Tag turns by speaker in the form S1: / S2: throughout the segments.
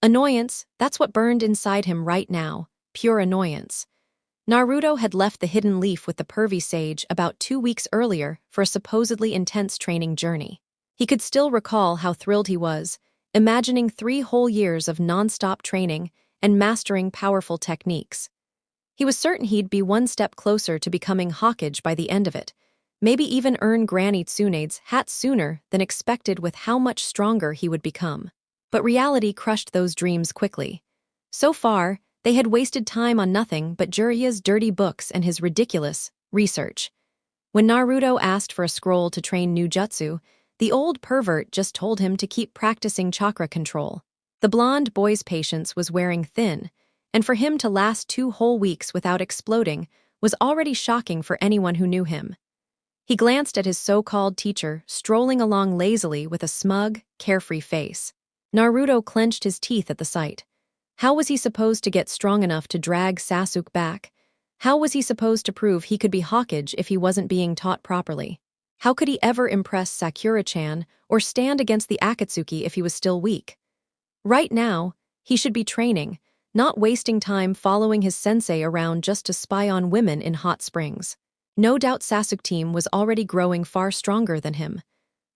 S1: Annoyance, that's what burned inside him right now, pure annoyance. Naruto had left the hidden leaf with the pervy sage about 2 weeks earlier for a supposedly intense training journey. He could still recall how thrilled he was, imagining 3 whole years of non-stop training and mastering powerful techniques. He was certain he'd be one step closer to becoming Hokage by the end of it, maybe even earn Granny Tsunade's hat sooner than expected with how much stronger he would become. But reality crushed those dreams quickly. So far, they had wasted time on nothing but Jiraiya's dirty books and his ridiculous research. When Naruto asked for a scroll to train new jutsu, the old pervert just told him to keep practicing chakra control. The blonde boy's patience was wearing thin, and for him to last 2 whole weeks without exploding was already shocking for anyone who knew him. He glanced at his so-called teacher, strolling along lazily with a smug, carefree face. Naruto clenched his teeth at the sight. How was he supposed to get strong enough to drag Sasuke back? How was he supposed to prove he could be Hokage if he wasn't being taught properly? How could he ever impress Sakura-chan or stand against the Akatsuki if he was still weak? Right now, he should be training, not wasting time following his sensei around just to spy on women in hot springs. No doubt Sasuke team was already growing far stronger than him.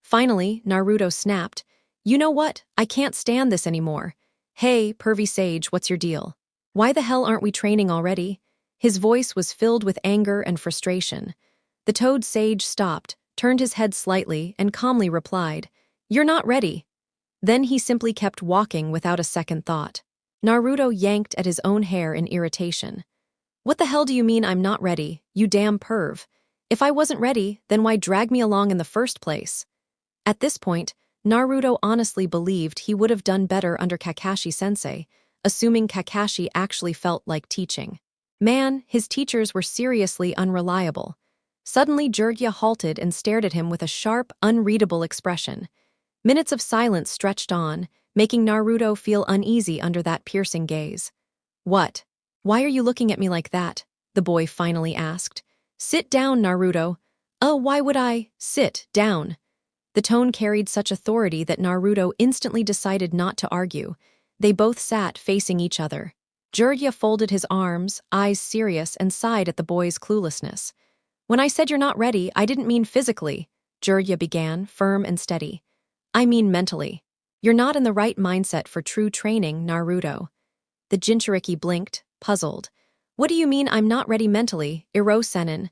S1: Finally, Naruto snapped, "You know what? I can't stand this anymore. Hey, pervy sage, what's your deal? Why the hell aren't we training already?" His voice was filled with anger and frustration. The toad sage stopped, turned his head slightly, and calmly replied, "You're not ready." Then he simply kept walking without a second thought. Naruto yanked at his own hair in irritation. "What the hell do you mean I'm not ready, you damn perv? If I wasn't ready, then why drag me along in the first place?" At this point, Naruto honestly believed he would have done better under Kakashi-sensei, assuming Kakashi actually felt like teaching. Man, his teachers were seriously unreliable. Suddenly Jiraiya halted and stared at him with a sharp, unreadable expression. Minutes of silence stretched on, making Naruto feel uneasy under that piercing gaze. "What? Why are you looking at me like that?" the boy finally asked. "Sit down, Naruto." "Oh, why would I? Sit down." The tone carried such authority that Naruto instantly decided not to argue. They both sat facing each other. Jiraiya folded his arms, eyes serious, and sighed at the boy's cluelessness. "When I said you're not ready, I didn't mean physically," Jiraiya began, firm and steady. "I mean mentally. You're not in the right mindset for true training, Naruto." The Jinchuriki blinked, puzzled. "What do you mean I'm not ready mentally, Iro-sennin?"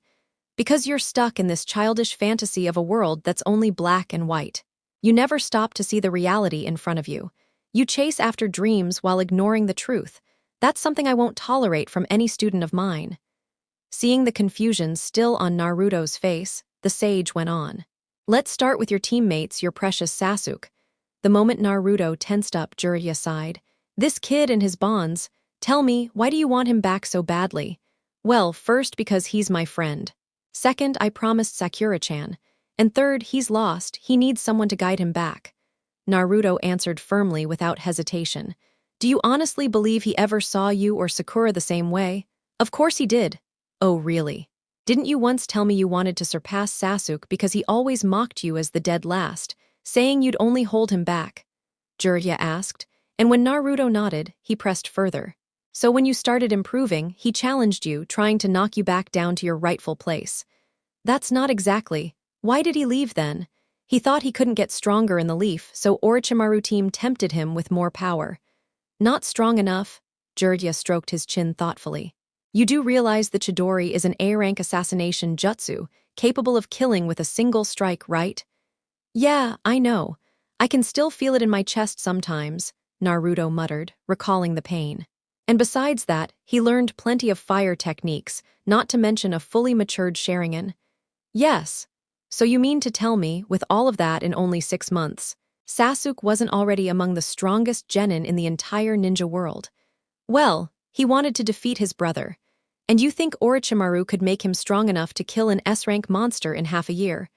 S1: "Because you're stuck in this childish fantasy of a world that's only black and white. You never stop to see the reality in front of you. You chase after dreams while ignoring the truth. That's something I won't tolerate from any student of mine." Seeing the confusion still on Naruto's face, the sage went on. "Let's start with your teammates, your precious Sasuke." The moment Naruto tensed up, Jiraiya sighed. "This kid and his bonds. Tell me, why do you want him back so badly?" "Well, first, because he's my friend. Second, I promised Sakura-chan. And third, he's lost, he needs someone to guide him back." Naruto answered firmly without hesitation. "Do you honestly believe he ever saw you or Sakura the same way?" "Of course he did." "Oh, really? Didn't you once tell me you wanted to surpass Sasuke because he always mocked you as the dead last, saying you'd only hold him back?" Jiraiya asked, and when Naruto nodded, he pressed further. "So when you started improving, he challenged you, trying to knock you back down to your rightful place." "That's not exactly. Why did he leave then?" "He thought he couldn't get stronger in the leaf, so Orochimaru team tempted him with more power." "Not strong enough?" Jiraiya stroked his chin thoughtfully. "You do realize the Chidori is an A-rank assassination jutsu, capable of killing with a single strike, right?" "Yeah, I know. I can still feel it in my chest sometimes," Naruto muttered, recalling the pain. "And besides that, he learned plenty of fire techniques, not to mention a fully matured Sharingan." "Yes. So you mean to tell me, with all of that in only 6 months, Sasuke wasn't already among the strongest genin in the entire ninja world?" "Well, he wanted to defeat his brother. And you think Orochimaru could make him strong enough to kill an S-rank monster in half a year?"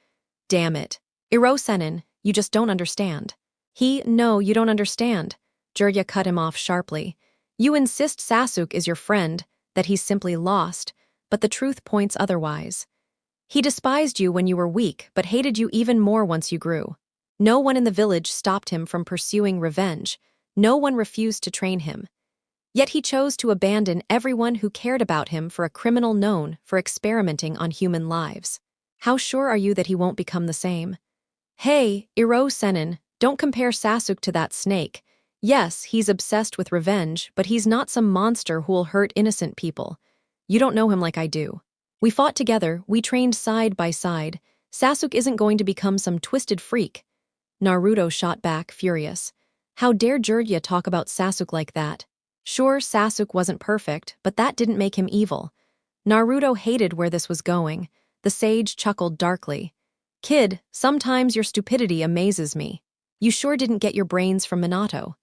S1: "Damn it. Iro-sennin, you just don't understand." No, you don't understand." Jiraiya cut him off sharply. "You insist Sasuke is your friend, that he's simply lost, but the truth points otherwise. He despised you when you were weak, but hated you even more once you grew. No one in the village stopped him from pursuing revenge. No one refused to train him. Yet he chose to abandon everyone who cared about him for a criminal known for experimenting on human lives. How sure are you that he won't become the same? Hey, Iro-Senin, don't compare Sasuke to that snake. Yes, he's obsessed with revenge, but he's not some monster who'll hurt innocent people. You don't know him like I do. We fought together, we trained side by side. Sasuke isn't going to become some twisted freak. Naruto shot back, furious. How dare Jiraiya talk about Sasuke like that? Sure, Sasuke wasn't perfect, but that didn't make him evil. Naruto hated where this was going. The sage chuckled darkly. Kid, sometimes your stupidity amazes me. You sure didn't get your brains from Minato.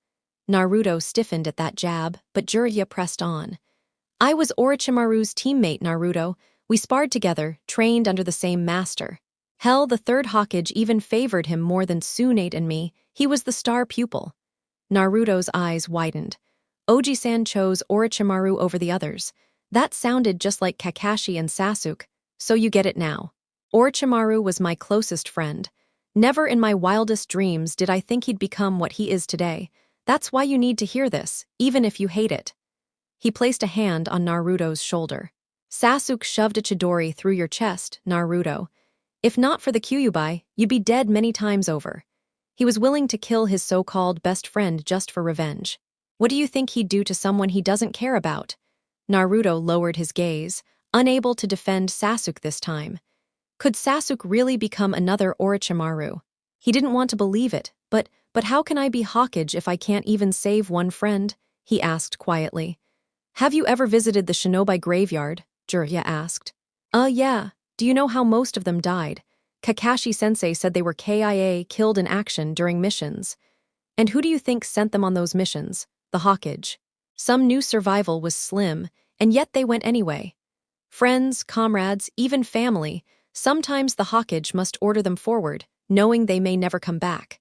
S1: Naruto stiffened at that jab, but Jiraiya pressed on. I was Orochimaru's teammate, Naruto. We sparred together, trained under the same master. Hell, the third Hokage even favored him more than Tsunade and me. He was the star pupil. Naruto's eyes widened. Oji-san chose Orochimaru over the others. That sounded just like Kakashi and Sasuke, so you get it now. Orochimaru was my closest friend. Never in my wildest dreams did I think he'd become what he is today. That's why you need to hear this, even if you hate it. He placed a hand on Naruto's shoulder. Sasuke shoved a Chidori through your chest, Naruto. If not for the Kyuubi, you'd be dead many times over. He was willing to kill his so-called best friend just for revenge. What do you think he'd do to someone he doesn't care about? Naruto lowered his gaze, unable to defend Sasuke this time. Could Sasuke really become another Orochimaru? He didn't want to believe it, but how can I be Hokage if I can't even save one friend? He asked quietly. Have you ever visited the Shinobi graveyard? Jiraiya asked. Yeah. Do you know how most of them died? Kakashi-sensei said they were KIA, killed in action during missions. And who do you think sent them on those missions? The Hokage. Some new survival was slim, and yet they went anyway. Friends, comrades, even family, sometimes the Hokage must order them forward, knowing they may never come back.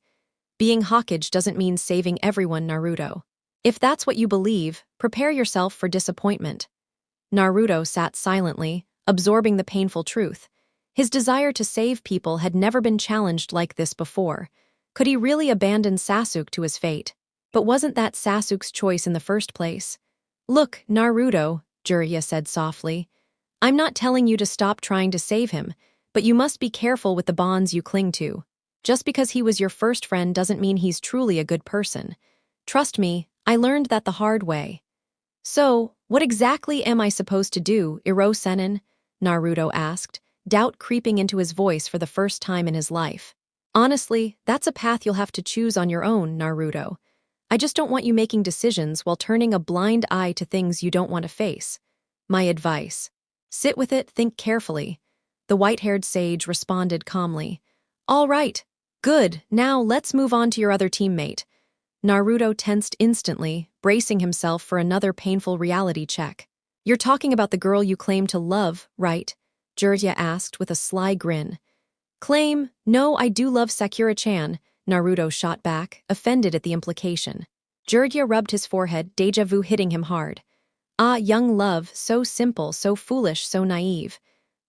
S1: Being Hokage doesn't mean saving everyone, Naruto. If that's what you believe, prepare yourself for disappointment. Naruto sat silently, absorbing the painful truth. His desire to save people had never been challenged like this before. Could he really abandon Sasuke to his fate? But wasn't that Sasuke's choice in the first place? Look, Naruto, Jiraiya said softly. I'm not telling you to stop trying to save him, but you must be careful with the bonds you cling to. Just because he was your first friend doesn't mean he's truly a good person. Trust me, I learned that the hard way. So, what exactly am I supposed to do, Iro-Senin? Naruto asked, doubt creeping into his voice for the first time in his life. Honestly, that's a path you'll have to choose on your own, Naruto. I just don't want you making decisions while turning a blind eye to things you don't want to face. My advice. Sit with it, think carefully. The white-haired sage responded calmly. All right. Good, now let's move on to your other teammate. Naruto tensed instantly, bracing himself for another painful reality check. You're talking about the girl you claim to love, right? Jiraiya asked with a sly grin. Claim? No, I do love Sakura-chan, Naruto shot back, offended at the implication. Jiraiya rubbed his forehead, deja vu hitting him hard. Ah, young love, so simple, so foolish, so naive.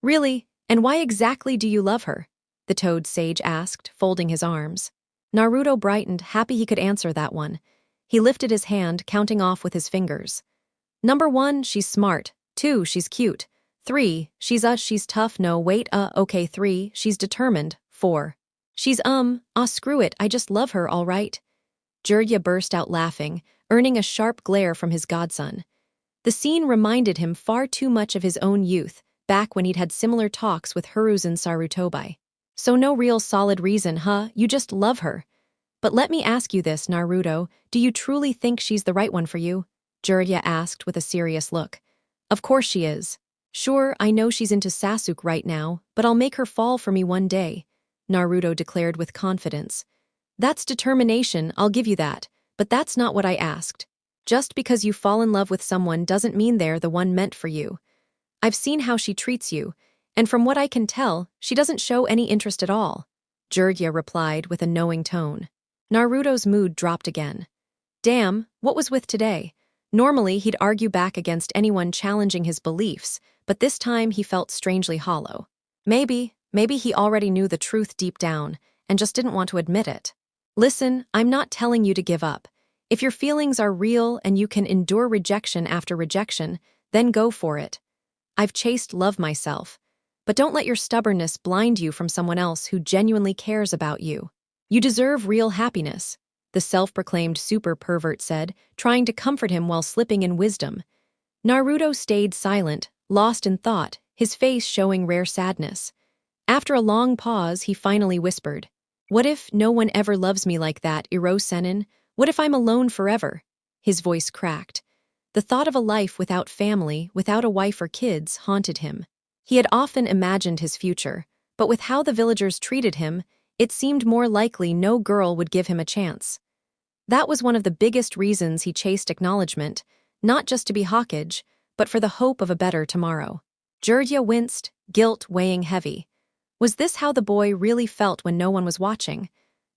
S1: Really? And why exactly do you love her? The toad sage asked, folding his arms. Naruto brightened, happy he could answer that one. He lifted his hand, counting off with his fingers. Number 1, she's smart. 2, she's cute. 3, she's tough. No, wait, okay. 3, she's determined. 4, she's screw it, I just love her, all right. Jiraiya burst out laughing, earning a sharp glare from his godson. The scene reminded him far too much of his own youth, back when he'd had similar talks with Hiruzen Sarutobi. So no real solid reason, huh? You just love her. But let me ask you this, Naruto, do you truly think she's the right one for you? Jiraiya asked with a serious look. Of course she is. Sure, I know she's into Sasuke right now, but I'll make her fall for me one day, Naruto declared with confidence. That's determination, I'll give you that, but that's not what I asked. Just because you fall in love with someone doesn't mean they're the one meant for you. I've seen how she treats you, and from what I can tell, she doesn't show any interest at all, Jiraiya replied with a knowing tone. Naruto's mood dropped again. Damn, what was with today? Normally, he'd argue back against anyone challenging his beliefs, but this time he felt strangely hollow. Maybe he already knew the truth deep down, and just didn't want to admit it. Listen, I'm not telling you to give up. If your feelings are real and you can endure rejection after rejection, then go for it. I've chased love myself. But don't let your stubbornness blind you from someone else who genuinely cares about you. You deserve real happiness, the self-proclaimed super pervert said, trying to comfort him while slipping in wisdom. Naruto stayed silent, lost in thought, his face showing rare sadness. After a long pause, he finally whispered, "What if no one ever loves me like that, Iro-senin? What if I'm alone forever?" His voice cracked. The thought of a life without family, without a wife or kids, haunted him. He had often imagined his future, but with how the villagers treated him, it seemed more likely no girl would give him a chance. That was one of the biggest reasons he chased acknowledgement, not just to be Hokage, but for the hope of a better tomorrow. Jiraiya winced, guilt weighing heavy. Was this how the boy really felt when no one was watching?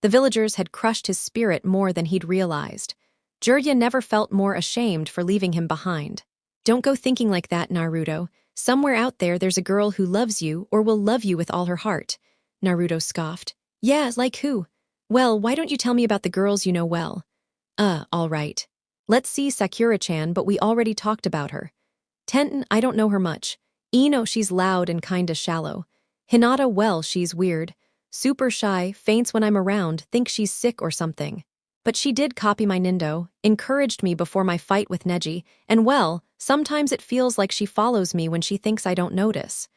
S1: The villagers had crushed his spirit more than he'd realized. Jiraiya never felt more ashamed for leaving him behind. Don't go thinking like that, Naruto. Somewhere out there there's a girl who loves you or will love you with all her heart. Naruto scoffed. Yeah, like who? Well, why don't you tell me about the girls you know well? All right. Let's see Sakura-chan, but we already talked about her. Tenten, I don't know her much. Ino, she's loud and kinda shallow. Hinata, well, she's weird. Super shy, faints when I'm around, thinks she's sick or something. But she did copy my Nindo, encouraged me before my fight with Neji, and well, sometimes it feels like she follows me when she thinks I don't notice.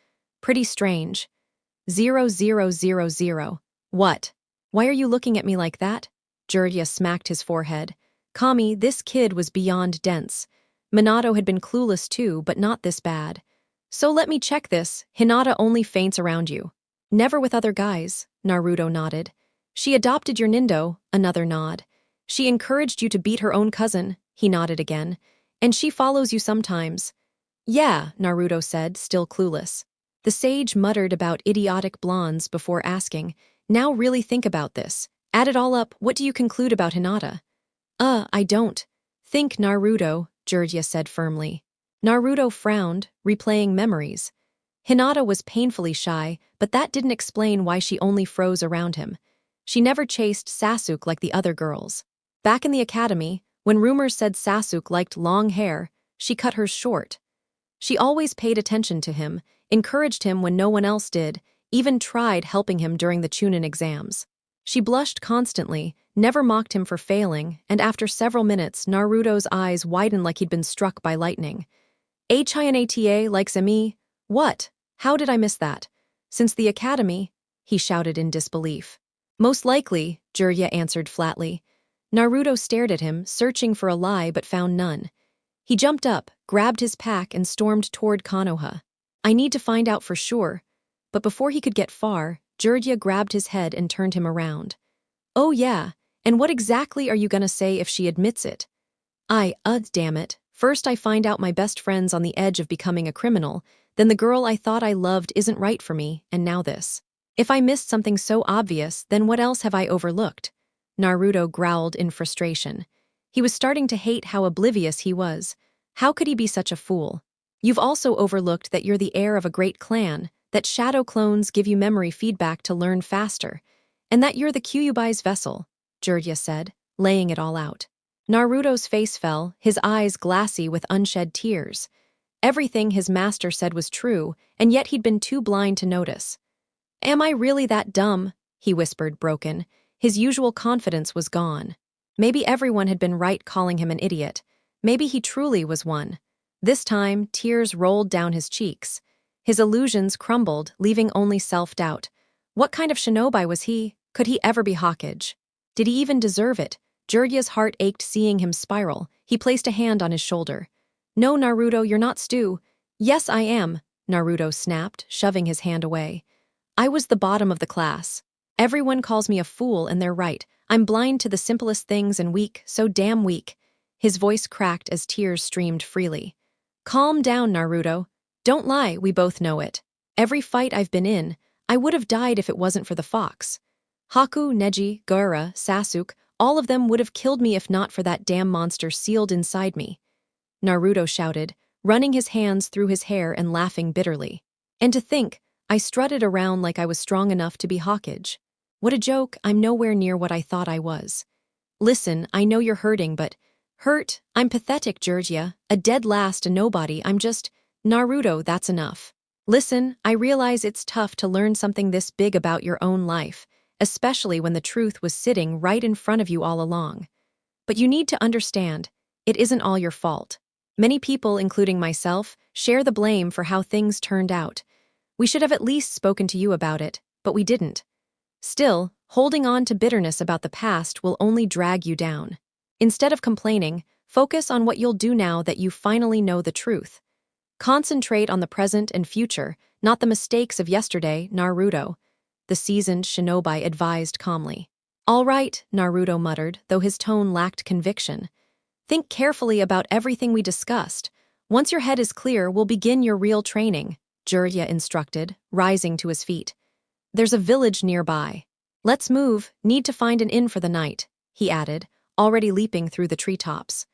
S1: Pretty strange. 0000. What? Why are you looking at me like that? Jiraiya smacked his forehead. Kami, this kid was beyond dense. Minato had been clueless too, but not this bad. So let me check this, Hinata only faints around you. Never with other guys, Naruto nodded. She adopted your Nindo, another nod. She encouraged you to beat her own cousin, he nodded again. And she follows you sometimes. Yeah, Naruto said, still clueless. The sage muttered about idiotic blondes before asking, now really think about this. Add it all up, what do you conclude about Hinata? I don't. Think, Naruto, Jiraiya said firmly. Naruto frowned, replaying memories. Hinata was painfully shy, but that didn't explain why she only froze around him. She never chased Sasuke like the other girls. Back in the academy, when rumors said Sasuke liked long hair, she cut hers short. She always paid attention to him, encouraged him when no one else did, even tried helping him during the Chunin exams. She blushed constantly, never mocked him for failing, and after several minutes, Naruto's eyes widened like he'd been struck by lightning. Hinata likes me? What? How did I miss that? Since the academy? He shouted in disbelief. Most likely, Jiraiya answered flatly. Naruto stared at him, searching for a lie but found none. He jumped up, grabbed his pack, and stormed toward Konoha. I need to find out for sure. But before he could get far, Jiraiya grabbed his head and turned him around. Oh yeah, and what exactly are you gonna say if she admits it? Damn it. First I find out my best friend's on the edge of becoming a criminal, then the girl I thought I loved isn't right for me, and now this. If I missed something so obvious, then what else have I overlooked? Naruto growled in frustration. He was starting to hate how oblivious he was. How could he be such a fool? You've also overlooked that you're the heir of a great clan, that shadow clones give you memory feedback to learn faster, and that you're the Kyuubi's vessel, Jiraiya said, laying it all out. Naruto's face fell, his eyes glassy with unshed tears. Everything his master said was true, and yet he'd been too blind to notice. Am I really that dumb? He whispered, broken. His usual confidence was gone. Maybe everyone had been right calling him an idiot. Maybe he truly was one. This time, tears rolled down his cheeks. His illusions crumbled, leaving only self-doubt. What kind of shinobi was he? Could he ever be Hokage? Did he even deserve it? Jiraiya's heart ached seeing him spiral. He placed a hand on his shoulder. No, Naruto, you're not Stu. Yes, I am, Naruto snapped, shoving his hand away. I was the bottom of the class. Everyone calls me a fool, and they're right. I'm blind to the simplest things and weak, so damn weak. His voice cracked as tears streamed freely. Calm down, Naruto. Don't lie, we both know it. Every fight I've been in, I would have died if it wasn't for the fox. Haku, Neji, Gaara, Sasuke, all of them would have killed me if not for that damn monster sealed inside me. Naruto shouted, running his hands through his hair and laughing bitterly. And to think, I strutted around like I was strong enough to be Hokage. What a joke, I'm nowhere near what I thought I was. Listen, I know you're hurting, but hurt? I'm pathetic, Georgia. A dead last, a nobody. I'm just Naruto, that's enough. Listen, I realize it's tough to learn something this big about your own life, especially when the truth was sitting right in front of you all along. But you need to understand, it isn't all your fault. Many people, including myself, share the blame for how things turned out. We should have at least spoken to you about it, but we didn't. Still, holding on to bitterness about the past will only drag you down. Instead of complaining, focus on what you'll do now that you finally know the truth. Concentrate on the present and future, not the mistakes of yesterday, Naruto, the seasoned shinobi advised calmly. All right, Naruto muttered, though his tone lacked conviction. Think carefully about everything we discussed. Once your head is clear, we'll begin your real training, Jiraiya instructed, rising to his feet. There's a village nearby. Let's move, need to find an inn for the night, he added, already leaping through the treetops.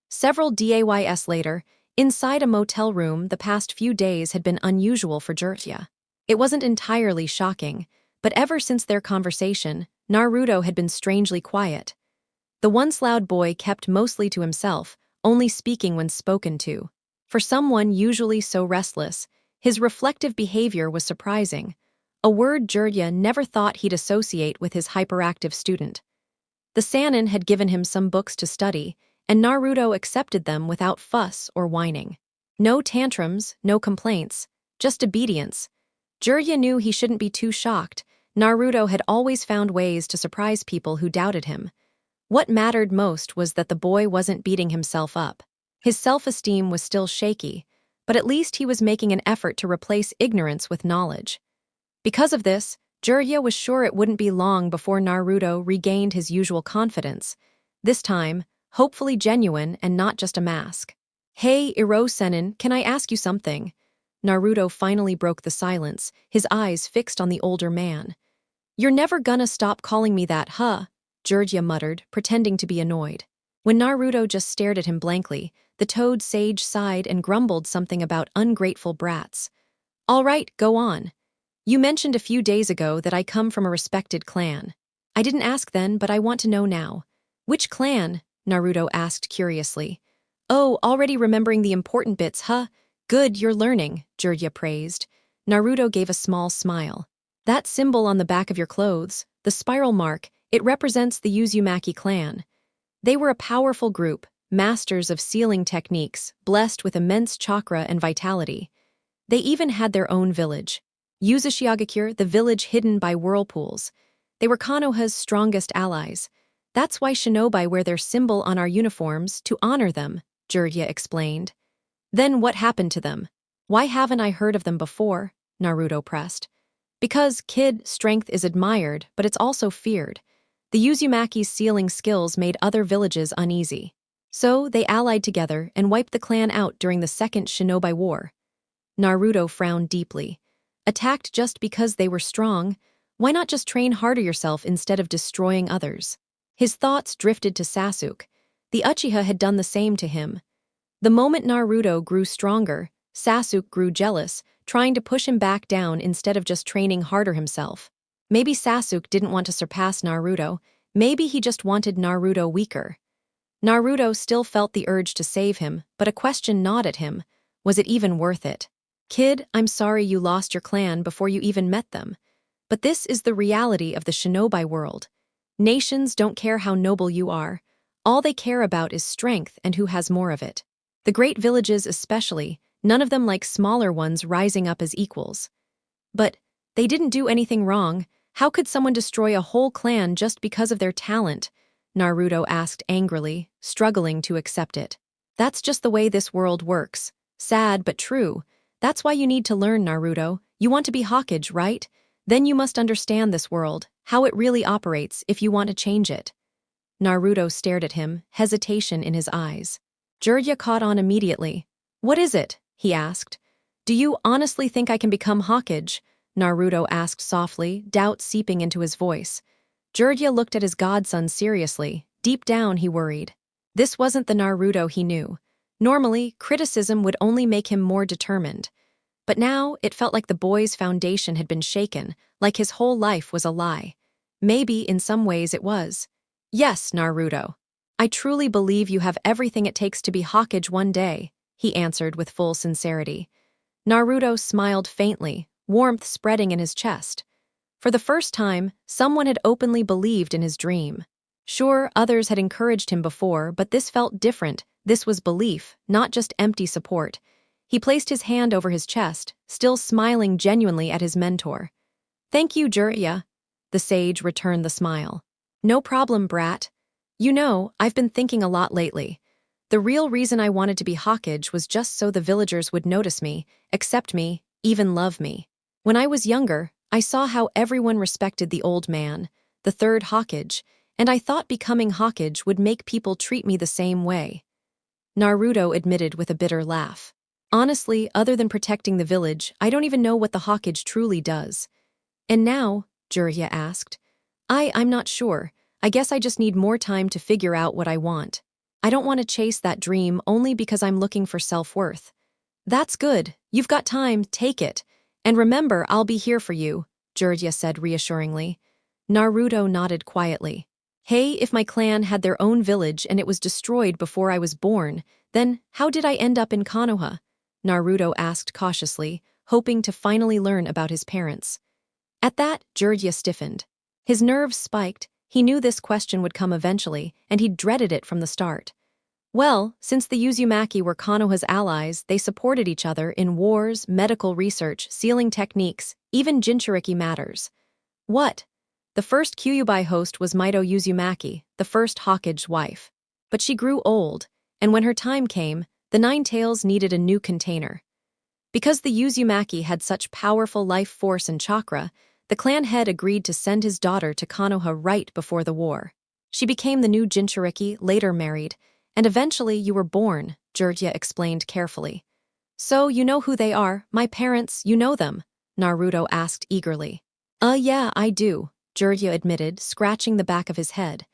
S1: Several days later, inside a motel room, the past few days had been unusual for Jiraiya. It wasn't entirely shocking, but ever since their conversation, Naruto had been strangely quiet. The once loud boy kept mostly to himself, only speaking when spoken to. For someone usually so restless, his reflective behavior was surprising, a word Jiraiya never thought he'd associate with his hyperactive student. The Sannin had given him some books to study, and Naruto accepted them without fuss or whining. No tantrums, no complaints, just obedience. Jiraiya knew he shouldn't be too shocked. Naruto had always found ways to surprise people who doubted him. What mattered most was that the boy wasn't beating himself up. His self-esteem was still shaky, but at least he was making an effort to replace ignorance with knowledge. Because of this, Jiraiya was sure it wouldn't be long before Naruto regained his usual confidence, this time, hopefully genuine and not just a mask. Hey, Iro-Sennin, can I ask you something? Naruto finally broke the silence, his eyes fixed on the older man. You're never gonna stop calling me that, huh? Jiraiya muttered, pretending to be annoyed. When Naruto just stared at him blankly, the toad sage sighed and grumbled something about ungrateful brats. All right, go on. You mentioned a few days ago that I come from a respected clan. I didn't ask then, but I want to know now. Which clan? Naruto asked curiously. Oh, already remembering the important bits, huh? Good, you're learning, Jiraiya praised. Naruto gave a small smile. That symbol on the back of your clothes, the spiral mark, it represents the Uzumaki clan. They were a powerful group, masters of sealing techniques, blessed with immense chakra and vitality. They even had their own village. Uzushiagakure, the village hidden by whirlpools. They were Konoha's strongest allies. That's why shinobi wear their symbol on our uniforms, to honor them, Jiraiya explained. Then what happened to them? Why haven't I heard of them before? Naruto pressed. Because, kid, strength is admired, but it's also feared. The Uzumaki's sealing skills made other villages uneasy. So, they allied together and wiped the clan out during the Second Shinobi War. Naruto frowned deeply. Attacked just because they were strong? Why not just train harder yourself instead of destroying others? His thoughts drifted to Sasuke. The Uchiha had done the same to him. The moment Naruto grew stronger, Sasuke grew jealous, trying to push him back down instead of just training harder himself. Maybe Sasuke didn't want to surpass Naruto, maybe he just wanted Naruto weaker. Naruto still felt the urge to save him, but a question gnawed at him. Was it even worth it? Kid, I'm sorry you lost your clan before you even met them. But this is the reality of the shinobi world. Nations don't care how noble you are. All they care about is strength and who has more of it. The great villages especially, none of them like smaller ones rising up as equals. But they didn't do anything wrong. How could someone destroy a whole clan just because of their talent? Naruto asked angrily, struggling to accept it. That's just the way this world works. Sad but true. That's why you need to learn, Naruto. You want to be Hokage, right? Then you must understand this world, how it really operates if you want to change it. Naruto stared at him, hesitation in his eyes. Jiraiya caught on immediately. What is it? He asked. Do you honestly think I can become Hokage? Naruto asked softly, doubt seeping into his voice. Jiraiya looked at his godson seriously. Deep down, he worried. This wasn't the Naruto he knew. Normally, criticism would only make him more determined. But now, it felt like the boy's foundation had been shaken, like his whole life was a lie. Maybe, in some ways, it was. Yes, Naruto. I truly believe you have everything it takes to be Hokage one day, he answered with full sincerity. Naruto smiled faintly, warmth spreading in his chest. For the first time, someone had openly believed in his dream. Sure, others had encouraged him before, but this felt different. This was belief, not just empty support. He placed his hand over his chest, still smiling genuinely at his mentor. Thank you, Jiraiya. The sage returned the smile. No problem, brat. You know, I've been thinking a lot lately. The real reason I wanted to be Hokage was just so the villagers would notice me, accept me, even love me. When I was younger, I saw how everyone respected the old man, the third Hokage, and I thought becoming Hokage would make people treat me the same way. Naruto admitted with a bitter laugh. Honestly, other than protecting the village, I don't even know what the Hokage truly does. And now, Jiraiya asked. I'm not sure. I guess I just need more time to figure out what I want. I don't want to chase that dream only because I'm looking for self-worth. That's good. You've got time, take it. And remember, I'll be here for you, Jiraiya said reassuringly. Naruto nodded quietly. Hey, if my clan had their own village and it was destroyed before I was born, then how did I end up in Konoha? Naruto asked cautiously, hoping to finally learn about his parents. At that, Jiraiya stiffened. His nerves spiked. He knew this question would come eventually, and he dreaded it from the start. Well, since the Uzumaki were Konoha's allies, they supported each other in wars, medical research, sealing techniques, even Jinchuriki matters. What? The first Kyuubi host was Mito Uzumaki, the first Hokage's wife. But she grew old, and when her time came, the Nine Tails needed a new container. Because the Uzumaki had such powerful life force and chakra, the clan head agreed to send his daughter to Konoha right before the war. She became the new Jinchuriki, later married, and eventually you were born, Jiraiya explained carefully. So you know who they are, my parents, you know them? Naruto asked eagerly. Yeah, I do, Jiraiya admitted, scratching the back of his head.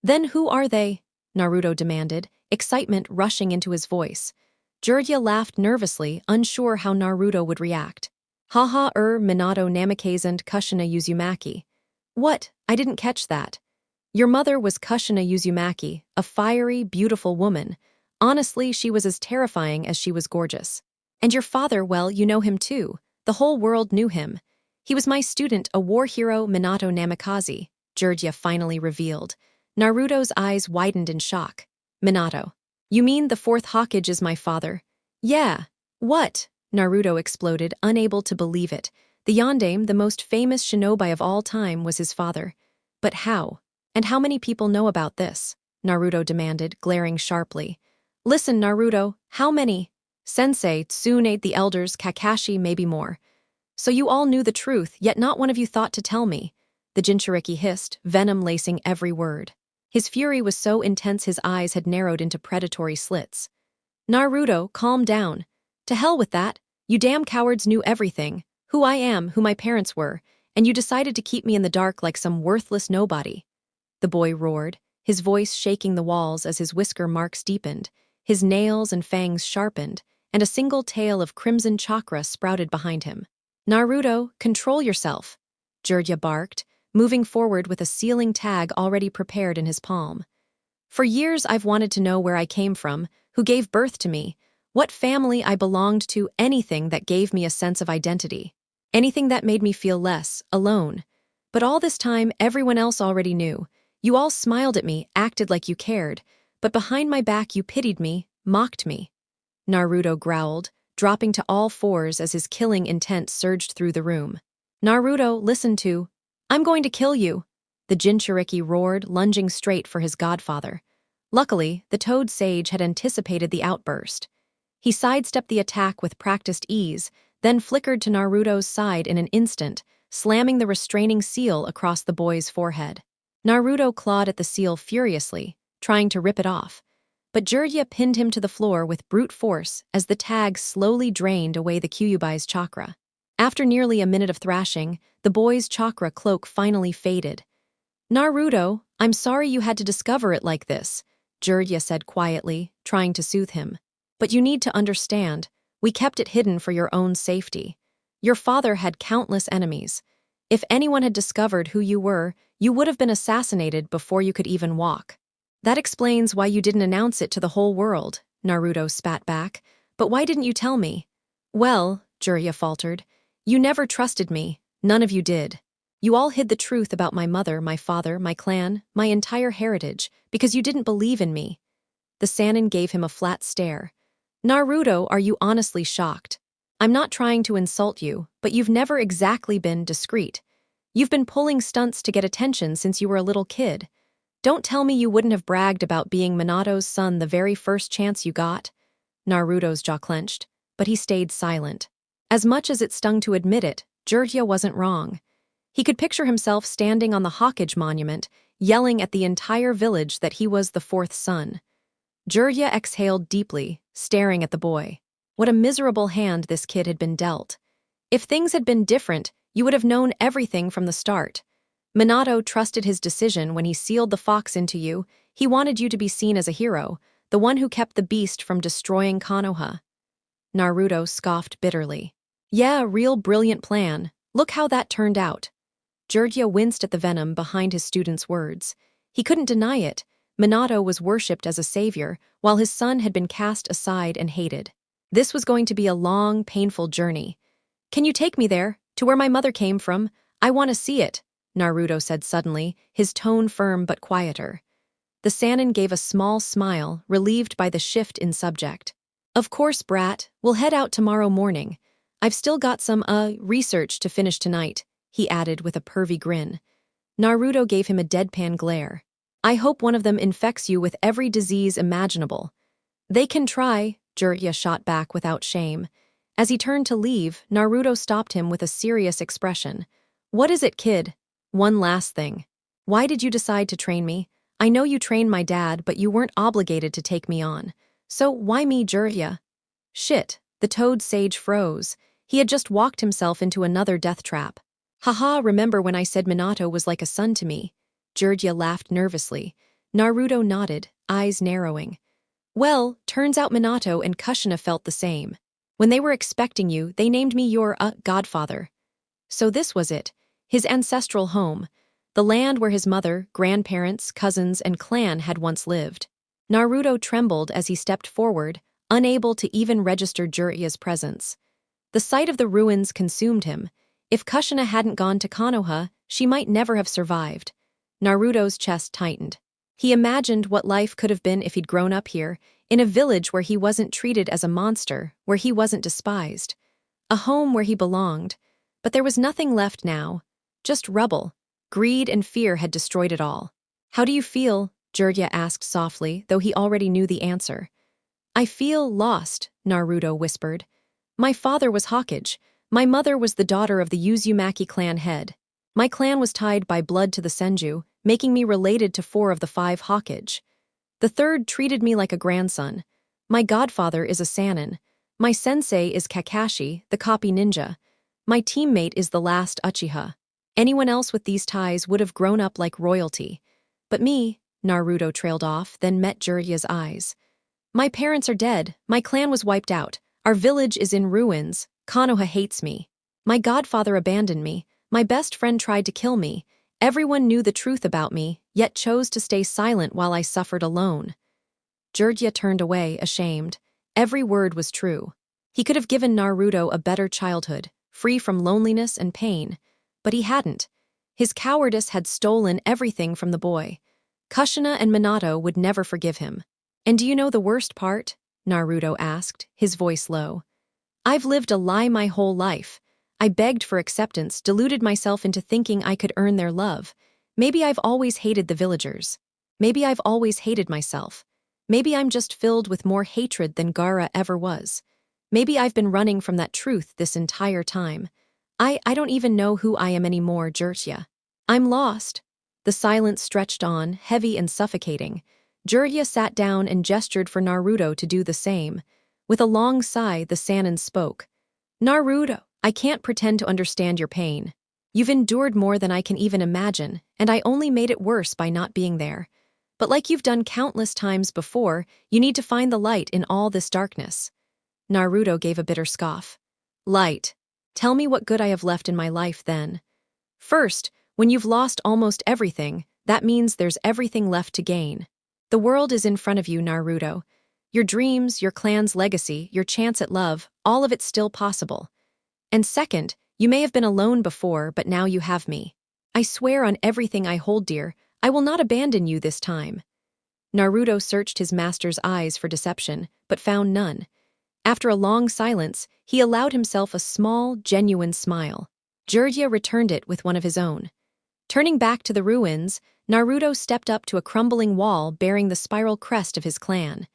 S1: Then who are they? Naruto demanded, excitement rushing into his voice. Jiraiya laughed nervously, unsure how Naruto would react. Haha, Minato Namikaze Kushina Uzumaki. What? I didn't catch that. Your mother was Kushina Uzumaki, a fiery, beautiful woman. Honestly, she was as terrifying as she was gorgeous. And your father, well, you know him too. The whole world knew him. He was my student, a war hero, Minato Namikaze, Jiraiya finally revealed. Naruto's eyes widened in shock. Minato. You mean the fourth Hokage is my father? Yeah. What? Naruto exploded, unable to believe it. The Yondaime, the most famous shinobi of all time, was his father. But how? And how many people know about this? Naruto demanded, glaring sharply. Listen, Naruto, how many? Sensei, Tsunade, the elders, Kakashi, maybe more. So you all knew the truth, yet not one of you thought to tell me. The Jinchuriki hissed, venom lacing every word. His fury was so intense his eyes had narrowed into predatory slits. Naruto, calm down. To hell with that. You damn cowards knew everything. Who I am, who my parents were, and you decided to keep me in the dark like some worthless nobody. The boy roared, his voice shaking the walls as his whisker marks deepened, his nails and fangs sharpened, and a single tail of crimson chakra sprouted behind him. Naruto, control yourself, Jiraiya barked, moving forward with a sealing tag already prepared in his palm. For years I've wanted to know where I came from, who gave birth to me, what family I belonged to, anything that gave me a sense of identity. Anything that made me feel less, alone. But all this time, everyone else already knew. You all smiled at me, acted like you cared, but behind my back you pitied me, mocked me. Naruto growled, dropping to all fours as his killing intent surged through the room. Naruto, listen to. I'm going to kill you. The Jinchuriki roared, lunging straight for his godfather. Luckily, the Toad Sage had anticipated the outburst. He sidestepped the attack with practiced ease, then flickered to Naruto's side in an instant, slamming the restraining seal across the boy's forehead. Naruto clawed at the seal furiously, trying to rip it off, but Jiraiya pinned him to the floor with brute force as the tag slowly drained away the Kyuubi's chakra. After nearly a minute of thrashing, the boy's chakra cloak finally faded. Naruto, I'm sorry you had to discover it like this, Jiraiya said quietly, trying to soothe him. But you need to understand, we kept it hidden for your own safety. Your father had countless enemies. If anyone had discovered who you were, you would have been assassinated before you could even walk. That explains why you didn't announce it to the whole world, Naruto spat back. But why didn't you tell me? Well, Jiraiya faltered, you never trusted me. None of you did. You all hid the truth about my mother, my father, my clan, my entire heritage, because you didn't believe in me. The Sannin gave him a flat stare. Naruto, are you honestly shocked? I'm not trying to insult you, but you've never exactly been discreet. You've been pulling stunts to get attention since you were a little kid. Don't tell me you wouldn't have bragged about being Minato's son the very first chance you got. Naruto's jaw clenched, but he stayed silent. As much as it stung to admit it, Jiraiya wasn't wrong. He could picture himself standing on the Hokage monument, yelling at the entire village that he was the fourth son. Jiraiya exhaled deeply, staring at the boy. What a miserable hand this kid had been dealt. If things had been different, you would have known everything from the start. Minato trusted his decision when he sealed the fox into you. He wanted you to be seen as a hero, the one who kept the beast from destroying Konoha. Naruto scoffed bitterly. Yeah, real brilliant plan. Look how that turned out. Jiraiya winced at the venom behind his student's words. He couldn't deny it. Minato was worshipped as a savior, while his son had been cast aside and hated. This was going to be a long, painful journey. Can you take me there, to where my mother came from? I want to see it, Naruto said suddenly, his tone firm but quieter. The Sannin gave a small smile, relieved by the shift in subject. Of course, brat, we'll head out tomorrow morning. I've still got some, research to finish tonight, he added with a pervy grin. Naruto gave him a deadpan glare. I hope one of them infects you with every disease imaginable. They can try, Jiraiya shot back without shame. As he turned to leave, Naruto stopped him with a serious expression. What is it, kid? One last thing. Why did you decide to train me? I know you trained my dad, but you weren't obligated to take me on. So why me, Jiraiya? Shit, the toad sage froze. He had just walked himself into another death trap. Haha, remember when I said Minato was like a son to me? Jiraiya laughed nervously. Naruto nodded, eyes narrowing. Well, turns out Minato and Kushina felt the same. When they were expecting you, they named me your, godfather. So this was it, his ancestral home, the land where his mother, grandparents, cousins, and clan had once lived. Naruto trembled as he stepped forward, unable to even register Jiraiya's presence. The sight of the ruins consumed him. If Kushina hadn't gone to Konoha, she might never have survived. Naruto's chest tightened. He imagined what life could have been if he'd grown up here, in a village where he wasn't treated as a monster, where he wasn't despised. A home where he belonged. But there was nothing left now. Just rubble. Greed and fear had destroyed it all. How do you feel? Jiraiya asked softly, though he already knew the answer. I feel lost, Naruto whispered. My father was Hokage. My mother was the daughter of the Uzumaki clan head. My clan was tied by blood to the Senju, making me related to 4 of the 5 Hokage. The third treated me like a grandson. My godfather is a Sannin. My sensei is Kakashi, the copy ninja. My teammate is the last Uchiha. Anyone else with these ties would have grown up like royalty. But me, Naruto trailed off, then met Jiraiya's eyes. My parents are dead. My clan was wiped out. Our village is in ruins. Konoha hates me. My godfather abandoned me. My best friend tried to kill me. Everyone knew the truth about me, yet chose to stay silent while I suffered alone. Jiraiya turned away, ashamed. Every word was true. He could have given Naruto a better childhood, free from loneliness and pain. But he hadn't. His cowardice had stolen everything from the boy. Kushina and Minato would never forgive him. And do you know the worst part? Naruto asked, his voice low. I've lived a lie my whole life. I begged for acceptance, deluded myself into thinking I could earn their love. Maybe I've always hated the villagers. Maybe I've always hated myself. Maybe I'm just filled with more hatred than Gaara ever was. Maybe I've been running from that truth this entire time. I don't even know who I am anymore, Jiraiya. I'm lost. The silence stretched on, heavy and suffocating. Jiraiya sat down and gestured for Naruto to do the same. With a long sigh, the Sannin spoke. Naruto, I can't pretend to understand your pain. You've endured more than I can even imagine, and I only made it worse by not being there. But like you've done countless times before, you need to find the light in all this darkness. Naruto gave a bitter scoff. Light. Tell me what good I have left in my life then. First, when you've lost almost everything, that means there's everything left to gain. The world is in front of you, Naruto. Your dreams, your clan's legacy, your chance at love, all of it's still possible. And second, you may have been alone before, but now you have me. I swear on everything I hold dear, I will not abandon you this time. Naruto searched his master's eyes for deception, but found none. After a long silence, he allowed himself a small, genuine smile. Jiraiya returned it with one of his own. Turning back to the ruins, Naruto stepped up to a crumbling wall bearing the spiral crest of his clan.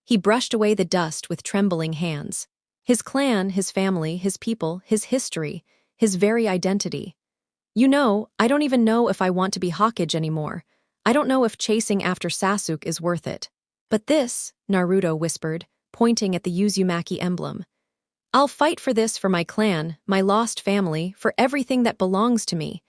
S1: He brushed away the dust with trembling hands. His clan, his family, his people, his history, his very identity. You know, I don't even know if I want to be Hokage anymore. I don't know if chasing after Sasuke is worth it. But this, Naruto whispered, pointing at the Uzumaki emblem. I'll fight for this for my clan, my lost family, for everything that belongs to me.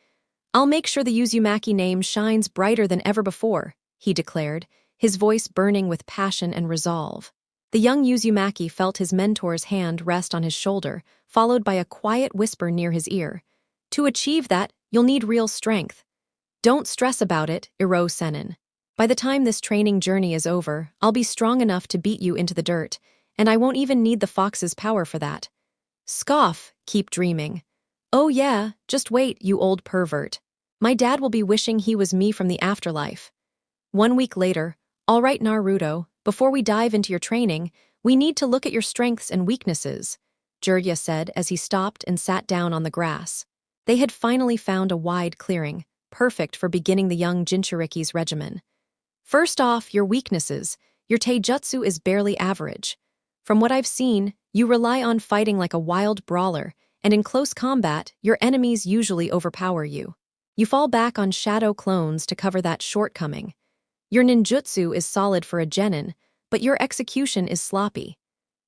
S1: I'll make sure the Uzumaki name shines brighter than ever before, he declared, his voice burning with passion and resolve. The young Uzumaki felt his mentor's hand rest on his shoulder, followed by a quiet whisper near his ear. To achieve that, you'll need real strength. Don't stress about it, Iro Sennin. By the time this training journey is over, I'll be strong enough to beat you into the dirt, and I won't even need the fox's power for that. Scoff, keep dreaming. Oh yeah, just wait, you old pervert. My dad will be wishing he was me from the afterlife. 1 week later, all right Naruto, before we dive into your training, we need to look at your strengths and weaknesses, Jiraiya said as he stopped and sat down on the grass. They had finally found a wide clearing, perfect for beginning the young Jinchuriki's regimen. First off, your weaknesses. Your taijutsu is barely average. From what I've seen, you rely on fighting like a wild brawler, and in close combat, your enemies usually overpower you. You fall back on shadow clones to cover that shortcoming. Your ninjutsu is solid for a genin, but your execution is sloppy.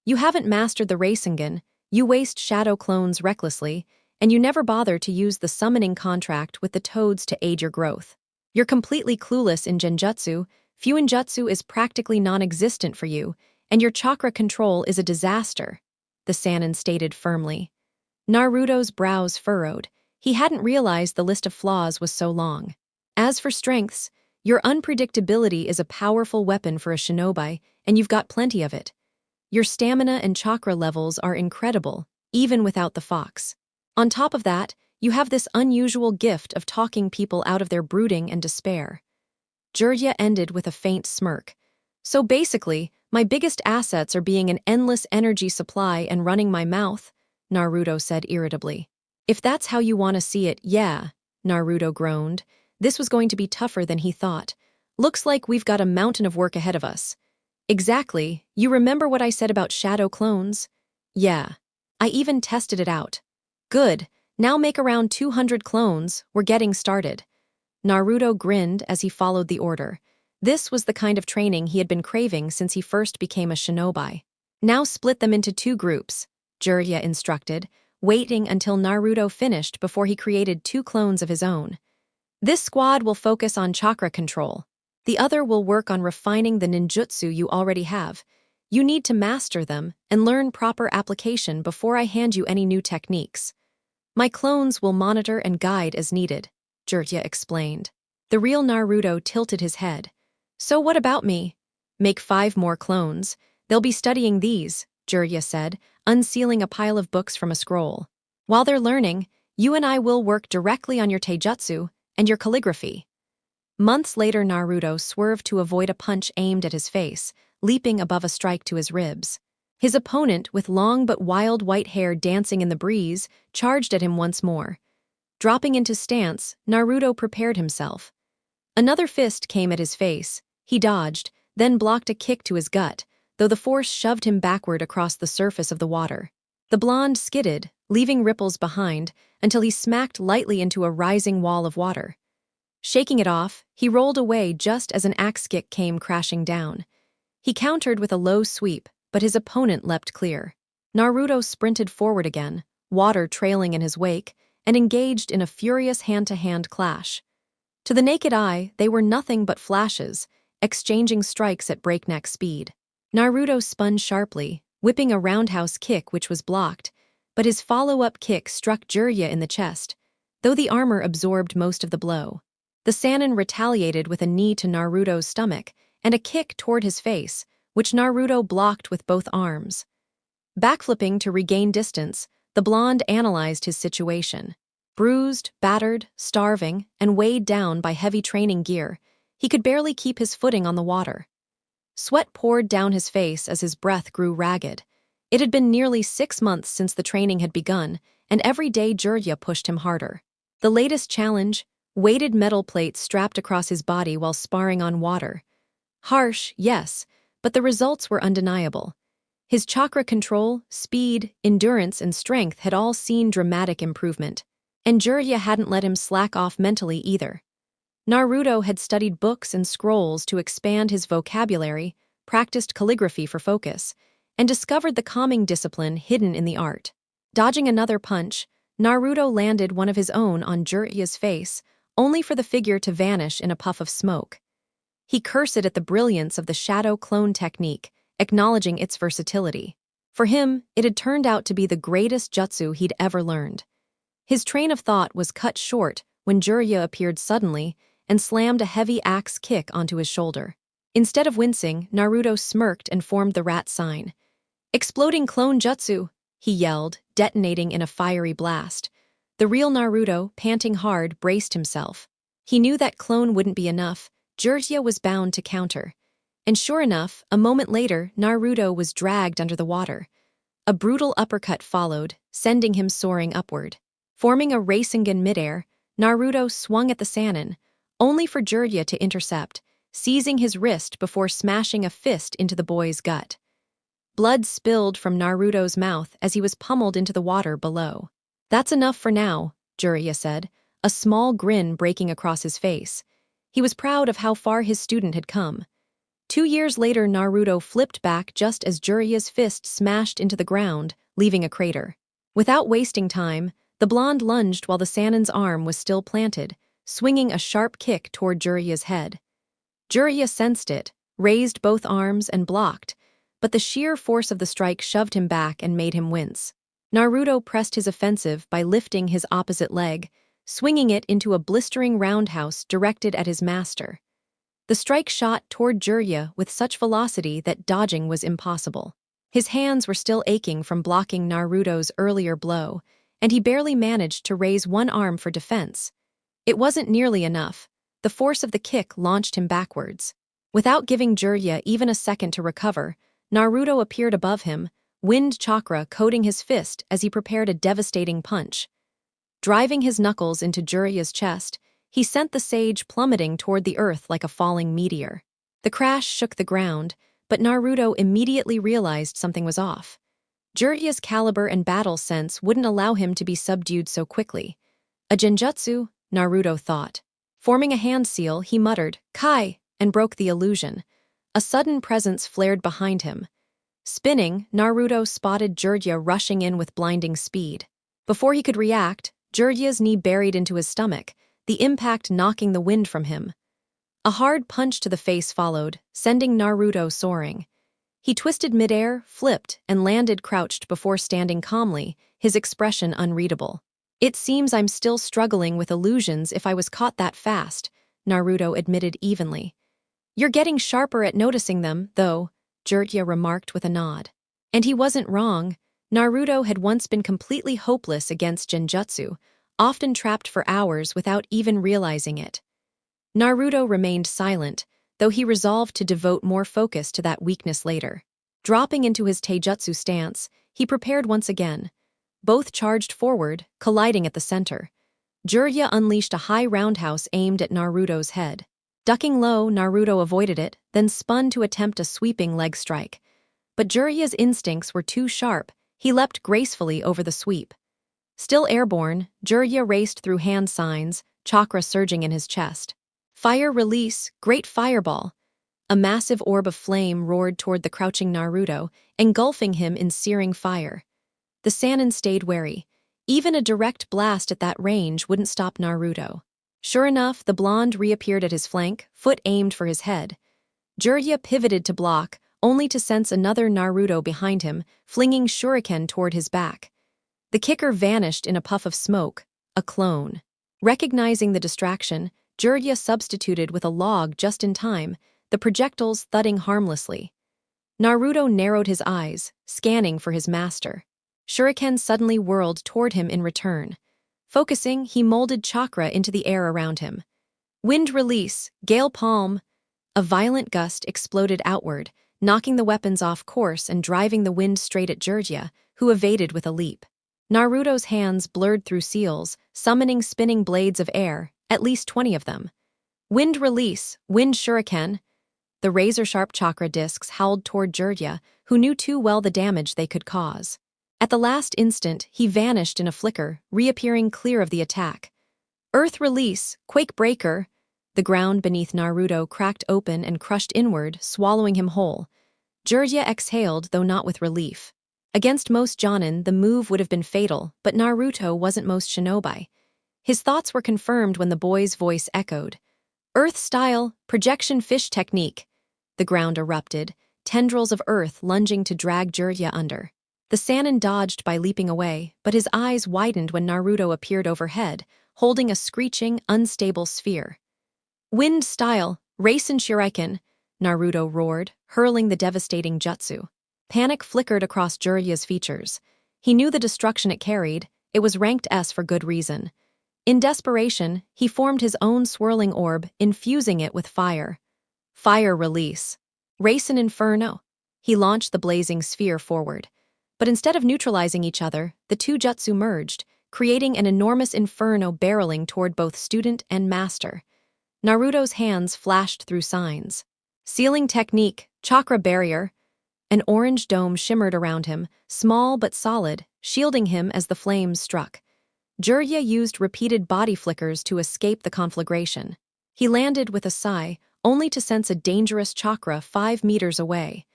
S1: You haven't mastered the Rasengan, you waste shadow clones recklessly, and you never bother to use the summoning contract with the toads to aid your growth. You're completely clueless in genjutsu, fuinjutsu is practically non-existent for you, and your chakra control is a disaster, the Sannin stated firmly. Naruto's brows furrowed. He hadn't realized the list of flaws was so long. As for strengths, your unpredictability is a powerful weapon for a shinobi, and you've got plenty of it. Your stamina and chakra levels are incredible, even without the fox. On top of that, you have this unusual gift of talking people out of their brooding and despair. Jiraiya ended with a faint smirk. So basically, my biggest assets are being an endless energy supply and running my mouth, Naruto said irritably. If that's how you want to see it, yeah, Naruto groaned. This was going to be tougher than he thought. Looks like we've got a mountain of work ahead of us. Exactly. You remember what I said about shadow clones? Yeah. I even tested it out. Good. Now make around 200 clones. We're getting started. Naruto grinned as he followed the order. This was the kind of training he had been craving since he first became a shinobi. Now split them into 2 groups, Jiraiya instructed, waiting until Naruto finished before he created 2 clones of his own. This squad will focus on chakra control. The other will work on refining the ninjutsu you already have. You need to master them and learn proper application before I hand you any new techniques. My clones will monitor and guide as needed, Jiraiya explained. The real Naruto tilted his head. So what about me? Make 5 more clones. They'll be studying these, Jiraiya said, unsealing a pile of books from a scroll. While they're learning, you and I will work directly on your taijutsu and your calligraphy. Months later, Naruto swerved to avoid a punch aimed at his face, leaping above a strike to his ribs. His opponent, with long but wild white hair dancing in the breeze, charged at him once more. Dropping into stance, Naruto prepared himself. Another fist came at his face. He dodged, then blocked a kick to his gut, though the force shoved him backward across the surface of the water. The blonde skidded, leaving ripples behind, until he smacked lightly into a rising wall of water. Shaking it off, he rolled away just as an axe kick came crashing down. He countered with a low sweep, but his opponent leapt clear. Naruto sprinted forward again, water trailing in his wake, and engaged in a furious hand-to-hand clash. To the naked eye, they were nothing but flashes, exchanging strikes at breakneck speed. Naruto spun sharply, whipping a roundhouse kick which was blocked, but his follow-up kick struck Jiraiya in the chest. though the armor absorbed most of the blow. The Sannin retaliated with a knee to Naruto's stomach and a kick toward his face, which Naruto blocked with both arms. Backflipping to regain distance, the blonde analyzed his situation. Bruised, battered, starving, and weighed down by heavy training gear, he could barely keep his footing on the water. Sweat poured down his face as his breath grew ragged. It had been nearly 6 months since the training had begun, and every day Jiraiya pushed him harder. The latest challenge, weighted metal plates strapped across his body while sparring on water. Harsh, yes, but the results were undeniable. His chakra control, speed, endurance, and strength had all seen dramatic improvement. And Jiraiya hadn't let him slack off mentally either. Naruto had studied books and scrolls to expand his vocabulary, practiced calligraphy for focus, and discovered the calming discipline hidden in the art. Dodging another punch, Naruto landed one of his own on Jiraiya's face, only for the figure to vanish in a puff of smoke. He cursed at the brilliance of the shadow clone technique, acknowledging its versatility. For him, it had turned out to be the greatest jutsu he'd ever learned. His train of thought was cut short when Jiraiya appeared suddenly and slammed a heavy axe kick onto his shoulder. Instead of wincing, Naruto smirked and formed the rat sign. "Exploding clone jutsu," he yelled, detonating in a fiery blast. The real Naruto, panting hard, braced himself. He knew that clone wouldn't be enough. Jiraiya was bound to counter. And sure enough, a moment later, Naruto was dragged under the water. A brutal uppercut followed, sending him soaring upward. Forming a Rasengan midair, Naruto swung at the Sannin, only for Jiraiya to intercept, seizing his wrist before smashing a fist into the boy's gut. Blood spilled from Naruto's mouth as he was pummeled into the water below. "That's enough for now," Jiraiya said, a small grin breaking across his face. He was proud of how far his student had come. 2 years later, Naruto flipped back just as Jiraiya's fist smashed into the ground, leaving a crater. Without wasting time, the blonde lunged while the Sannin's arm was still planted, swinging a sharp kick toward Jiraiya's head. Jiraiya sensed it, raised both arms and blocked, but the sheer force of the strike shoved him back and made him wince. Naruto pressed his offensive by lifting his opposite leg, swinging it into a blistering roundhouse directed at his master. The strike shot toward Jiraiya with such velocity that dodging was impossible. His hands were still aching from blocking Naruto's earlier blow, and he barely managed to raise one arm for defense. It wasn't nearly enough. The force of the kick launched him backwards. Without giving Jiraiya even a second to recover, Naruto appeared above him, wind chakra coating his fist as he prepared a devastating punch. Driving his knuckles into Jiraiya's chest, he sent the sage plummeting toward the earth like a falling meteor. The crash shook the ground, but Naruto immediately realized something was off. Jiraiya's caliber and battle sense wouldn't allow him to be subdued so quickly. A genjutsu, Naruto thought. Forming a hand seal, he muttered, "Kai," and broke the illusion. A sudden presence flared behind him. Spinning, Naruto spotted Jiraiya rushing in with blinding speed. Before he could react, Jiraiya's knee buried into his stomach, the impact knocking the wind from him. A hard punch to the face followed, sending Naruto soaring. He twisted midair, flipped, and landed crouched before standing calmly, his expression unreadable. "It seems I'm still struggling with illusions if I was caught that fast," Naruto admitted evenly. "You're getting sharper at noticing them, though," Jiraiya remarked with a nod. And he wasn't wrong. Naruto had once been completely hopeless against genjutsu, often trapped for hours without even realizing it. Naruto remained silent, though he resolved to devote more focus to that weakness later. Dropping into his taijutsu stance, he prepared once again. Both charged forward, colliding at the center. Jiraiya unleashed a high roundhouse aimed at Naruto's head. Ducking low, Naruto avoided it, then spun to attempt a sweeping leg strike. But Jiraiya's instincts were too sharp. He leapt gracefully over the sweep. Still airborne, Jiraiya raced through hand signs, chakra surging in his chest. "Fire release, great fireball!" A massive orb of flame roared toward the crouching Naruto, engulfing him in searing fire. The Sannin stayed wary. Even a direct blast at that range wouldn't stop Naruto. Sure enough, the blonde reappeared at his flank, foot aimed for his head. Jiraiya pivoted to block, only to sense another Naruto behind him, flinging shuriken toward his back. The kicker vanished in a puff of smoke, a clone. Recognizing the distraction, Jirya substituted with a log just in time, the projectiles thudding harmlessly. Naruto narrowed his eyes, scanning for his master. Shuriken suddenly whirled toward him in return. Focusing, he molded chakra into the air around him. Wind release, gale palm. A violent gust exploded outward, knocking the weapons off course and driving the wind straight at Jirya, who evaded with a leap. Naruto's hands blurred through seals, summoning spinning blades of air, at least 20 of them. Wind release, wind shuriken. The razor-sharp chakra discs howled toward Jirya, who knew too well the damage they could cause. At the last instant, he vanished in a flicker, reappearing clear of the attack. Earth release, quake breaker. The ground beneath Naruto cracked open and crushed inward, swallowing him whole. Jirya exhaled, though not with relief. Against most Jonin, the move would have been fatal, but Naruto wasn't most shinobi. His thoughts were confirmed when the boy's voice echoed. Earth-style, projection fish technique. The ground erupted, tendrils of earth lunging to drag Jirya under. The Sannin dodged by leaping away, but his eyes widened when Naruto appeared overhead, holding a screeching, unstable sphere. Wind-style, Raisen Shuriken, Naruto roared, hurling the devastating jutsu. Panic flickered across Jirya's features. He knew the destruction it carried. It was ranked S for good reason. In desperation, he formed his own swirling orb, infusing it with fire. Fire release. Raisen Inferno. He launched the blazing sphere forward. But instead of neutralizing each other, the two jutsu merged, creating an enormous inferno barreling toward both student and master. Naruto's hands flashed through signs. Sealing technique, chakra barrier. An orange dome shimmered around him, small but solid, shielding him as the flames struck. Jirya used repeated body flickers to escape the conflagration. He landed with a sigh, only to sense a dangerous chakra 5 meters away.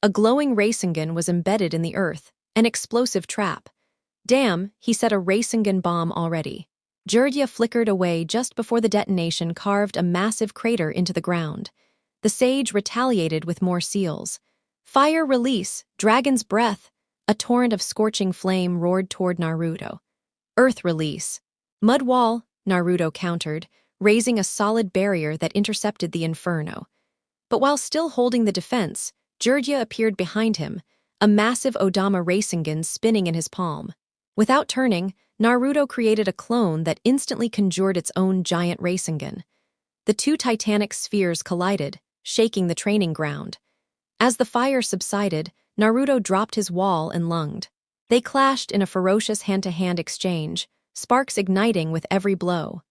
S1: A glowing Rasengan was embedded in the earth, an explosive trap. Damn, he set a Rasengan bomb already. Jirya flickered away just before the detonation carved a massive crater into the ground. The sage retaliated with more seals. Fire release, dragon's breath. A torrent of scorching flame roared toward Naruto. Earth release. Mud wall, Naruto countered, raising a solid barrier that intercepted the inferno. But while still holding the defense, Jirya appeared behind him, a massive Odama Rasengan spinning in his palm. Without turning, Naruto created a clone that instantly conjured its own giant Rasengan. The two titanic spheres collided, shaking the training ground. As the fire subsided, Naruto dropped his wall and lunged. They clashed in a ferocious hand-to-hand exchange, sparks igniting with every blow.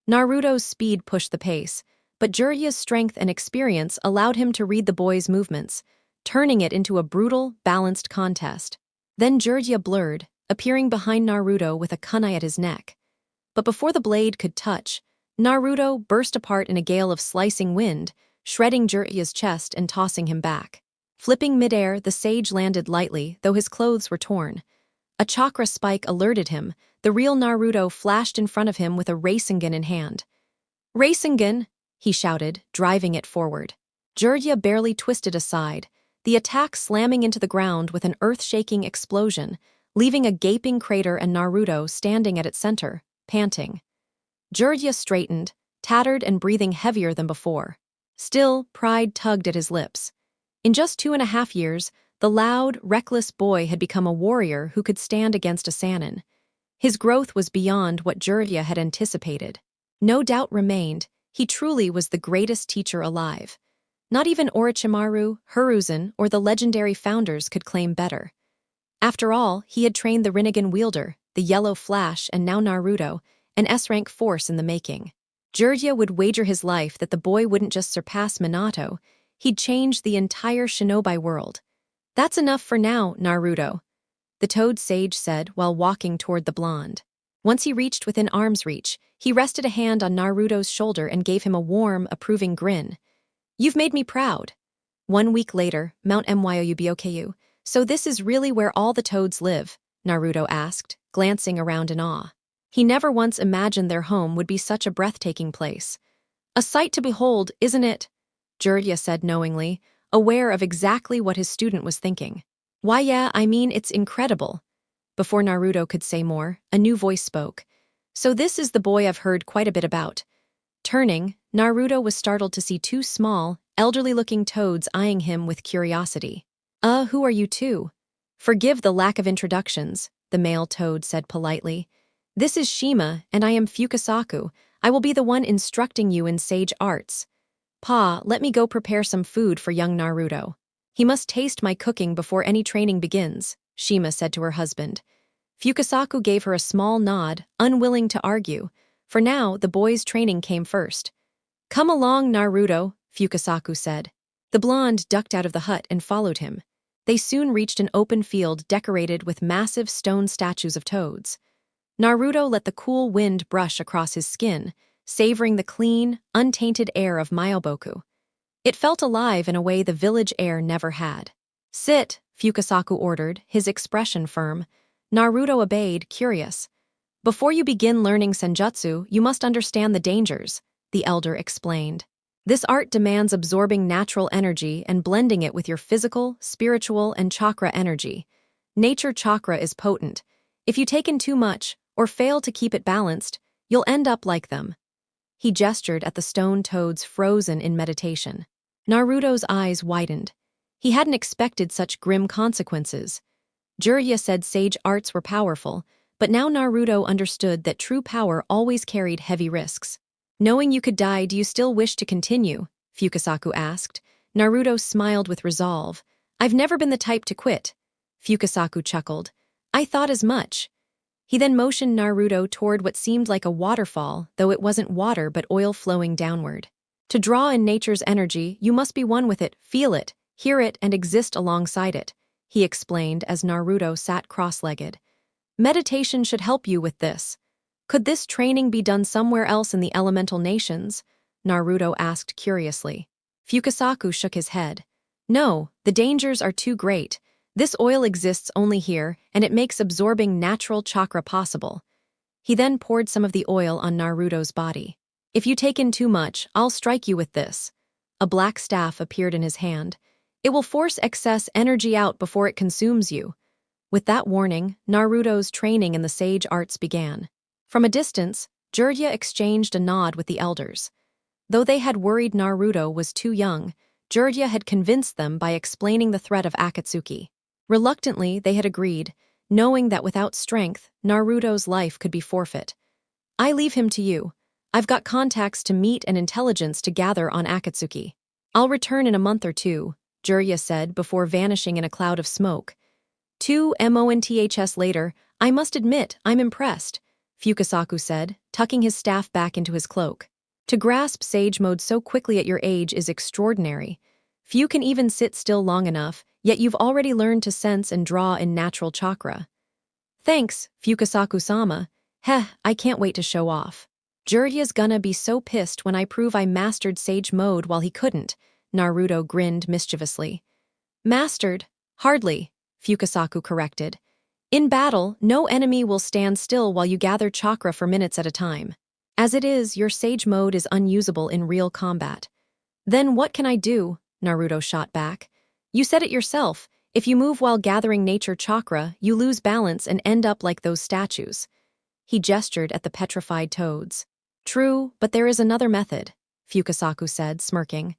S1: Naruto's speed pushed the pace, but Jirya's strength and experience allowed him to read the boy's movements, turning it into a brutal, balanced contest. Then Jirya blurred, appearing behind Naruto with a kunai at his neck. But before the blade could touch, Naruto burst apart in a gale of slicing wind, shredding Jirya's chest and tossing him back. Flipping midair, the sage landed lightly, though his clothes were torn. A chakra spike alerted him. The real Naruto flashed in front of him with a Rasengan in hand. Rasengan! He shouted, driving it forward. Jirya barely twisted aside, the attack slamming into the ground with an earth-shaking explosion, leaving a gaping crater and Naruto standing at its center, panting. Jirya straightened, tattered and breathing heavier than before. Still, pride tugged at his lips. In just 2.5 years, the loud, reckless boy had become a warrior who could stand against a Sannin. His growth was beyond what Jirya had anticipated. No doubt remained, he truly was the greatest teacher alive. Not even Orochimaru, Hiruzen, or the legendary founders could claim better. After all, he had trained the Rinnegan wielder, the Yellow Flash, and now Naruto, an S-rank force in the making. Jirya would wager his life that the boy wouldn't just surpass Minato, he'd change the entire shinobi world. That's enough for now, Naruto, the Toad Sage said while walking toward the blonde. Once he reached within arm's reach, he rested a hand on Naruto's shoulder and gave him a warm, approving grin. You've made me proud. 1 week later, Mount Myubuku. So this is really where all the toads live? Naruto asked, glancing around in awe. He never once imagined their home would be such a breathtaking place. A sight to behold, isn't it? Jirya said knowingly, aware of exactly what his student was thinking. Why yeah, I mean it's incredible. Before Naruto could say more, a new voice spoke. So this is the boy I've heard quite a bit about. Turning, Naruto was startled to see two small, elderly-looking toads eyeing him with curiosity. Who are you two? Forgive the lack of introductions, the male toad said politely. This is Shima, and I am Fukasaku. I will be the one instructing you in sage arts. Pa, let me go prepare some food for young Naruto. He must taste my cooking before any training begins, Shima said to her husband. Fukasaku gave her a small nod, unwilling to argue. For now, the boy's training came first. Come along, Naruto, Fukasaku said. The blonde ducked out of the hut and followed him. They soon reached an open field decorated with massive stone statues of toads. Naruto let the cool wind brush across his skin, savoring the clean, untainted air of Myoboku. It felt alive in a way the village air never had. Sit, Fukasaku ordered, his expression firm. Naruto obeyed, curious. Before you begin learning senjutsu, you must understand the dangers, the elder explained. This art demands absorbing natural energy and blending it with your physical, spiritual, and chakra energy. Nature chakra is potent. If you take in too much, or fail to keep it balanced, you'll end up like them. He gestured at the stone toads frozen in meditation. Naruto's eyes widened. He hadn't expected such grim consequences. Jiraiya said sage arts were powerful, but now Naruto understood that true power always carried heavy risks. Knowing you could die, do you still wish to continue? Fukasaku asked. Naruto smiled with resolve. I've never been the type to quit. Fukasaku chuckled. I thought as much. He then motioned Naruto toward what seemed like a waterfall, though it wasn't water but oil flowing downward. To draw in nature's energy, you must be one with it, feel it, hear it, and exist alongside it, he explained as Naruto sat cross-legged. Meditation should help you with this. Could this training be done somewhere else in the elemental nations? Naruto asked curiously. Fukasaku shook his head. No, the dangers are too great. This oil exists only here, and it makes absorbing natural chakra possible. He then poured some of the oil on Naruto's body. If you take in too much, I'll strike you with this. A black staff appeared in his hand. It will force excess energy out before it consumes you. With that warning, Naruto's training in the sage arts began. From a distance, Jiraiya exchanged a nod with the elders. Though they had worried Naruto was too young, Jiraiya had convinced them by explaining the threat of Akatsuki. Reluctantly, they had agreed, knowing that without strength, Naruto's life could be forfeit. I leave him to you. I've got contacts to meet and intelligence to gather on Akatsuki. I'll return in a month or two, Jiraiya said before vanishing in a cloud of smoke. 2 months later, I must admit, I'm impressed, Fukasaku said, tucking his staff back into his cloak. To grasp sage mode so quickly at your age is extraordinary. Few can even sit still long enough, yet you've already learned to sense and draw in natural chakra. Thanks, Fukasaku-sama. I can't wait to show off. Jiraiya's gonna be so pissed when I prove I mastered sage mode while he couldn't, Naruto grinned mischievously. Mastered? Hardly, Fukasaku corrected. In battle, no enemy will stand still while you gather chakra for minutes at a time. As it is, your sage mode is unusable in real combat. Then what can I do? Naruto shot back. You said it yourself. If you move while gathering nature chakra, you lose balance and end up like those statues. He gestured at the petrified toads. True, but there is another method, Fukasaku said, smirking.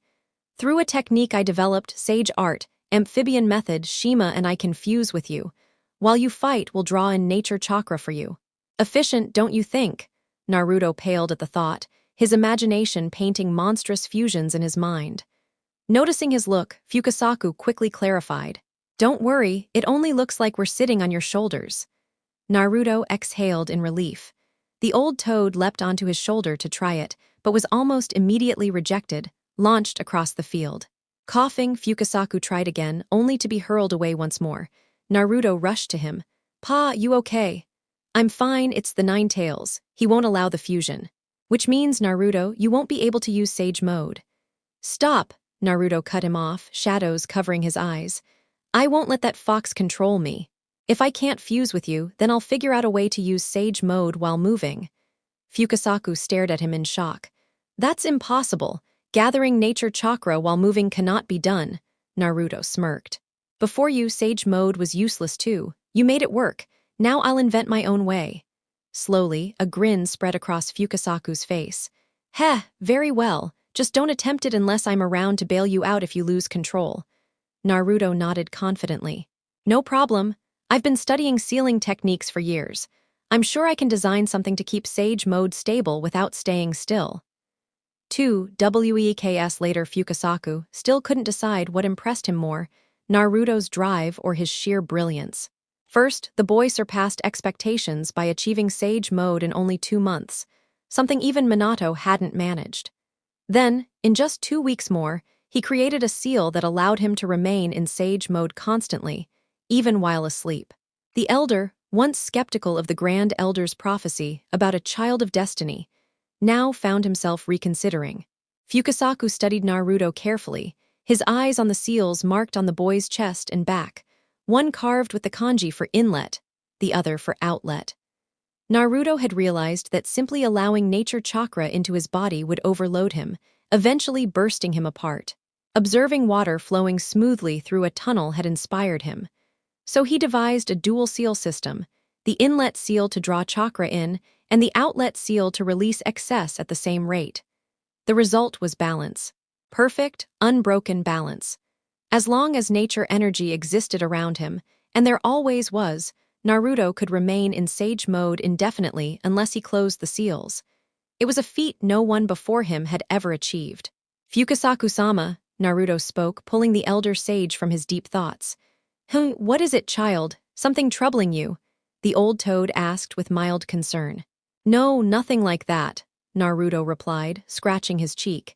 S1: Through a technique I developed, sage art, amphibian method, Shima and I can fuse with you. While you fight, we'll draw in nature chakra for you. Efficient, don't you think? Naruto paled at the thought, his imagination painting monstrous fusions in his mind. Noticing his look, Fukasaku quickly clarified. Don't worry, it only looks like we're sitting on your shoulders. Naruto exhaled in relief. The old toad leapt onto his shoulder to try it, but was almost immediately rejected, launched across the field. Coughing, Fukasaku tried again, only to be hurled away once more. Naruto rushed to him. Pa, you okay? I'm fine, it's the Nine Tails. He won't allow the fusion. Which means, Naruto, you won't be able to use sage mode. Stop, Naruto cut him off, shadows covering his eyes. I won't let that fox control me. If I can't fuse with you, then I'll figure out a way to use sage mode while moving. Fukasaku stared at him in shock. That's impossible. Gathering nature chakra while moving cannot be done, Naruto smirked. Before you, sage mode was useless too. You made it work. Now I'll invent my own way. Slowly, a grin spread across Fukasaku's face. Heh, very well. Just don't attempt it unless I'm around to bail you out if you lose control. Naruto nodded confidently. No problem. I've been studying sealing techniques for years. I'm sure I can design something to keep Sage Mode stable without staying still. 2 weeks later, Fukasaku still couldn't decide what impressed him more, Naruto's drive or his sheer brilliance. First, the boy surpassed expectations by achieving Sage Mode in only 2 months, something even Minato hadn't managed. Then, in just 2 weeks more, he created a seal that allowed him to remain in Sage Mode constantly, even while asleep. The Elder, once skeptical of the Grand Elder's prophecy about a child of destiny, now found himself reconsidering. Fukasaku studied Naruto carefully, his eyes on the seals marked on the boy's chest and back, one carved with the kanji for inlet, the other for outlet. Naruto had realized that simply allowing nature chakra into his body would overload him, eventually bursting him apart. Observing water flowing smoothly through a tunnel had inspired him. So he devised a dual seal system, the inlet seal to draw chakra in, and the outlet seal to release excess at the same rate. The result was balance. Perfect, unbroken balance. As long as nature energy existed around him, and there always was, Naruto could remain in Sage Mode indefinitely unless he closed the seals. It was a feat no one before him had ever achieved. Fukasaku-sama, Naruto spoke, pulling the elder sage from his deep thoughts. What is it, child? Something troubling you? The old toad asked with mild concern. No, nothing like that, Naruto replied, scratching his cheek.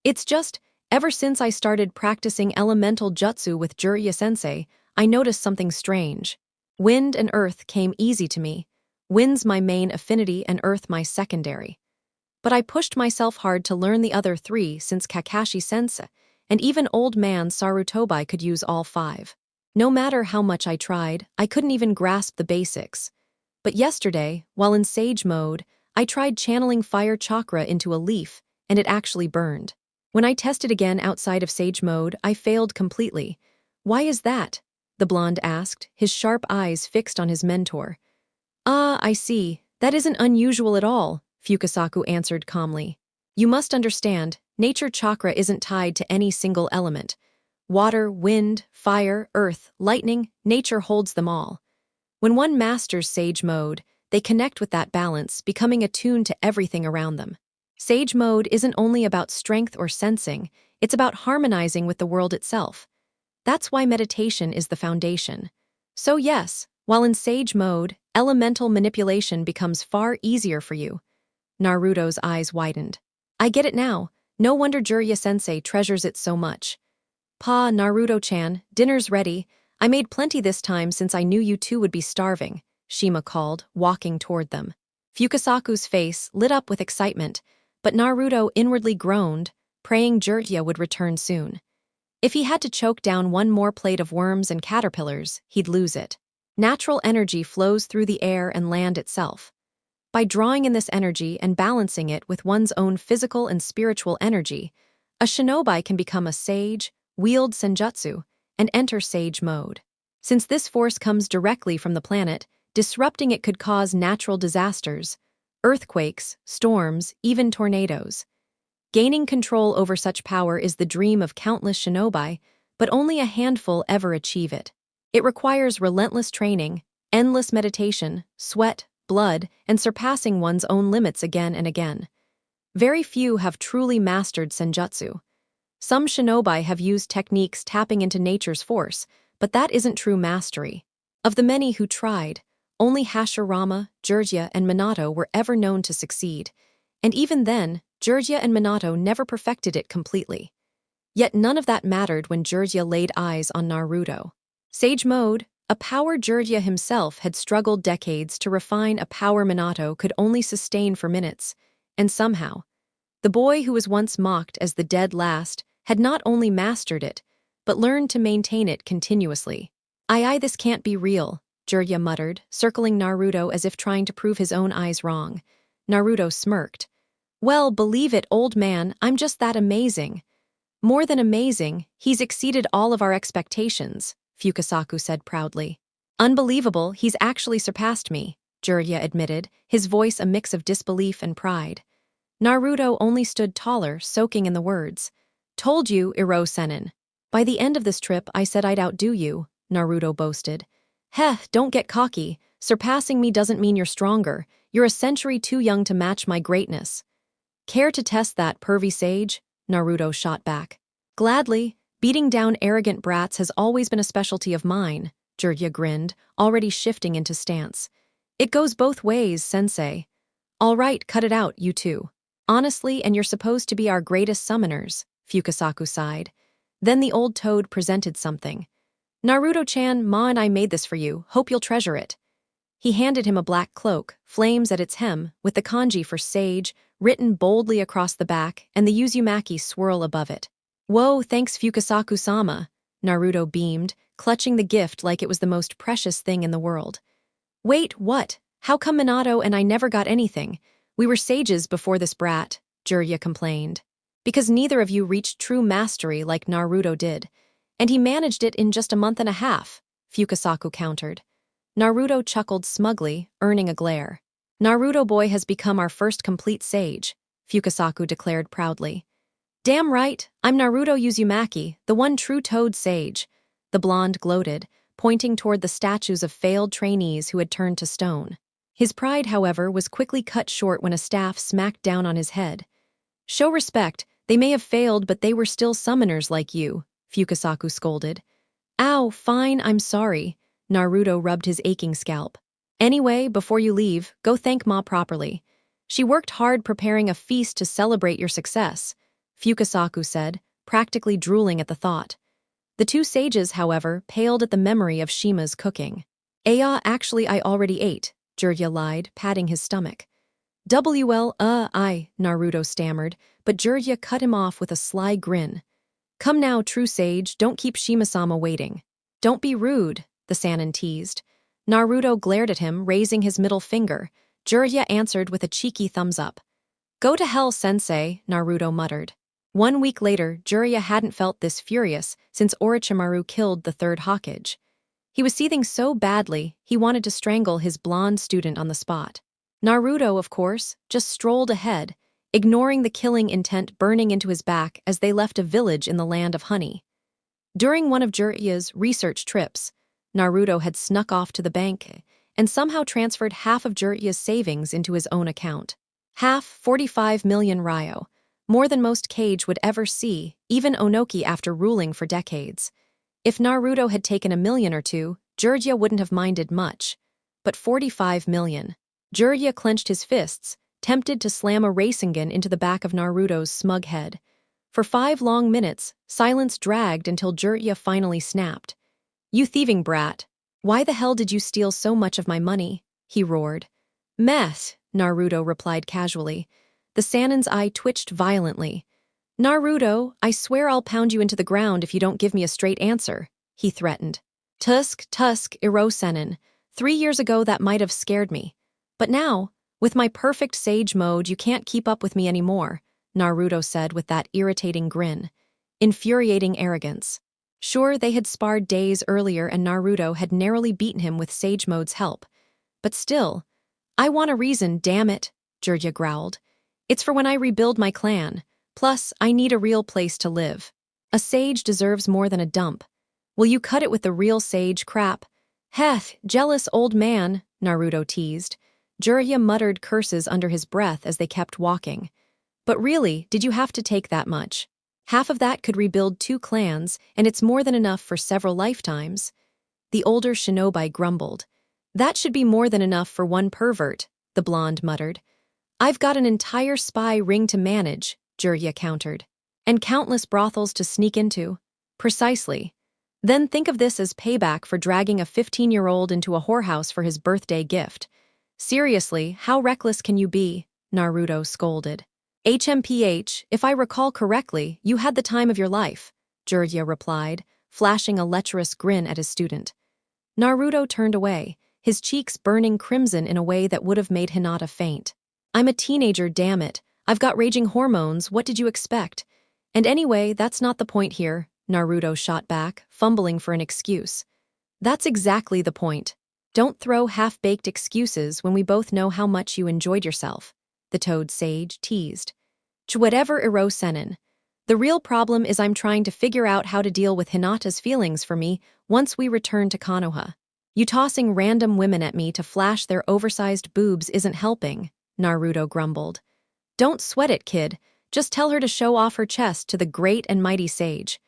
S1: It's just, ever since I started practicing elemental jutsu with Jiraiya-sensei, I noticed something strange. Wind and earth came easy to me. Wind's my main affinity and earth my secondary. But I pushed myself hard to learn the other 3 since Kakashi-sensei, and even old man Sarutobi could use all 5. No matter how much I tried, I couldn't even grasp the basics. But yesterday, while in Sage Mode, I tried channeling fire chakra into a leaf, and it actually burned. When I tested again outside of Sage Mode, I failed completely. Why is that? The blonde asked, his sharp eyes fixed on his mentor. Ah, I see. That isn't unusual at all, Fukasaku answered calmly. You must understand, nature chakra isn't tied to any single element. Water, wind, fire, earth, lightning, nature holds them all. When one masters Sage Mode, they connect with that balance, becoming attuned to everything around them. Sage Mode isn't only about strength or sensing, it's about harmonizing with the world itself. That's why meditation is the foundation. So yes, while in Sage Mode, elemental manipulation becomes far easier for you. Naruto's eyes widened. I get it now. No wonder Jiraiya-sensei treasures it so much. Pa, Naruto-chan, dinner's ready. I made plenty this time since I knew you two would be starving, Shima called, walking toward them. Fukasaku's face lit up with excitement, but Naruto inwardly groaned, praying Jiraiya would return soon. If he had to choke down one more plate of worms and caterpillars, he'd lose it. Natural energy flows through the air and land itself. By drawing in this energy and balancing it with one's own physical and spiritual energy, a shinobi can become a sage, wield senjutsu, and enter Sage Mode. Since this force comes directly from the planet, disrupting it could cause natural disasters, earthquakes, storms, even tornadoes. Gaining control over such power is the dream of countless shinobi, but only a handful ever achieve it. It requires relentless training, endless meditation, sweat, blood, and surpassing one's own limits again and again. Very few have truly mastered senjutsu. Some shinobi have used techniques tapping into nature's force, but that isn't true mastery. Of the many who tried, only Hashirama, Jiraiya, and Minato were ever known to succeed, and even then, Jiraiya and Minato never perfected it completely. Yet none of that mattered when Jiraiya laid eyes on Naruto. Sage Mode, a power Jiraiya himself had struggled decades to refine, a power Minato could only sustain for minutes, and somehow, the boy who was once mocked as the dead last had not only mastered it, but learned to maintain it continuously. This can't be real, Jiraiya muttered, circling Naruto as if trying to prove his own eyes wrong. Naruto smirked. Well, believe it, old man, I'm just that amazing. More than amazing, he's exceeded all of our expectations, Fukasaku said proudly. Unbelievable, he's actually surpassed me, Jiraiya admitted, his voice a mix of disbelief and pride. Naruto only stood taller, soaking in the words. Told you, Iro-senin. By the end of this trip, I said I'd outdo you, Naruto boasted. Heh, don't get cocky. Surpassing me doesn't mean you're stronger. You're a century too young to match my greatness. Care to test that, pervy sage? Naruto shot back. Gladly. Beating down arrogant brats has always been a specialty of mine, Jiraiya grinned, already shifting into stance. It goes both ways, sensei. All right, cut it out, you two. Honestly, and you're supposed to be our greatest summoners, Fukasaku sighed. Then the old toad presented something. Naruto-chan, Ma and I made this for you, hope you'll treasure it. He handed him a black cloak, flames at its hem, with the kanji for sage, written boldly across the back, and the Uzumaki swirl above it. Whoa, thanks Fukasaku-sama, Naruto beamed, clutching the gift like it was the most precious thing in the world. Wait, what? How come Minato and I never got anything? We were sages before this brat, Jiraiya complained. Because neither of you reached true mastery like Naruto did. And he managed it in just a month and a half, Fukasaku countered. Naruto chuckled smugly, earning a glare. Naruto boy has become our first complete sage, Fukasaku declared proudly. Damn right, I'm Naruto Uzumaki, the one true toad sage. The blonde gloated, pointing toward the statues of failed trainees who had turned to stone. His pride, however, was quickly cut short when a staff smacked down on his head. Show respect, they may have failed but they were still summoners like you, Fukasaku scolded. Ow, fine, I'm sorry. Naruto rubbed his aching scalp. Anyway, before you leave, go thank Ma properly. She worked hard preparing a feast to celebrate your success, Fukasaku said, practically drooling at the thought. The two sages, however, paled at the memory of Shima's cooking. Actually I already ate, Jiraiya lied, patting his stomach. Naruto stammered, but Jiraiya cut him off with a sly grin. Come now, true sage, don't keep Shima-sama waiting. Don't be rude, the Sannin teased. Naruto glared at him, raising his middle finger. Jiraiya answered with a cheeky thumbs up. Go to hell, sensei, Naruto muttered. 1 week later, Jiraiya hadn't felt this furious since Orochimaru killed the third Hokage. He was seething so badly, he wanted to strangle his blonde student on the spot. Naruto, of course, just strolled ahead, ignoring the killing intent burning into his back as they left a village in the land of honey. During one of Jiraiya's research trips, Naruto had snuck off to the bank and somehow transferred half of Jiraiya's savings into his own account. Half, 45 million ryo. More than most Kage would ever see, even Onoki after ruling for decades. If Naruto had taken $1 million or two, Jiraiya wouldn't have minded much. But 45 million. Jiraiya clenched his fists, tempted to slam a Rasengan into the back of Naruto's smug head. For 5 long minutes, silence dragged until Jiraiya finally snapped. You thieving brat! Why the hell did you steal so much of my money? He roared. Meh, Naruto replied casually. The Sannin's eye twitched violently. Naruto, I swear I'll pound you into the ground if you don't give me a straight answer, he threatened. Tusk, Iro-senin. 3 years ago that might have scared me. But now, with my perfect sage mode, you can't keep up with me anymore, Naruto said with that irritating grin. Infuriating arrogance. Sure, they had sparred days earlier and Naruto had narrowly beaten him with sage mode's help. But still, I want a reason, damn it, Jiraiya growled. It's for when I rebuild my clan. Plus, I need a real place to live. A sage deserves more than a dump. Will you cut it with the real sage crap? Heh, jealous old man, Naruto teased. Jiraiya muttered curses under his breath as they kept walking. But really, did you have to take that much? Half of that could rebuild 2 clans, and it's more than enough for several lifetimes. The older shinobi grumbled. That should be more than enough for 1 pervert, the blonde muttered. I've got an entire spy ring to manage, Jiraiya countered. And countless brothels to sneak into. Precisely. Then think of this as payback for dragging a 15-year-old into a whorehouse for his birthday gift. Seriously, how reckless can you be? Naruto scolded. HMPH, if I recall correctly, you had the time of your life, Jiraiya replied, flashing a lecherous grin at his student. Naruto turned away, his cheeks burning crimson in a way that would have made Hinata faint. I'm a teenager, damn it. I've got raging hormones, what did you expect? And anyway, that's not the point here, Naruto shot back, fumbling for an excuse. That's exactly the point. Don't throw half-baked excuses when we both know how much you enjoyed yourself, the toad sage teased. Whatever Iro Senin. The real problem is I'm trying to figure out how to deal with Hinata's feelings for me once we return to Konoha. You tossing random women at me to flash their oversized boobs isn't helping, Naruto grumbled. Don't sweat it, kid. Just tell her to show off her chest to the great and mighty sage.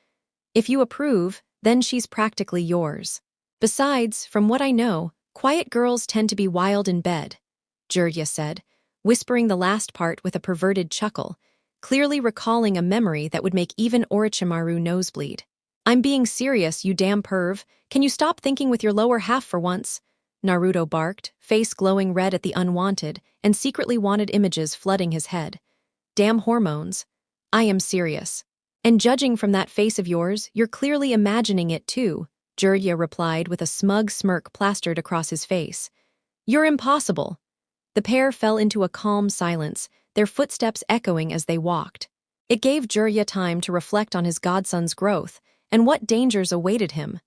S1: If you approve, then she's practically yours. Besides, from what I know, quiet girls tend to be wild in bed, Jirya said, whispering the last part with a perverted chuckle, clearly recalling a memory that would make even Orochimaru nosebleed. I'm being serious, you damn perv. Can you stop thinking with your lower half for once? Naruto barked, face glowing red at the unwanted and secretly wanted images flooding his head. Damn hormones. I am serious. And judging from that face of yours, you're clearly imagining it too, Jirya replied with a smug smirk plastered across his face. You're impossible. The pair fell into a calm silence, their footsteps echoing as they walked. It gave Jirya time to reflect on his godson's growth and what dangers awaited him.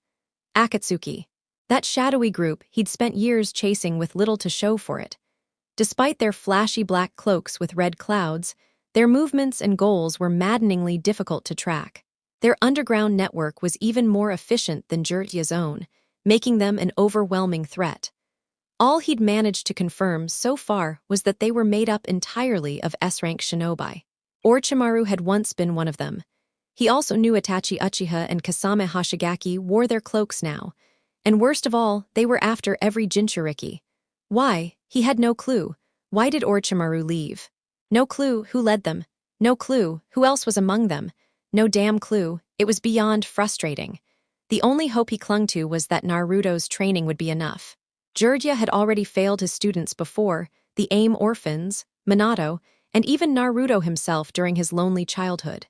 S1: Akatsuki. That shadowy group he'd spent years chasing with little to show for it. Despite their flashy black cloaks with red clouds, their movements and goals were maddeningly difficult to track. Their underground network was even more efficient than Jirya's own, making them an overwhelming threat. All he'd managed to confirm so far was that they were made up entirely of S-rank shinobi. Orochimaru had once been one of them. He also knew Itachi Uchiha and Kasame Hashigaki wore their cloaks now, and worst of all, they were after every Jinchuriki. Why? He had no clue. Why did Orochimaru leave? No clue who led them. No clue who else was among them. No damn clue. It was beyond frustrating. The only hope he clung to was that Naruto's training would be enough. Jirya had already failed his students before, the AIM orphans, Minato, and even Naruto himself during his lonely childhood.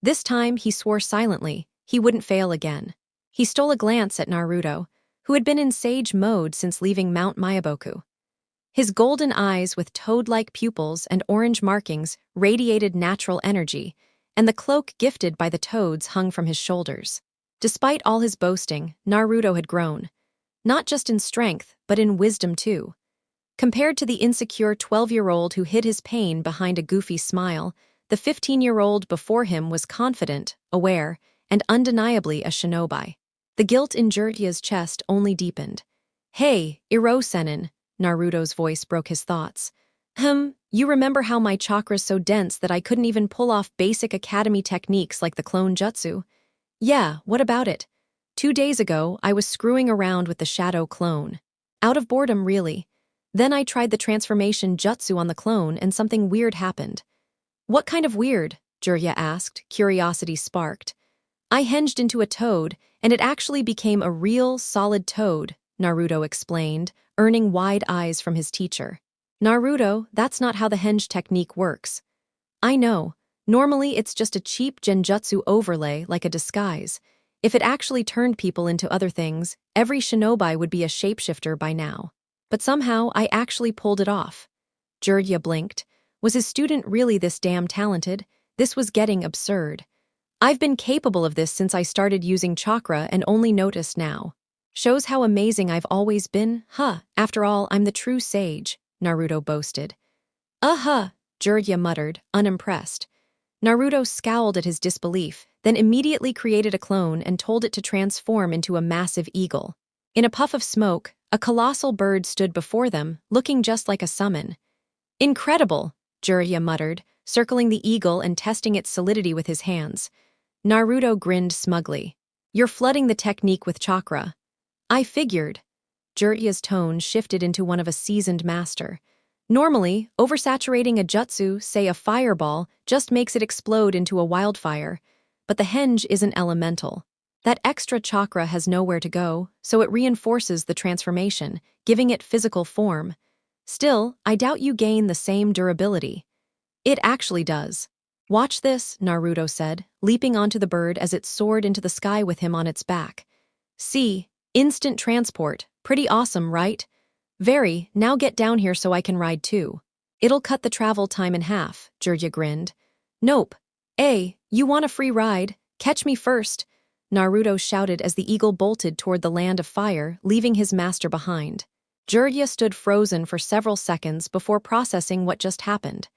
S1: This time, he swore silently, he wouldn't fail again. He stole a glance at Naruto, who had been in sage mode since leaving Mount Myaboku. His golden eyes with toad-like pupils and orange markings radiated natural energy, and the cloak gifted by the toads hung from his shoulders. Despite all his boasting, Naruto had grown. Not just in strength, but in wisdom too. Compared to the insecure 12-year-old who hid his pain behind a goofy smile, the 15-year-old before him was confident, aware, and undeniably a shinobi. The guilt in Jirya's chest only deepened. Hey, Iro Senin, Naruto's voice broke his thoughts. You remember how my chakra's so dense that I couldn't even pull off basic academy techniques like the clone jutsu? Yeah, what about it? 2 days ago, I was screwing around with the shadow clone. Out of boredom, really. Then I tried the transformation jutsu on the clone and something weird happened. What kind of weird? Jirya asked, curiosity sparked. I hinged into a toad, and it actually became a real, solid toad, Naruto explained, earning wide eyes from his teacher. Naruto, that's not how the henge technique works. I know. Normally, it's just a cheap genjutsu overlay like a disguise. If it actually turned people into other things, every shinobi would be a shapeshifter by now. But somehow, I actually pulled it off. Jirya blinked. Was his student really this damn talented? This was getting absurd. I've been capable of this since I started using chakra and only noticed now. Shows how amazing I've always been, huh? After all, I'm the true sage, Naruto boasted. Jirya muttered, unimpressed. Naruto scowled at his disbelief, then immediately created a clone and told it to transform into a massive eagle. In a puff of smoke, a colossal bird stood before them, looking just like a summon. Incredible, Jirya muttered, circling the eagle and testing its solidity with his hands. Naruto grinned smugly. You're flooding the technique with chakra. I figured. Jirya's tone shifted into one of a seasoned master. Normally, oversaturating a jutsu, say a fireball, just makes it explode into a wildfire. But the henge isn't elemental. That extra chakra has nowhere to go, so it reinforces the transformation, giving it physical form. Still, I doubt you gain the same durability. It actually does. Watch this, Naruto said, leaping onto the bird as it soared into the sky with him on its back. See, instant transport, pretty awesome, right? Very, now get down here so I can ride too. It'll cut the travel time in half, Jirya grinned. Nope. You want a free ride? Catch me first. Naruto shouted as the eagle bolted toward the land of fire, leaving his master behind. Jiraiya stood frozen for several seconds before processing what just happened.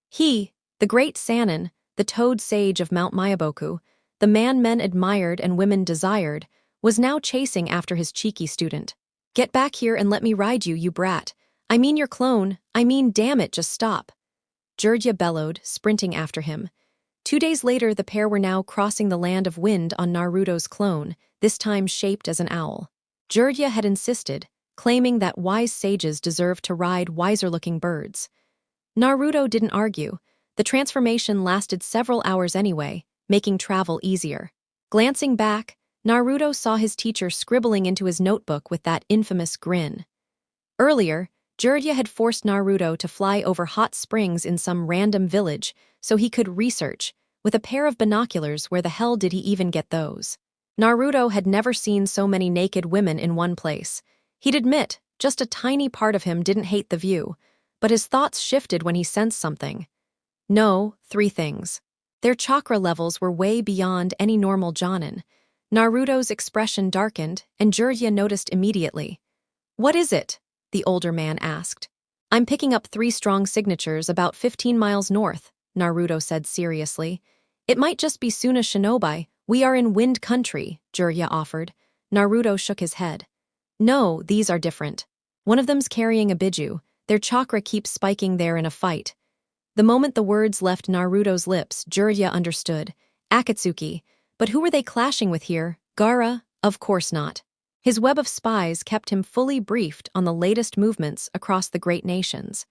S1: He, the great Sannin, the toad sage of Mount Myaboku, the man men admired and women desired, was now chasing after his cheeky student. "Get back here and let me ride you, you brat. I mean your clone, damn it, just stop." Jiraiya bellowed, sprinting after him. 2 days later, the pair were now crossing the land of wind on Naruto's clone, this time shaped as an owl. Jiraiya had insisted, claiming that wise sages deserved to ride wiser-looking birds. Naruto didn't argue. The transformation lasted several hours anyway, making travel easier. Glancing back, Naruto saw his teacher scribbling into his notebook with that infamous grin. Earlier, Jiraiya had forced Naruto to fly over hot springs in some random village so he could research, with a pair of binoculars. Where the hell did he even get those? Naruto had never seen so many naked women in one place. He'd admit, just a tiny part of him didn't hate the view, but his thoughts shifted when he sensed something. No, 3 things. Their chakra levels were way beyond any normal Jonin. Naruto's expression darkened, and Jiraiya noticed immediately. "What is it?" the older man asked. "I'm picking up 3 strong signatures about 15 miles north," Naruto said seriously. "It might just be Suna Shinobi. We are in wind country," Jiraiya offered. Naruto shook his head. "No, these are different. One of them's carrying a biju. Their chakra keeps spiking there in a fight." The moment the words left Naruto's lips, Jiraiya understood. Akatsuki. But who were they clashing with here? Gaara? Of course not. His web of spies kept him fully briefed on the latest movements across the great nations.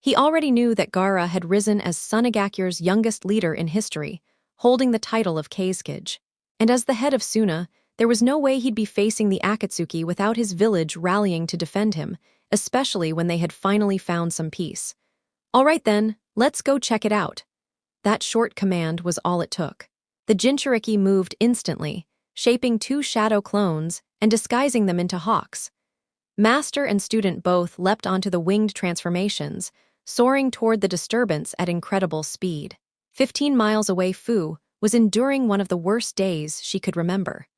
S1: He already knew that Gaara had risen as Sunagakure's youngest leader in history, holding the title of Kazekage. And as the head of Suna, there was no way he'd be facing the Akatsuki without his village rallying to defend him, especially when they had finally found some peace. "All right then, let's go check it out." That short command was all it took. The Jinchuriki moved instantly, shaping 2 shadow clones and disguising them into hawks. Master and student both leapt onto the winged transformations, soaring toward the disturbance at incredible speed. 15 miles away, Fu was enduring one of the worst days she could remember.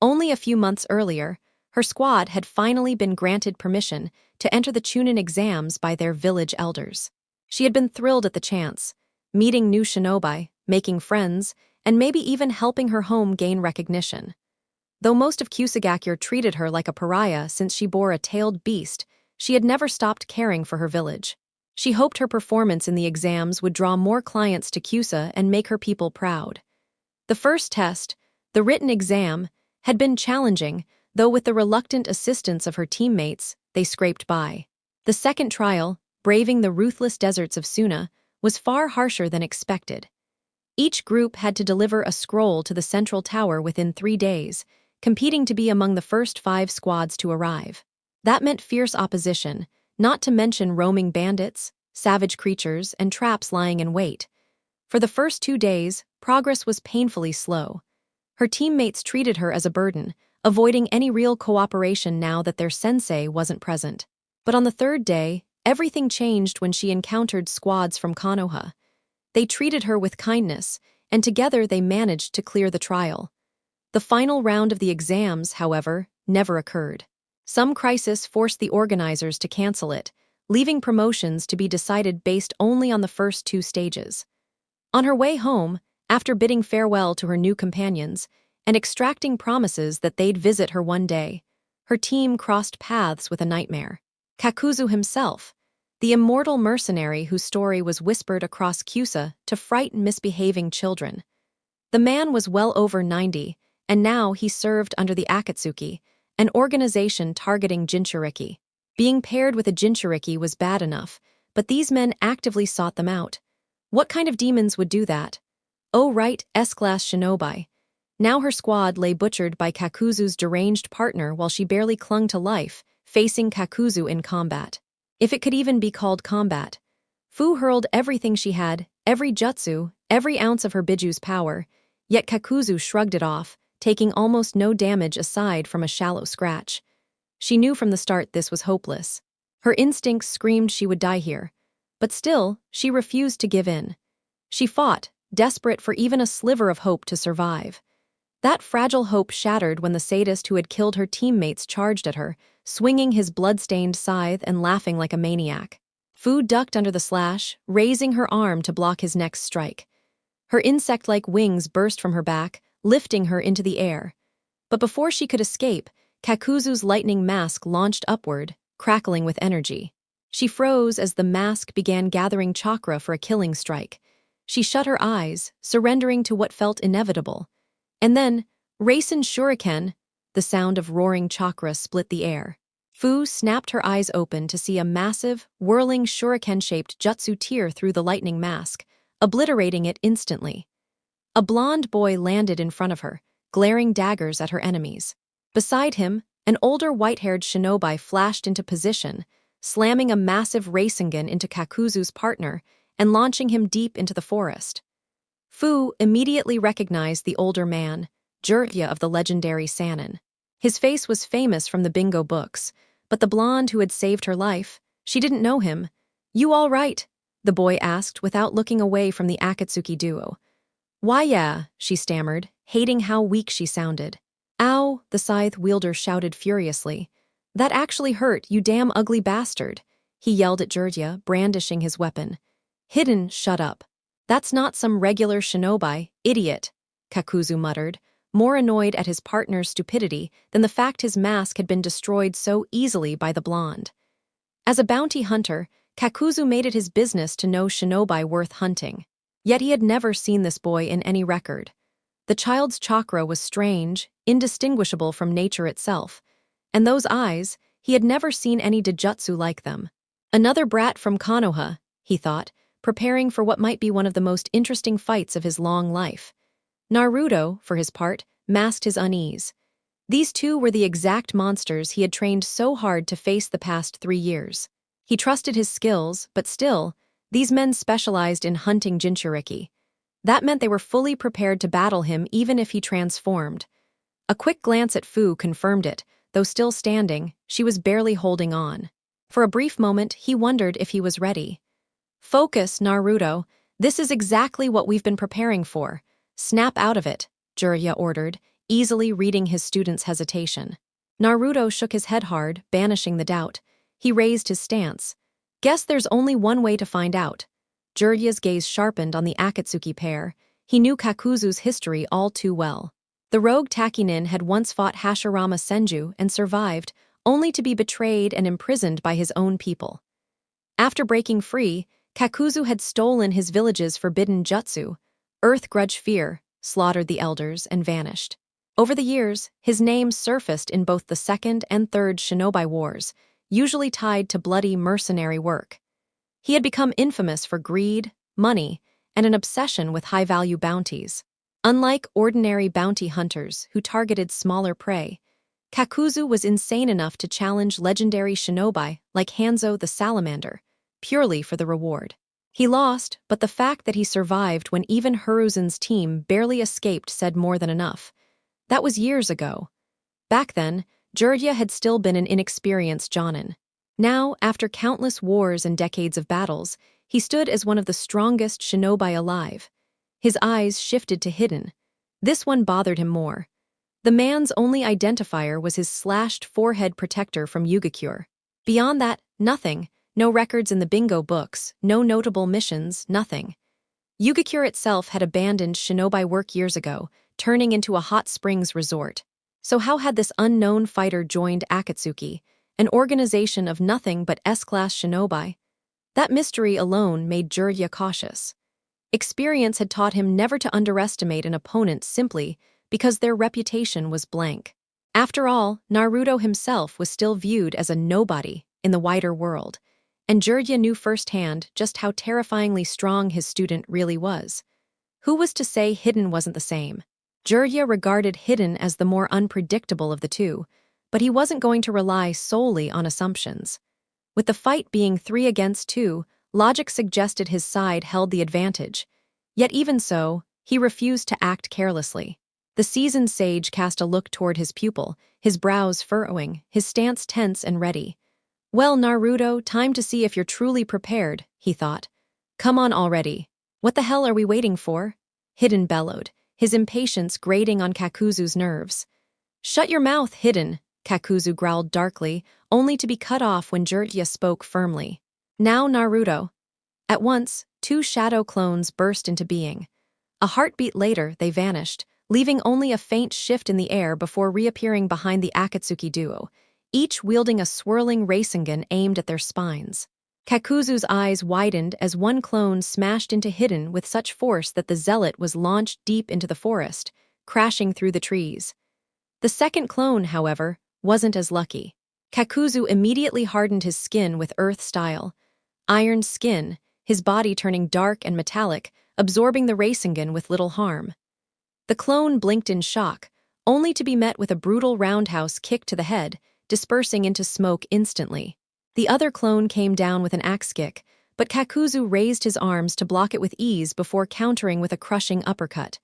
S1: Only a few months earlier, her squad had finally been granted permission to enter the Chunin exams by their village elders. She had been thrilled at the chance, meeting new shinobi, making friends, and maybe even helping her home gain recognition. Though most of Kusagakure treated her like a pariah since she bore a tailed beast, she had never stopped caring for her village. She hoped her performance in the exams would draw more clients to Kusa and make her people proud. The first test, the written exam, had been challenging, though with the reluctant assistance of her teammates, they scraped by. The second trial, braving the ruthless deserts of Suna, was far harsher than expected. Each group had to deliver a scroll to the central tower within 3 days, competing to be among the first 5 squads to arrive. That meant fierce opposition, not to mention roaming bandits, savage creatures, and traps lying in wait. For the first 2 days, progress was painfully slow. Her teammates treated her as a burden, avoiding any real cooperation now that their sensei wasn't present. But on the 3rd day, everything changed when she encountered squads from Konoha. They treated her with kindness, and together they managed to clear the trial. The final round of the exams, however, never occurred. Some crisis forced the organizers to cancel it, leaving promotions to be decided based only on the first 2 stages. On her way home, after bidding farewell to her new companions, and extracting promises that they'd visit her one day, her team crossed paths with a nightmare. Kakuzu himself, the immortal mercenary whose story was whispered across Kusa to frighten misbehaving children. The man was well over 90, and now he served under the Akatsuki, an organization targeting Jinchuriki. Being paired with a Jinchuriki was bad enough, but these men actively sought them out. What kind of demons would do that? Oh right, S-class shinobi. Now her squad lay butchered by Kakuzu's deranged partner while she barely clung to life, facing Kakuzu in combat. If it could even be called combat. Fu hurled everything she had, every jutsu, every ounce of her biju's power, yet Kakuzu shrugged it off, taking almost no damage aside from a shallow scratch. She knew from the start this was hopeless. Her instincts screamed she would die here. But still, she refused to give in. She fought, desperate for even a sliver of hope to survive. That fragile hope shattered when the sadist who had killed her teammates charged at her, swinging his blood-stained scythe and laughing like a maniac. Fu ducked under the slash, raising her arm to block his next strike. Her insect-like wings burst from her back, lifting her into the air. But before she could escape, Kakuzu's lightning mask launched upward, crackling with energy. She froze as the mask began gathering chakra for a killing strike. She shut her eyes, surrendering to what felt inevitable. And then, Raisen Shuriken, the sound of roaring chakra split the air. Fu snapped her eyes open to see a massive, whirling shuriken-shaped jutsu tear through the lightning mask, obliterating it instantly. A blonde boy landed in front of her, glaring daggers at her enemies. Beside him, an older white-haired shinobi flashed into position, slamming a massive Rasengan into Kakuzu's partner and launching him deep into the forest. Fu immediately recognized the older man, Jirya of the legendary Sannin. His face was famous from the bingo books, but the blonde who had saved her life, she didn't know him. "You all right?" the boy asked without looking away from the Akatsuki duo. "Why yeah," she stammered, hating how weak she sounded. "Ow," the scythe wielder shouted furiously. "That actually hurt, you damn ugly bastard," he yelled at Jirya, brandishing his weapon. "Hidden, shut up. That's not some regular shinobi, idiot," Kakuzu muttered, more annoyed at his partner's stupidity than the fact his mask had been destroyed so easily by the blonde. As a bounty hunter, Kakuzu made it his business to know shinobi worth hunting. Yet he had never seen this boy in any record. The child's chakra was strange, indistinguishable from nature itself, and those eyes, he had never seen any dijutsu like them. Another brat from Konoha, he thought, preparing for what might be one of the most interesting fights of his long life. Naruto, for his part, masked his unease. These two were the exact monsters he had trained so hard to face the past 3 years. He trusted his skills, but still, these men specialized in hunting Jinchuriki. That meant they were fully prepared to battle him even if he transformed. A quick glance at Fu confirmed it, though still standing, she was barely holding on. For a brief moment, he wondered if he was ready. "Focus, Naruto. This is exactly what we've been preparing for. Snap out of it," Jirya ordered, easily reading his student's hesitation. Naruto shook his head hard, banishing the doubt. He raised his stance. "Guess there's only one way to find out." Jirya's gaze sharpened on the Akatsuki pair. He knew Kakuzu's history all too well. The rogue Takinin had once fought Hashirama Senju and survived, only to be betrayed and imprisoned by his own people. After breaking free, Kakuzu had stolen his village's forbidden jutsu, Earth Grudge Fear, slaughtered the elders, and vanished. Over the years, his name surfaced in both the Second and Third Shinobi Wars, usually tied to bloody mercenary work. He had become infamous for greed, money, and an obsession with high-value bounties. Unlike ordinary bounty hunters who targeted smaller prey, Kakuzu was insane enough to challenge legendary shinobi like Hanzo the Salamander, purely for the reward. He lost, but the fact that he survived when even Hiruzen's team barely escaped said more than enough. That was years ago. Back then, Jirya had still been an inexperienced jonin. Now, after countless wars and decades of battles, he stood as one of the strongest shinobi alive. His eyes shifted to Hidden. This one bothered him more. The man's only identifier was his slashed forehead protector from Yugakure. Beyond that, nothing. No records in the bingo books, no notable missions, nothing. Yugakure itself had abandoned shinobi work years ago, turning into a hot springs resort. So how had this unknown fighter joined Akatsuki, an organization of nothing but S-class shinobi? That mystery alone made Jirya cautious. Experience had taught him never to underestimate an opponent simply because their reputation was blank. After all, Naruto himself was still viewed as a nobody in the wider world, and Jirya knew firsthand just how terrifyingly strong his student really was. Who was to say Hidden wasn't the same? Jirya regarded Hidden as the more unpredictable of the two, but he wasn't going to rely solely on assumptions. With the fight being 3 against 2, logic suggested his side held the advantage. Yet even so, he refused to act carelessly. The seasoned sage cast a look toward his pupil, his brows furrowing, his stance tense and ready. "Well, Naruto, time to see if you're truly prepared," he thought. "Come on already. What the hell are we waiting for?" Hidden bellowed, his impatience grating on Kakuzu's nerves. "Shut your mouth, hidden," Kakuzu growled darkly, only to be cut off when Jiraiya spoke firmly. "Now, Naruto." At once, two shadow clones burst into being. A heartbeat later, they vanished, leaving only a faint shift in the air before reappearing behind the Akatsuki duo, each wielding a swirling Rasengan aimed at their spines. Kakuzu's eyes widened as one clone smashed into Hidden with such force that the zealot was launched deep into the forest, crashing through the trees. The second clone, however, wasn't as lucky. Kakuzu immediately hardened his skin with earth style. Iron skin, his body turning dark and metallic, absorbing the Rasengan with little harm. The clone blinked in shock, only to be met with a brutal roundhouse kick to the head, dispersing into smoke instantly. The other clone came down with an axe kick, but Kakuzu raised his arms to block it with ease before countering with a crushing uppercut.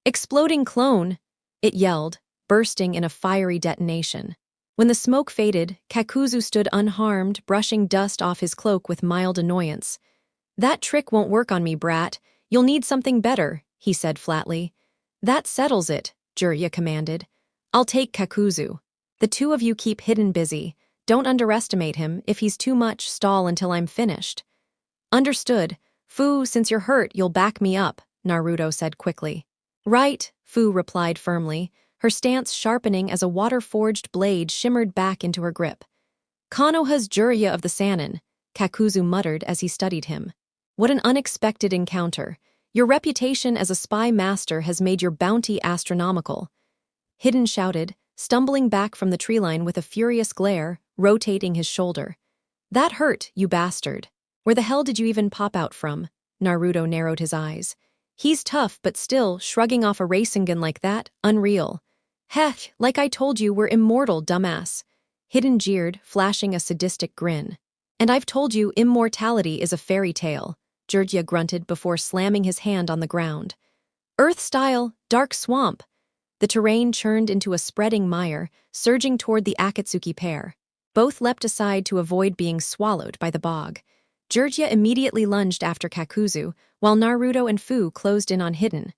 S1: "Exploding clone!" it yelled, bursting in a fiery detonation. When the smoke faded, Kakuzu stood unharmed, brushing dust off his cloak with mild annoyance. "That trick won't work on me, brat. You'll need something better," he said flatly. "That settles it," Jiraiya commanded. "I'll take Kakuzu. The two of you keep Hidden busy. Don't underestimate him. If he's too much, stall until I'm finished." "Understood. Fu, since you're hurt, you'll back me up," Naruto said quickly. "Right," Fu replied firmly, her stance sharpening as a water-forged blade shimmered back into her grip. "Konoha's Jiraiya of the Sannin," Kakuzu muttered as he studied him. "What an unexpected encounter. Your reputation as a spy master has made your bounty astronomical." Hidden shouted, stumbling back from the treeline with a furious glare, rotating his shoulder. "That hurt, you bastard. Where the hell did you even pop out from?" Naruto narrowed his eyes. "He's tough, but still, shrugging off a Rasengan like that, unreal." "Hech, like I told you, we're immortal, dumbass." Hidden jeered, flashing a sadistic grin. "And I've told you immortality is a fairy tale," Jiraiya grunted before slamming his hand on the ground. "Earth-style, dark swamp." The terrain churned into a spreading mire, surging toward the Akatsuki pair. Both leapt aside to avoid being swallowed by the bog. Jiraiya immediately lunged after Kakuzu, while Naruto and Fu closed in on Hidden.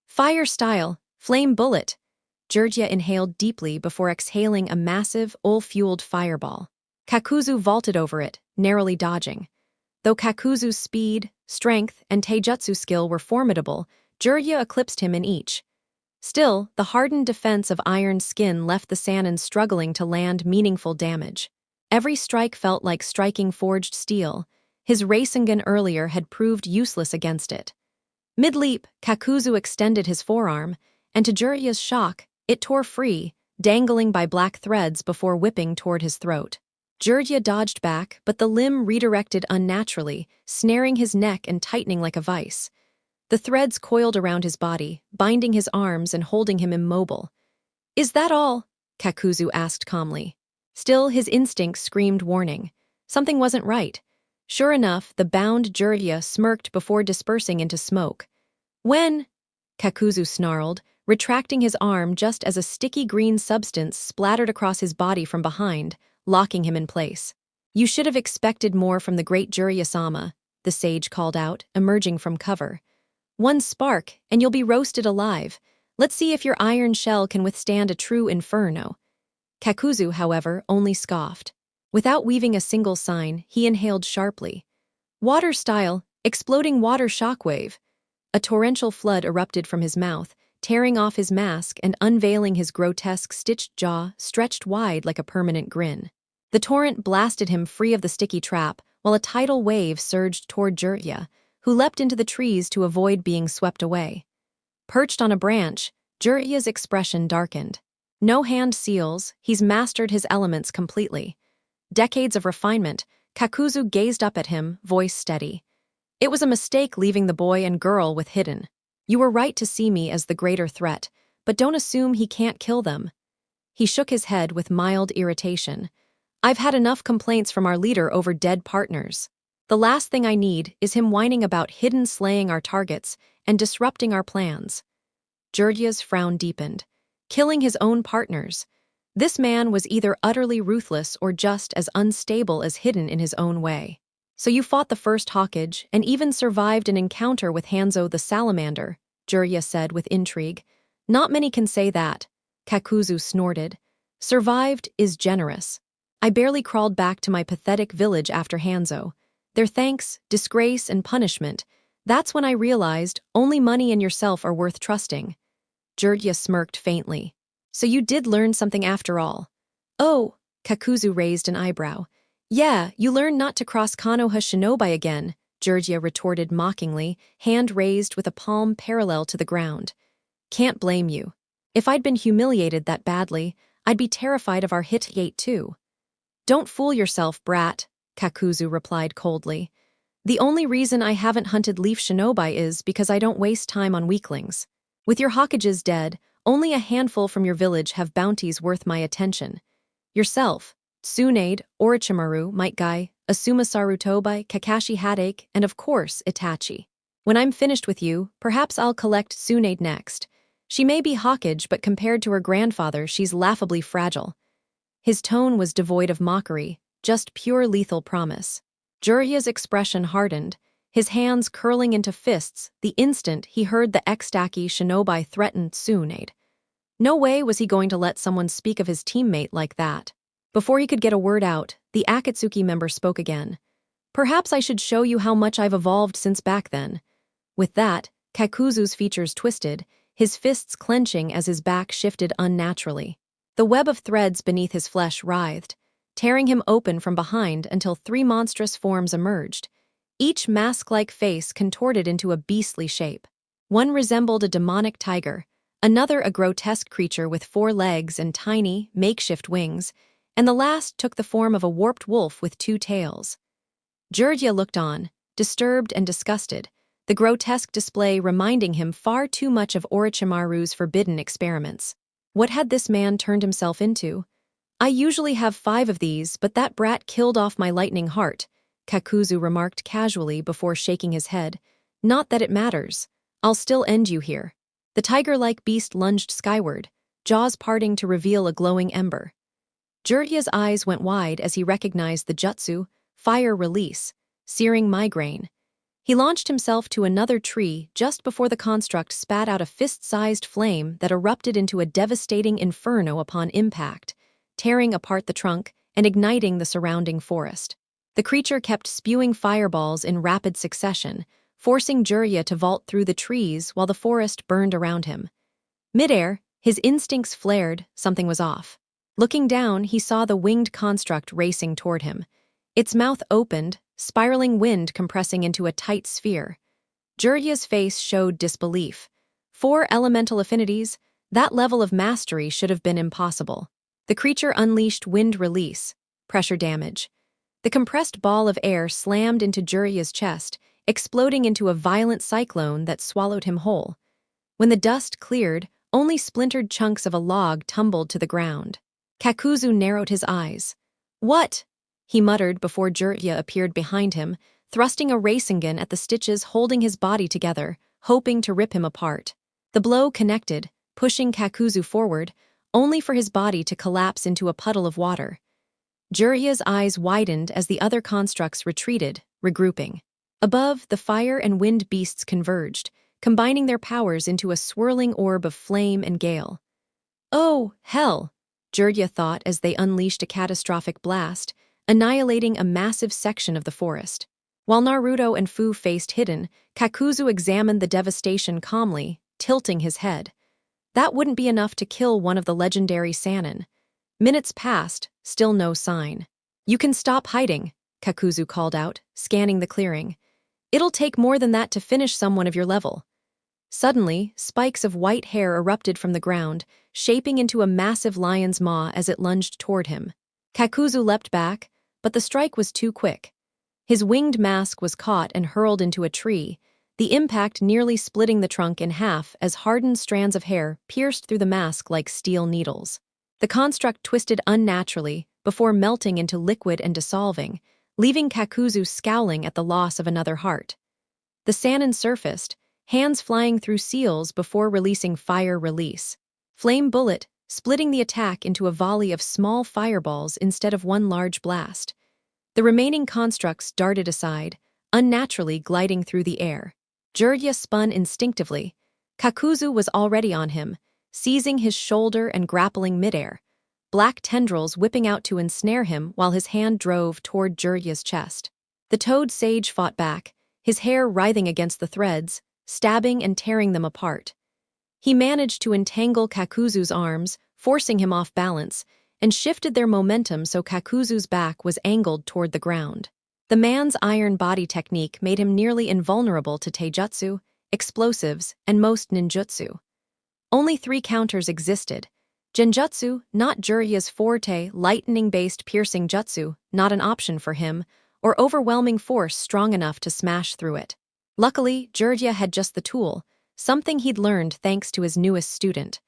S1: "Fire-style, flame bullet." Jiraiya inhaled deeply before exhaling a massive, oil-fueled fireball. Kakuzu vaulted over it, narrowly dodging. Though Kakuzu's speed, strength, and taijutsu skill were formidable, Jiraiya eclipsed him in each. Still, the hardened defense of iron skin left the Sannin struggling to land meaningful damage. Every strike felt like striking forged steel. His Rasengan earlier had proved useless against it. Mid-leap, Kakuzu extended his forearm, and to Jiraiya's shock, it tore free, dangling by black threads before whipping toward his throat. Jiraiya dodged back, but the limb redirected unnaturally, snaring his neck and tightening like a vice. The threads coiled around his body, binding his arms and holding him immobile. "Is that all?" Kakuzu asked calmly. Still, his instincts screamed warning. Something wasn't right. Sure enough, the bound Jiraiya smirked before dispersing into smoke. "When?" Kakuzu snarled, retracting his arm just as a sticky green substance splattered across his body from behind, locking him in place. "You should have expected more from the great Jiraiya-sama," the sage called out, emerging from cover. "One spark, and you'll be roasted alive. Let's see if your iron shell can withstand a true inferno." Kakuzu, however, only scoffed. Without weaving a single sign, he inhaled sharply. "Water-style, exploding water shockwave." A torrential flood erupted from his mouth, tearing off his mask and unveiling his grotesque stitched jaw stretched wide like a permanent grin. The torrent blasted him free of the sticky trap, while a tidal wave surged toward Jiraiya, who leapt into the trees to avoid being swept away. Perched on a branch, Jiraiya's expression darkened. No hand seals, he's mastered his elements completely. Decades of refinement, Kakuzu gazed up at him, voice steady. "It was a mistake leaving the boy and girl with Hidden. You were right to see me as the greater threat, but don't assume he can't kill them." He shook his head with mild irritation. "I've had enough complaints from our leader over dead partners. The last thing I need is him whining about Hidden slaying our targets and disrupting our plans." Jiraiya's frown deepened. Killing his own partners. This man was either utterly ruthless or just as unstable as Hidden in his own way. "So you fought the first Hokage and even survived an encounter with Hanzo the Salamander," Jirya said with intrigue. Not many can say that. Kakuzu snorted. Survived is generous. I barely crawled back to my pathetic village after Hanzo. Their thanks, disgrace, and punishment. That's when I realized only money and yourself are worth trusting. Jirya smirked faintly. So you did learn something after all. Oh, Kakuzu raised an eyebrow. Yeah, you learned not to cross Konoha Shinobi again, Jirya retorted mockingly, hand raised with a palm parallel to the ground. Can't blame you. If I'd been humiliated that badly, I'd be terrified of our hit-gate too. Don't fool yourself, brat, Kakuzu replied coldly. The only reason I haven't hunted Leaf Shinobi is because I don't waste time on weaklings. With your Hokages dead, only a handful from your village have bounties worth my attention. Yourself, Tsunade, Orochimaru, Might Guy, Asuma Sarutobi, Kakashi Hatake, and of course, Itachi. When I'm finished with you, perhaps I'll collect Tsunade next. She may be Hokage, but compared to her grandfather, she's laughably fragile. His tone was devoid of mockery, just pure lethal promise. Jirya's expression hardened, his hands curling into fists the instant he heard the Extaki Shinobi threaten Tsunade. No way was he going to let someone speak of his teammate like that. Before he could get a word out, the Akatsuki member spoke again. Perhaps I should show you how much I've evolved since back then. With that, Kakuzu's features twisted, his fists clenching as his back shifted unnaturally. The web of threads beneath his flesh writhed, tearing him open from behind until 3 monstrous forms emerged, each mask-like face contorted into a beastly shape. One resembled a demonic tiger, another a grotesque creature with 4 legs and tiny, makeshift wings, and the last took the form of a warped wolf with 2 tails. Jirya looked on, disturbed and disgusted, the grotesque display reminding him far too much of Orochimaru's forbidden experiments. What had this man turned himself into? I usually have 5 of these, but that brat killed off my lightning heart, Kakuzu remarked casually before shaking his head. Not that it matters. I'll still end you here. The tiger-like beast lunged skyward, jaws parting to reveal a glowing ember. Jirya's eyes went wide as he recognized the jutsu, fire release, searing migraine. He launched himself to another tree just before the construct spat out a fist-sized flame that erupted into a devastating inferno upon impact, tearing apart the trunk and igniting the surrounding forest. The creature kept spewing fireballs in rapid succession, forcing Jirya to vault through the trees while the forest burned around him. Midair, his instincts flared, something was off. Looking down, he saw the winged construct racing toward him. Its mouth opened, spiraling wind compressing into a tight sphere. Jirya's face showed disbelief. 4 elemental affinities, that level of mastery should have been impossible. The creature unleashed wind release, pressure damage. The compressed ball of air slammed into Jirya's chest, exploding into a violent cyclone that swallowed him whole. When the dust cleared, only splintered chunks of a log tumbled to the ground. Kakuzu narrowed his eyes. What? He muttered before Jirya appeared behind him, thrusting a Rasengan at the stitches holding his body together, hoping to rip him apart. The blow connected, pushing Kakuzu forward, only for his body to collapse into a puddle of water. Jirya's eyes widened as the other constructs retreated, regrouping. Above, the fire and wind beasts converged, combining their powers into a swirling orb of flame and gale. Oh, hell! Jirya thought as they unleashed a catastrophic blast, annihilating a massive section of the forest. While Naruto and Fu faced hidden, Kakuzu examined the devastation calmly, tilting his head. That wouldn't be enough to kill one of the legendary Sannin. Minutes passed, still no sign. You can stop hiding, Kakuzu called out, scanning the clearing. It'll take more than that to finish someone of your level. Suddenly, spikes of white hair erupted from the ground, shaping into a massive lion's maw as it lunged toward him. Kakuzu leapt back, but the strike was too quick. His winged mask was caught and hurled into a tree, the impact nearly splitting the trunk in half as hardened strands of hair pierced through the mask like steel needles. The construct twisted unnaturally before melting into liquid and dissolving, leaving Kakuzu scowling at the loss of another heart. The Sannin surfaced, hands flying through seals before releasing fire release. Flame bullet, splitting the attack into a volley of small fireballs instead of one large blast. The remaining constructs darted aside, unnaturally gliding through the air. Jirya spun instinctively, Kakuzu was already on him, seizing his shoulder and grappling midair, black tendrils whipping out to ensnare him while his hand drove toward Jirya's chest. The toad sage fought back, his hair writhing against the threads, stabbing and tearing them apart. He managed to entangle Kakuzu's arms, forcing him off balance, and shifted their momentum so Kakuzu's back was angled toward the ground. The man's iron body technique made him nearly invulnerable to taijutsu, explosives, and most ninjutsu. Only 3 counters existed. Genjutsu, not Jirya's forte, lightning-based piercing jutsu, not an option for him, or overwhelming force strong enough to smash through it. Luckily, Jirya had just the tool, something he'd learned thanks to his newest student.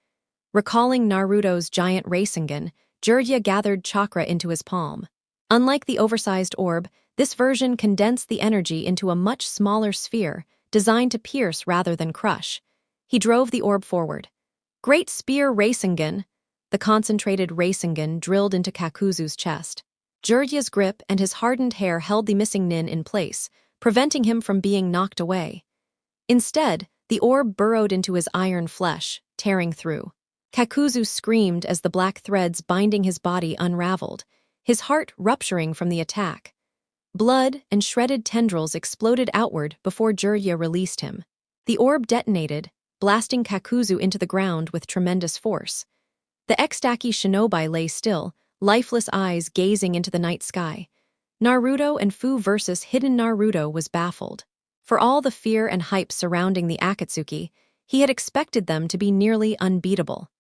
S1: Recalling Naruto's giant Rasengan, Jirya gathered chakra into his palm. Unlike the oversized orb, this version condensed the energy into a much smaller sphere, designed to pierce rather than crush. He drove the orb forward. Great Spear Rasengan! The concentrated Rasengan drilled into Kakuzu's chest. Jirya's grip and his hardened hair held the missing nin in place, preventing him from being knocked away. Instead, the orb burrowed into his iron flesh, tearing through. Kakuzu screamed as the black threads binding his body unraveled, his heart rupturing from the attack. Blood and shredded tendrils exploded outward before Jirya released him. The orb detonated, blasting Kakuzu into the ground with tremendous force. The Extaki shinobi lay still, lifeless eyes gazing into the night sky. Naruto and Fu versus Hidden Naruto was baffled. For all the fear and hype surrounding the Akatsuki, he had expected them to be nearly unbeatable.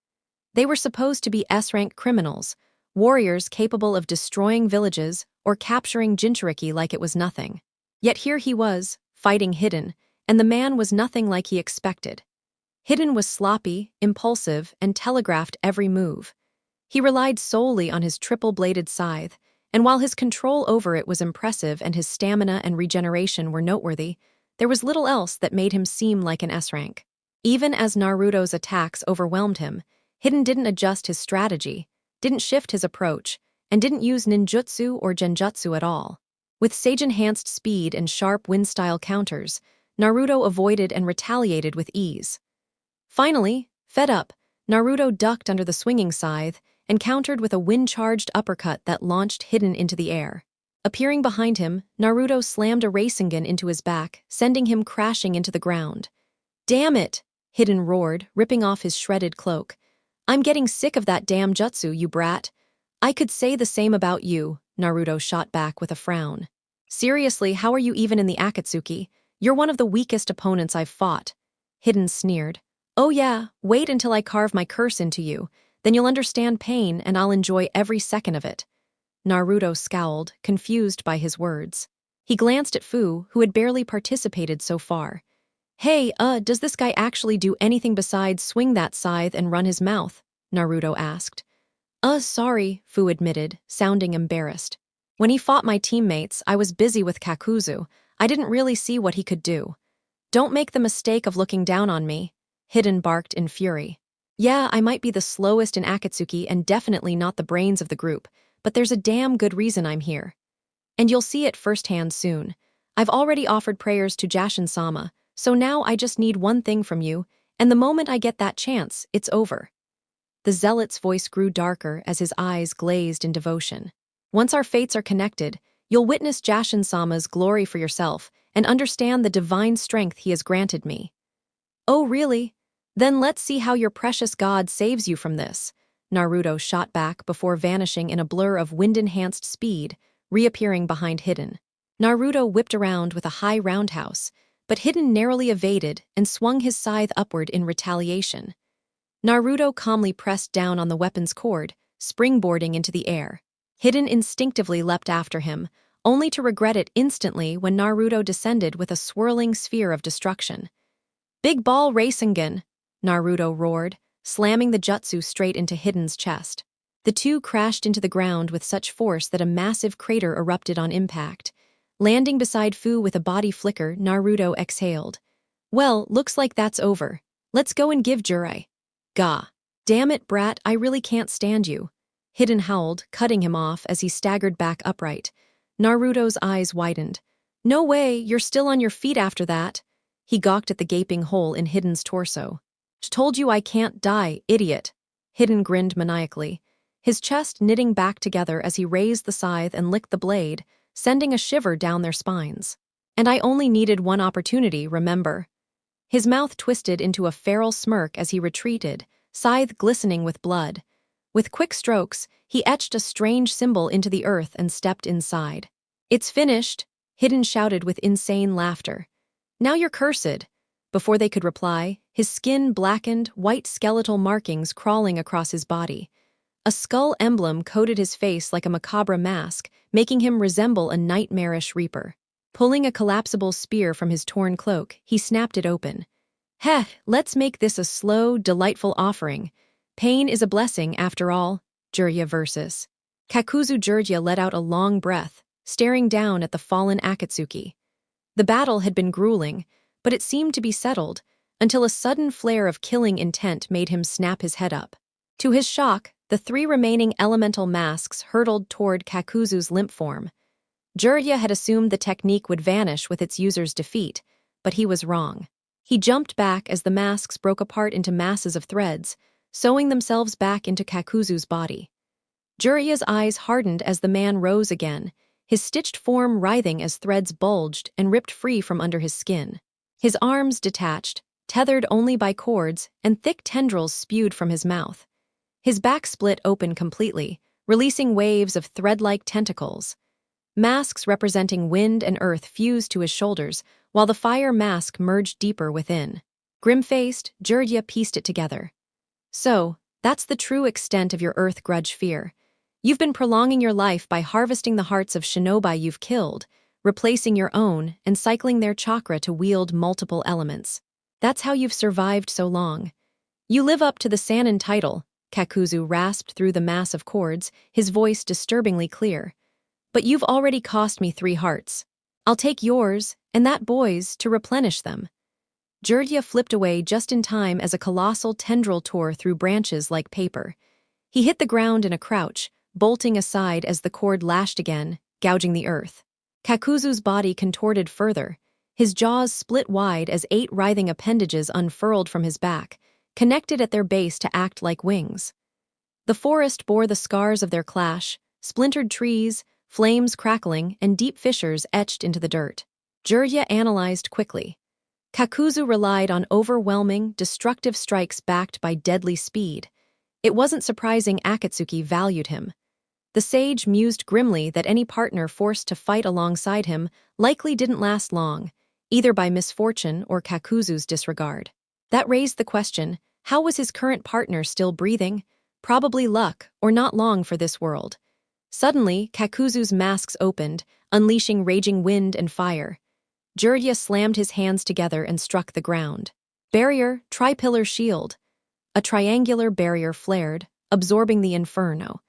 S1: They were supposed to be S-rank criminals, warriors capable of destroying villages or capturing Jinchuriki like it was nothing. Yet here he was, fighting Hidden, and the man was nothing like he expected. Hidden was sloppy, impulsive, and telegraphed every move. He relied solely on his triple-bladed scythe, and while his control over it was impressive and his stamina and regeneration were noteworthy, there was little else that made him seem like an S-rank. Even as Naruto's attacks overwhelmed him, Hidden didn't adjust his strategy, didn't shift his approach, and didn't use ninjutsu or genjutsu at all. With sage-enhanced speed and sharp wind-style counters, Naruto avoided and retaliated with ease. Finally, fed up, Naruto ducked under the swinging scythe and countered with a wind-charged uppercut that launched Hidden into the air. Appearing behind him, Naruto slammed a Rasengan into his back, sending him crashing into the ground. "Damn it!" Hidden roared, ripping off his shredded cloak. "I'm getting sick of that damn jutsu, you brat." "I could say the same about you," Naruto shot back with a frown. "Seriously, how are you even in the Akatsuki? You're one of the weakest opponents I've fought." Hidden sneered. "Oh yeah, wait until I carve my curse into you, then you'll understand pain and I'll enjoy every second of it." Naruto scowled, confused by his words. He glanced at Fu, who had barely participated so far. "Hey, does this guy actually do anything besides swing that scythe and run his mouth?" Naruto asked. Sorry," Fu admitted, sounding embarrassed. "When he fought my teammates, I was busy with Kakuzu. I didn't really see what he could do." "Don't make the mistake of looking down on me," Hidden barked in fury. "Yeah, I might be the slowest in Akatsuki and definitely not the brains of the group, but there's a damn good reason I'm here. And you'll see it firsthand soon. I've already offered prayers to Jashin-sama, so now I just need one thing from you, and the moment I get that chance, it's over." The zealot's voice grew darker as his eyes glazed in devotion. "Once our fates are connected, you'll witness Jashin-sama's glory for yourself and understand the divine strength he has granted me." "Oh, really? Then let's see how your precious god saves you from this," Naruto shot back before vanishing in a blur of wind-enhanced speed, reappearing behind Hidden. Naruto whipped around with a high roundhouse, but Hidden narrowly evaded and swung his scythe upward in retaliation. Naruto calmly pressed down on the weapon's cord, springboarding into the air. Hidden instinctively leapt after him, only to regret it instantly when Naruto descended with a swirling sphere of destruction. "Big ball Rasengan!" Naruto roared, slamming the jutsu straight into Hidden's chest. The two crashed into the ground with such force that a massive crater erupted on impact. Landing beside Fu with a body flicker, Naruto exhaled. "Well, looks like that's over. Let's go and give Jiraiya." "Gah. Damn it, brat, I really can't stand you." Hidden howled, cutting him off as he staggered back upright. Naruto's eyes widened. "No way, you're still on your feet after that." He gawked at the gaping hole in Hidden's torso. Told you I can't die, idiot. Hidden grinned maniacally, his chest knitting back together as he raised the scythe and licked the blade, sending a shiver down their spines. And I only needed one opportunity, remember? His mouth twisted into a feral smirk as he retreated, scythe glistening with blood. With quick strokes, he etched a strange symbol into the earth and stepped inside. It's finished, Hidden shouted with insane laughter. Now you're cursed. Before they could reply, his skin blackened, white skeletal markings crawling across his body. A skull emblem coated his face like a macabre mask, making him resemble a nightmarish reaper. Pulling a collapsible spear from his torn cloak, he snapped it open. Heh, let's make this a slow, delightful offering. Pain is a blessing, after all. Jirya versus. Kakuzu Jirya let out a long breath, staring down at the fallen Akatsuki. The battle had been grueling, but it seemed to be settled, until a sudden flare of killing intent made him snap his head up. To his shock, the 3 remaining elemental masks hurtled toward Kakuzu's limp form. Jirya had assumed the technique would vanish with its user's defeat, but he was wrong. He jumped back as the masks broke apart into masses of threads, sewing themselves back into Kakuzu's body. Jirya's eyes hardened as the man rose again, his stitched form writhing as threads bulged and ripped free from under his skin. His arms detached, tethered only by cords, and thick tendrils spewed from his mouth. His back split open completely, releasing waves of thread-like tentacles. Masks representing wind and earth fused to his shoulders, while the fire mask merged deeper within. Grim-faced, Jirya pieced it together. So, that's the true extent of your earth grudge fear. You've been prolonging your life by harvesting the hearts of shinobi you've killed, replacing your own and cycling their chakra to wield multiple elements. That's how you've survived so long. You live up to the Sannin title, Kakuzu rasped through the mass of cords, his voice disturbingly clear. But you've already cost me 3 hearts. I'll take yours, and that boy's, to replenish them. Jirya flipped away just in time as a colossal tendril tore through branches like paper. He hit the ground in a crouch, bolting aside as the cord lashed again, gouging the earth. Kakuzu's body contorted further, his jaws split wide as 8 writhing appendages unfurled from his back, connected at their base to act like wings. The forest bore the scars of their clash, splintered trees, flames crackling, and deep fissures etched into the dirt. Jirya analyzed quickly. Kakuzu relied on overwhelming, destructive strikes backed by deadly speed. It wasn't surprising Akatsuki valued him. The sage mused grimly that any partner forced to fight alongside him likely didn't last long, either by misfortune or Kakuzu's disregard. That raised the question, how was his current partner still breathing? Probably luck, or not long for this world. Suddenly, Kakuzu's masks opened, unleashing raging wind and fire. Jirya slammed his hands together and struck the ground. Barrier, tri-pillar shield. A triangular barrier flared, absorbing the inferno.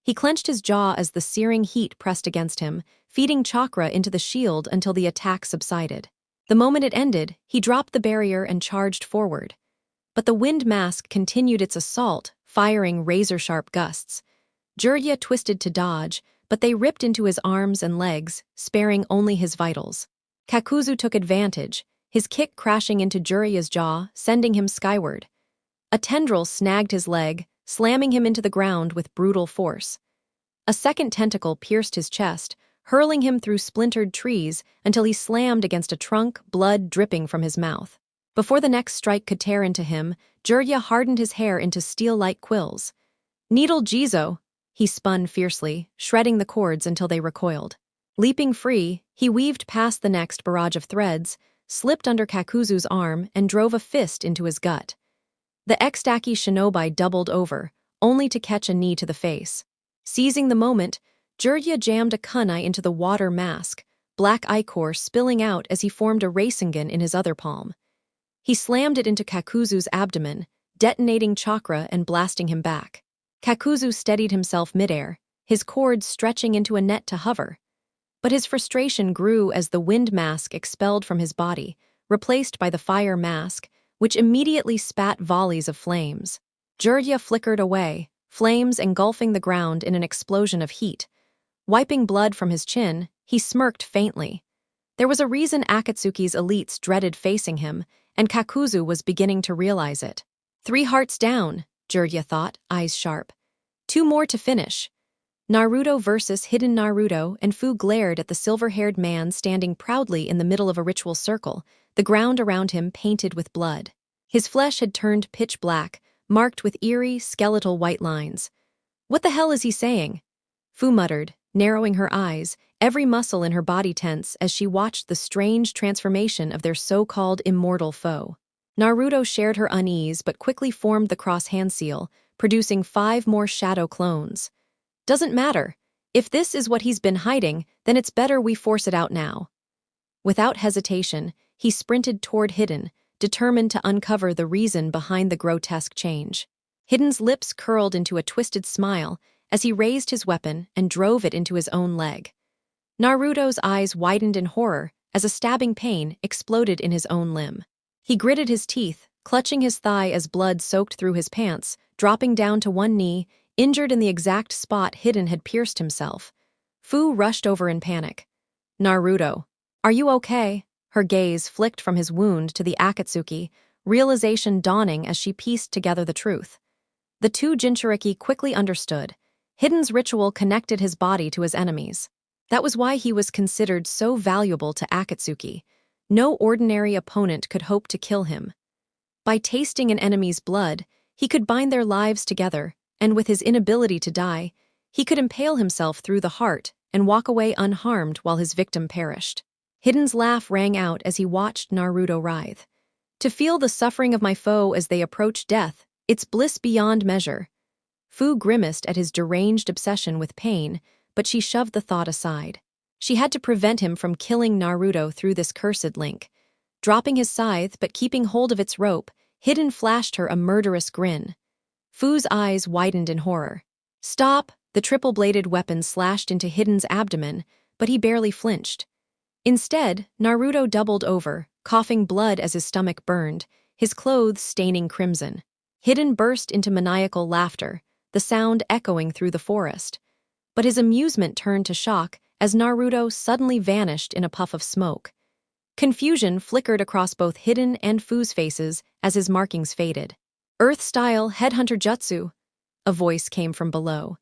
S1: He clenched his jaw as the searing heat pressed against him, feeding chakra into the shield until the attack subsided. The moment it ended, he dropped the barrier and charged forward. But the wind mask continued its assault, firing razor-sharp gusts. Jirya twisted to dodge, but they ripped into his arms and legs, sparing only his vitals. Kakuzu took advantage, his kick crashing into Jirya's jaw, sending him skyward. A tendril snagged his leg, slamming him into the ground with brutal force. A second tentacle pierced his chest, hurling him through splintered trees until he slammed against a trunk, blood dripping from his mouth. Before the next strike could tear into him, Jirya hardened his hair into steel-like quills. Needle Jizo! He spun fiercely, shredding the cords until they recoiled. Leaping free, he weaved past the next barrage of threads, slipped under Kakuzu's arm, and drove a fist into his gut. The Extaki shinobi doubled over, only to catch a knee to the face. Seizing the moment, Jirya jammed a kunai into the water mask, black ichor spilling out as he formed a Rasengan in his other palm. He slammed it into Kakuzu's abdomen, detonating chakra and blasting him back. Kakuzu steadied himself midair, his cords stretching into a net to hover. But his frustration grew as the wind mask expelled from his body, replaced by the fire mask, which immediately spat volleys of flames. Jirya flickered away, flames engulfing the ground in an explosion of heat. Wiping blood from his chin, he smirked faintly. There was a reason Akatsuki's elites dreaded facing him, and Kakuzu was beginning to realize it. 3 hearts down, Jirya thought, eyes sharp. 2 more to finish. Naruto versus Hidden Naruto, and Fu glared at the silver-haired man standing proudly in the middle of a ritual circle, the ground around him painted with blood. His flesh had turned pitch black, marked with eerie, skeletal white lines. What the hell is he saying? Fu muttered, narrowing her eyes, every muscle in her body tense as she watched the strange transformation of their so-called immortal foe. Naruto shared her unease but quickly formed the cross-hand seal, producing 5 more shadow clones. Doesn't matter. If this is what he's been hiding, then it's better we force it out now. Without hesitation, he sprinted toward Hidden, determined to uncover the reason behind the grotesque change. Hidden's lips curled into a twisted smile as he raised his weapon and drove it into his own leg. Naruto's eyes widened in horror as a stabbing pain exploded in his own limb. He gritted his teeth, clutching his thigh as blood soaked through his pants, dropping down to one knee, injured in the exact spot Hidden had pierced himself. Fu rushed over in panic. Naruto, are you okay? Her gaze flicked from his wound to the Akatsuki, realization dawning as she pieced together the truth. The 2 Jinchuriki quickly understood. Hidden's ritual connected his body to his enemies. That was why he was considered so valuable to Akatsuki. No ordinary opponent could hope to kill him. By tasting an enemy's blood, he could bind their lives together, and with his inability to die, he could impale himself through the heart and walk away unharmed while his victim perished. Hidden's laugh rang out as he watched Naruto writhe. To feel the suffering of my foe as they approach death, it's bliss beyond measure. Fu grimaced at his deranged obsession with pain, but she shoved the thought aside. She had to prevent him from killing Naruto through this cursed link. Dropping his scythe but keeping hold of its rope, Hidden flashed her a murderous grin. Fu's eyes widened in horror. Stop! The triple-bladed weapon slashed into Hidden's abdomen, but he barely flinched. Instead, Naruto doubled over, coughing blood as his stomach burned, his clothes staining crimson. Hidden burst into maniacal laughter, the sound echoing through the forest. But his amusement turned to shock as Naruto suddenly vanished in a puff of smoke. Confusion flickered across both Hidden and Fu's faces as his markings faded. Earth-style headhunter jutsu, a voice came from below.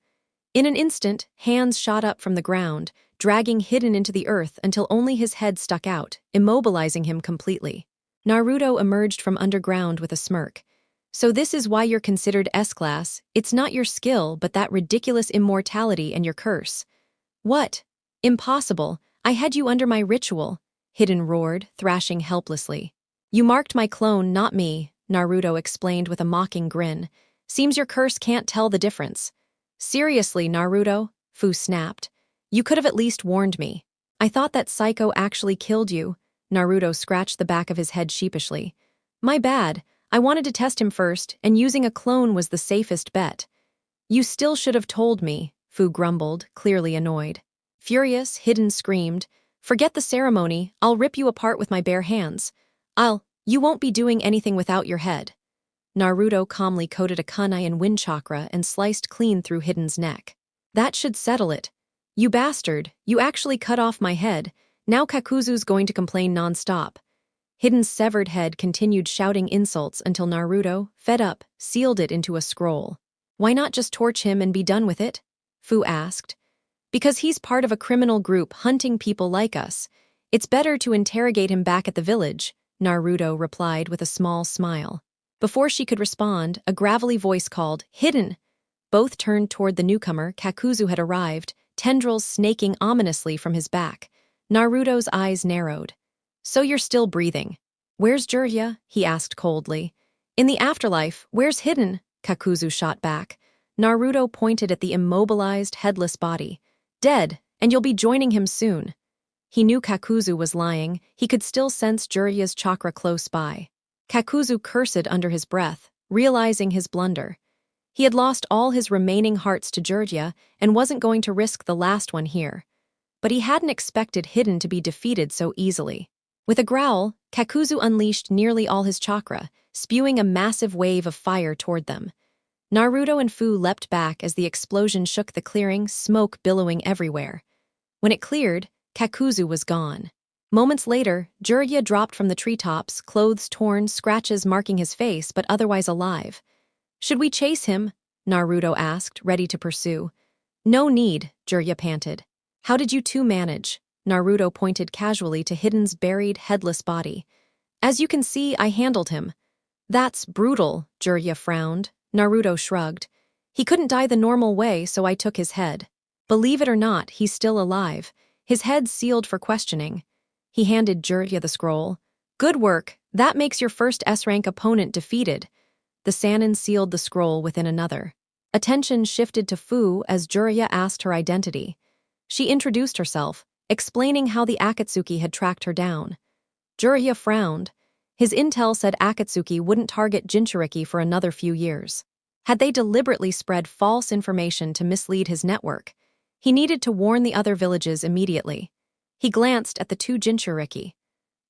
S1: In an instant, hands shot up from the ground, dragging Hidden into the earth until only his head stuck out, immobilizing him completely. Naruto emerged from underground with a smirk. So this is why you're considered S-class. It's not your skill, but that ridiculous immortality and your curse. What? Impossible. I had you under my ritual, Hidden roared, thrashing helplessly. You marked my clone, not me, Naruto explained with a mocking grin. Seems your curse can't tell the difference. Seriously, Naruto, Fu snapped. You could have at least warned me. I thought that psycho actually killed you. Naruto scratched the back of his head sheepishly. My bad. I wanted to test him first, and using a clone was the safest bet. You still should have told me, Fu grumbled, clearly annoyed. Furious, Hidden screamed. Forget the ceremony, I'll rip you apart with my bare hands. You won't be doing anything without your head. Naruto calmly coated a kunai in wind chakra and sliced clean through Hidden's neck. That should settle it. You bastard, you actually cut off my head. Now Kakuzu's going to complain non-stop. Hidden's severed head continued shouting insults until Naruto, fed up, sealed it into a scroll. Why not just torch him and be done with it? Fu asked. Because he's part of a criminal group hunting people like us. It's better to interrogate him back at the village, Naruto replied with a small smile. Before she could respond, a gravelly voice called, Hidden! Both turned toward the newcomer. Kakuzu had arrived, tendrils snaking ominously from his back. Naruto's eyes narrowed. So you're still breathing. Where's Jirya? He asked coldly. In the afterlife, where's Hidden? Kakuzu shot back. Naruto pointed at the immobilized, headless body. Dead, and you'll be joining him soon. He knew Kakuzu was lying. He could still sense Jirya's chakra close by. Kakuzu cursed under his breath, realizing his blunder. He had lost all his remaining hearts to Jirya and wasn't going to risk the last one here. But he hadn't expected Hidden to be defeated so easily. With a growl, Kakuzu unleashed nearly all his chakra, spewing a massive wave of fire toward them. Naruto and Fu leapt back as the explosion shook the clearing, smoke billowing everywhere. When it cleared, Kakuzu was gone. Moments later, Jiraiya dropped from the treetops, clothes torn, scratches marking his face, but otherwise alive. "Should we chase him?" Naruto asked, ready to pursue. "No need," Jiraiya panted. "How did you two manage?" Naruto pointed casually to Hidden's buried, headless body. "As you can see, I handled him." "That's brutal," Jiraiya frowned. Naruto shrugged. "He couldn't die the normal way, so I took his head. Believe it or not, he's still alive. His head's sealed for questioning." He handed Jiraiya the scroll. "Good work. That makes your first S-rank opponent defeated." The Sannin sealed the scroll within another. Attention shifted to Fu as Jiraiya asked her identity. She introduced herself, explaining how the Akatsuki had tracked her down. Jiraiya frowned. His intel said Akatsuki wouldn't target Jinchuriki for another few years. Had they deliberately spread false information to mislead his network? He needed to warn the other villages immediately. He glanced at the two Jinchuriki.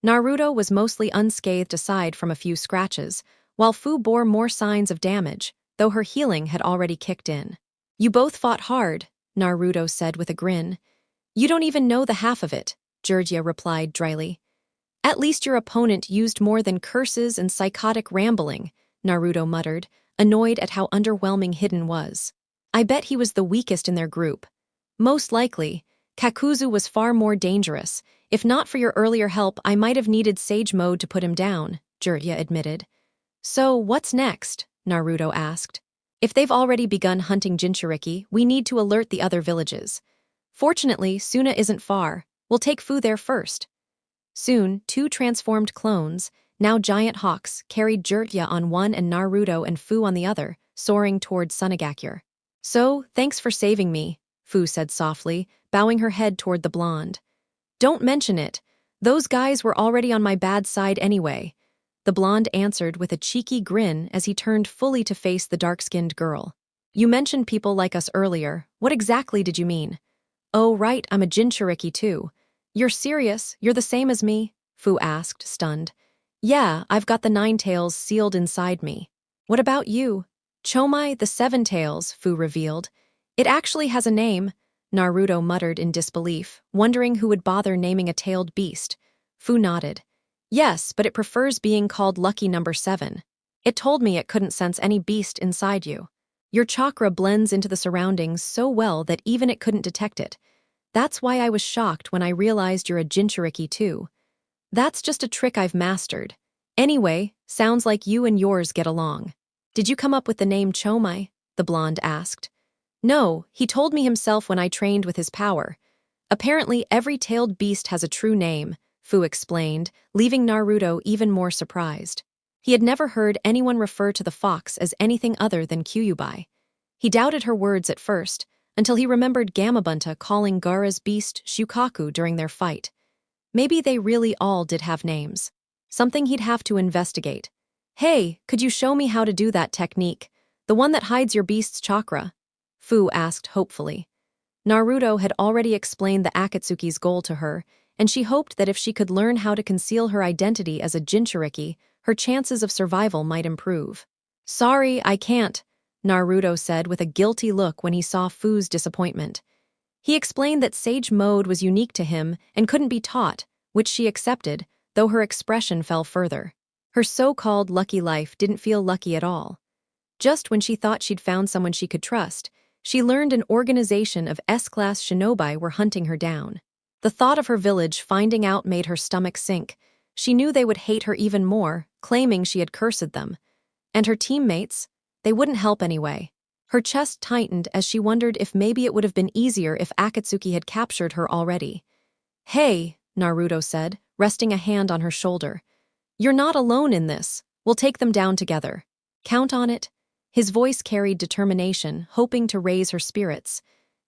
S1: Naruto was mostly unscathed aside from a few scratches, while Fu bore more signs of damage, though her healing had already kicked in. "You both fought hard," Naruto said with a grin. "You don't even know the half of it," Jiraiya replied dryly. "At least your opponent used more than curses and psychotic rambling," Naruto muttered, annoyed at how underwhelming Hidden was. "I bet he was the weakest in their group." "Most likely. Kakuzu was far more dangerous. If not for your earlier help, I might have needed Sage Mode to put him down," Jiraiya admitted. "So, what's next?" Naruto asked. "If they've already begun hunting Jinchuriki, we need to alert the other villages. Fortunately, Suna isn't far. We'll take Fu there first." Soon, two transformed clones, now giant hawks, carried Jiraiya on one and Naruto and Fu on the other, soaring toward Sunagakure. "So, thanks for saving me," Fu said softly, bowing her head toward the blonde. "Don't mention it. Those guys were already on my bad side anyway," the blonde answered with a cheeky grin as he turned fully to face the dark-skinned girl. "You mentioned people like us earlier. What exactly did you mean?" "Oh, right, I'm a Jinchuriki too." "You're serious? You're the same as me?" Fu asked, stunned. "Yeah, I've got the 9 tails sealed inside me." "What about you?" "Chomai, the 7 tails," Fu revealed. "It actually has a name," Naruto muttered in disbelief, wondering who would bother naming a tailed beast. Fu nodded. "Yes, but it prefers being called Lucky Number 7. It told me it couldn't sense any beast inside you. Your chakra blends into the surroundings so well that even it couldn't detect it. That's why I was shocked when I realized you're a Jinchuriki too. That's just a trick I've mastered. Anyway, sounds like you and yours get along." "Did you come up with the name Chomai?" the blonde asked. "No, he told me himself when I trained with his power. Apparently, every tailed beast has a true name," Fu explained, leaving Naruto even more surprised. He had never heard anyone refer to the fox as anything other than Kyuubi. He doubted her words at first, until he remembered Gamabunta calling Gaara's beast Shukaku during their fight. Maybe they really all did have names. Something he'd have to investigate. "Hey, could you show me how to do that technique? The one that hides your beast's chakra?" Fu asked hopefully. Naruto had already explained the Akatsuki's goal to her, and she hoped that if she could learn how to conceal her identity as a Jinchuriki, her chances of survival might improve. "Sorry, I can't," Naruto said with a guilty look when he saw Fu's disappointment. He explained that Sage Mode was unique to him and couldn't be taught, which she accepted, though her expression fell further. Her so-called lucky life didn't feel lucky at all. Just when she thought she'd found someone she could trust, she learned an organization of S-class shinobi were hunting her down. The thought of her village finding out made her stomach sink. She knew they would hate her even more, claiming she had cursed them. And her teammates? They wouldn't help anyway. Her chest tightened as she wondered if maybe it would have been easier if Akatsuki had captured her already. "Hey," Naruto said, resting a hand on her shoulder. "You're not alone in this. We'll take them down together. Count on it." His voice carried determination, hoping to raise her spirits.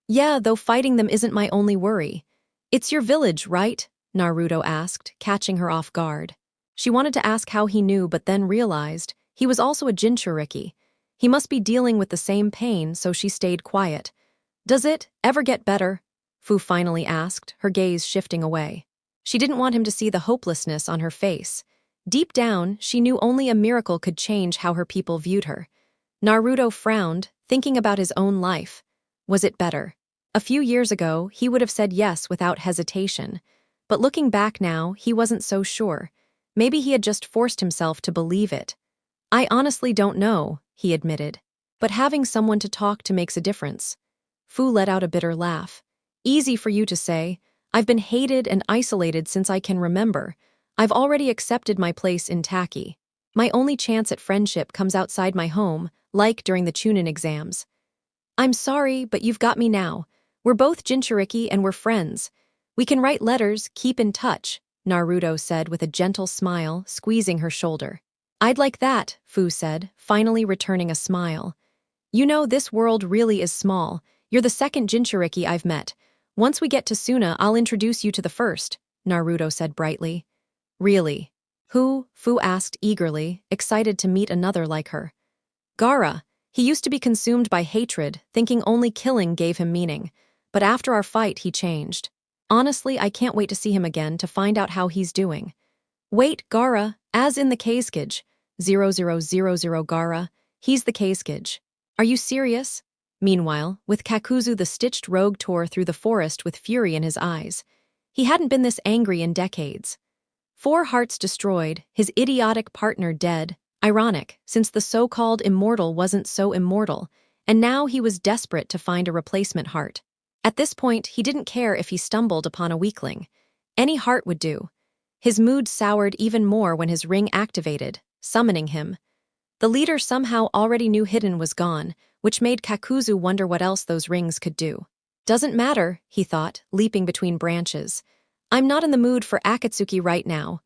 S1: "Yeah, though fighting them isn't my only worry." "It's your village, right?" Naruto asked, catching her off guard. She wanted to ask how he knew but then realized he was also a Jinchuriki. He must be dealing with the same pain, so she stayed quiet. "Does it ever get better?" Fu finally asked, her gaze shifting away. She didn't want him to see the hopelessness on her face. Deep down, she knew only a miracle could change how her people viewed her. Naruto frowned, thinking about his own life. Was it better? A few years ago, he would have said yes without hesitation. But looking back now, he wasn't so sure. Maybe he had just forced himself to believe it. I honestly don't know, he admitted. But having someone to talk to makes a difference. Fu let out a bitter laugh. Easy for you to say. I've been hated and isolated since I can remember. I've already accepted my place in Taki. My only chance at friendship comes outside my home, like during the Chunin exams. I'm sorry, but you've got me now. We're both Jinchuriki and we're friends. We can write letters, keep in touch, Naruto said with a gentle smile, squeezing her shoulder. I'd like that, Fu said, finally returning a smile. You know, this world really is small. You're the second Jinchuriki I've met. Once we get to Suna, I'll introduce you to the first, Naruto said brightly. Really? Who? Fu asked eagerly, excited to meet another like her. Gaara. He used to be consumed by hatred, thinking only killing gave him meaning. But after our fight, he changed. Honestly, I can't wait to see him again to find out how he's doing. Wait, Gaara, as in the Kazekage. 0000 Gaara, he's the Kazekage. Are you serious? Meanwhile, with Kakuzu, the stitched rogue tore through the forest with fury in his eyes. He hadn't been this angry in decades. 4 hearts destroyed, his idiotic partner dead. Ironic, since the so-called immortal wasn't so immortal, and now he was desperate to find a replacement heart. At this point, he didn't care if he stumbled upon a weakling. Any heart would do. His mood soured even more when his ring activated, summoning him. The leader somehow already knew Hidden was gone, which made Kakuzu wonder what else those rings could do. Doesn't matter, he thought, leaping between branches. I'm not in the mood for Akatsuki right now.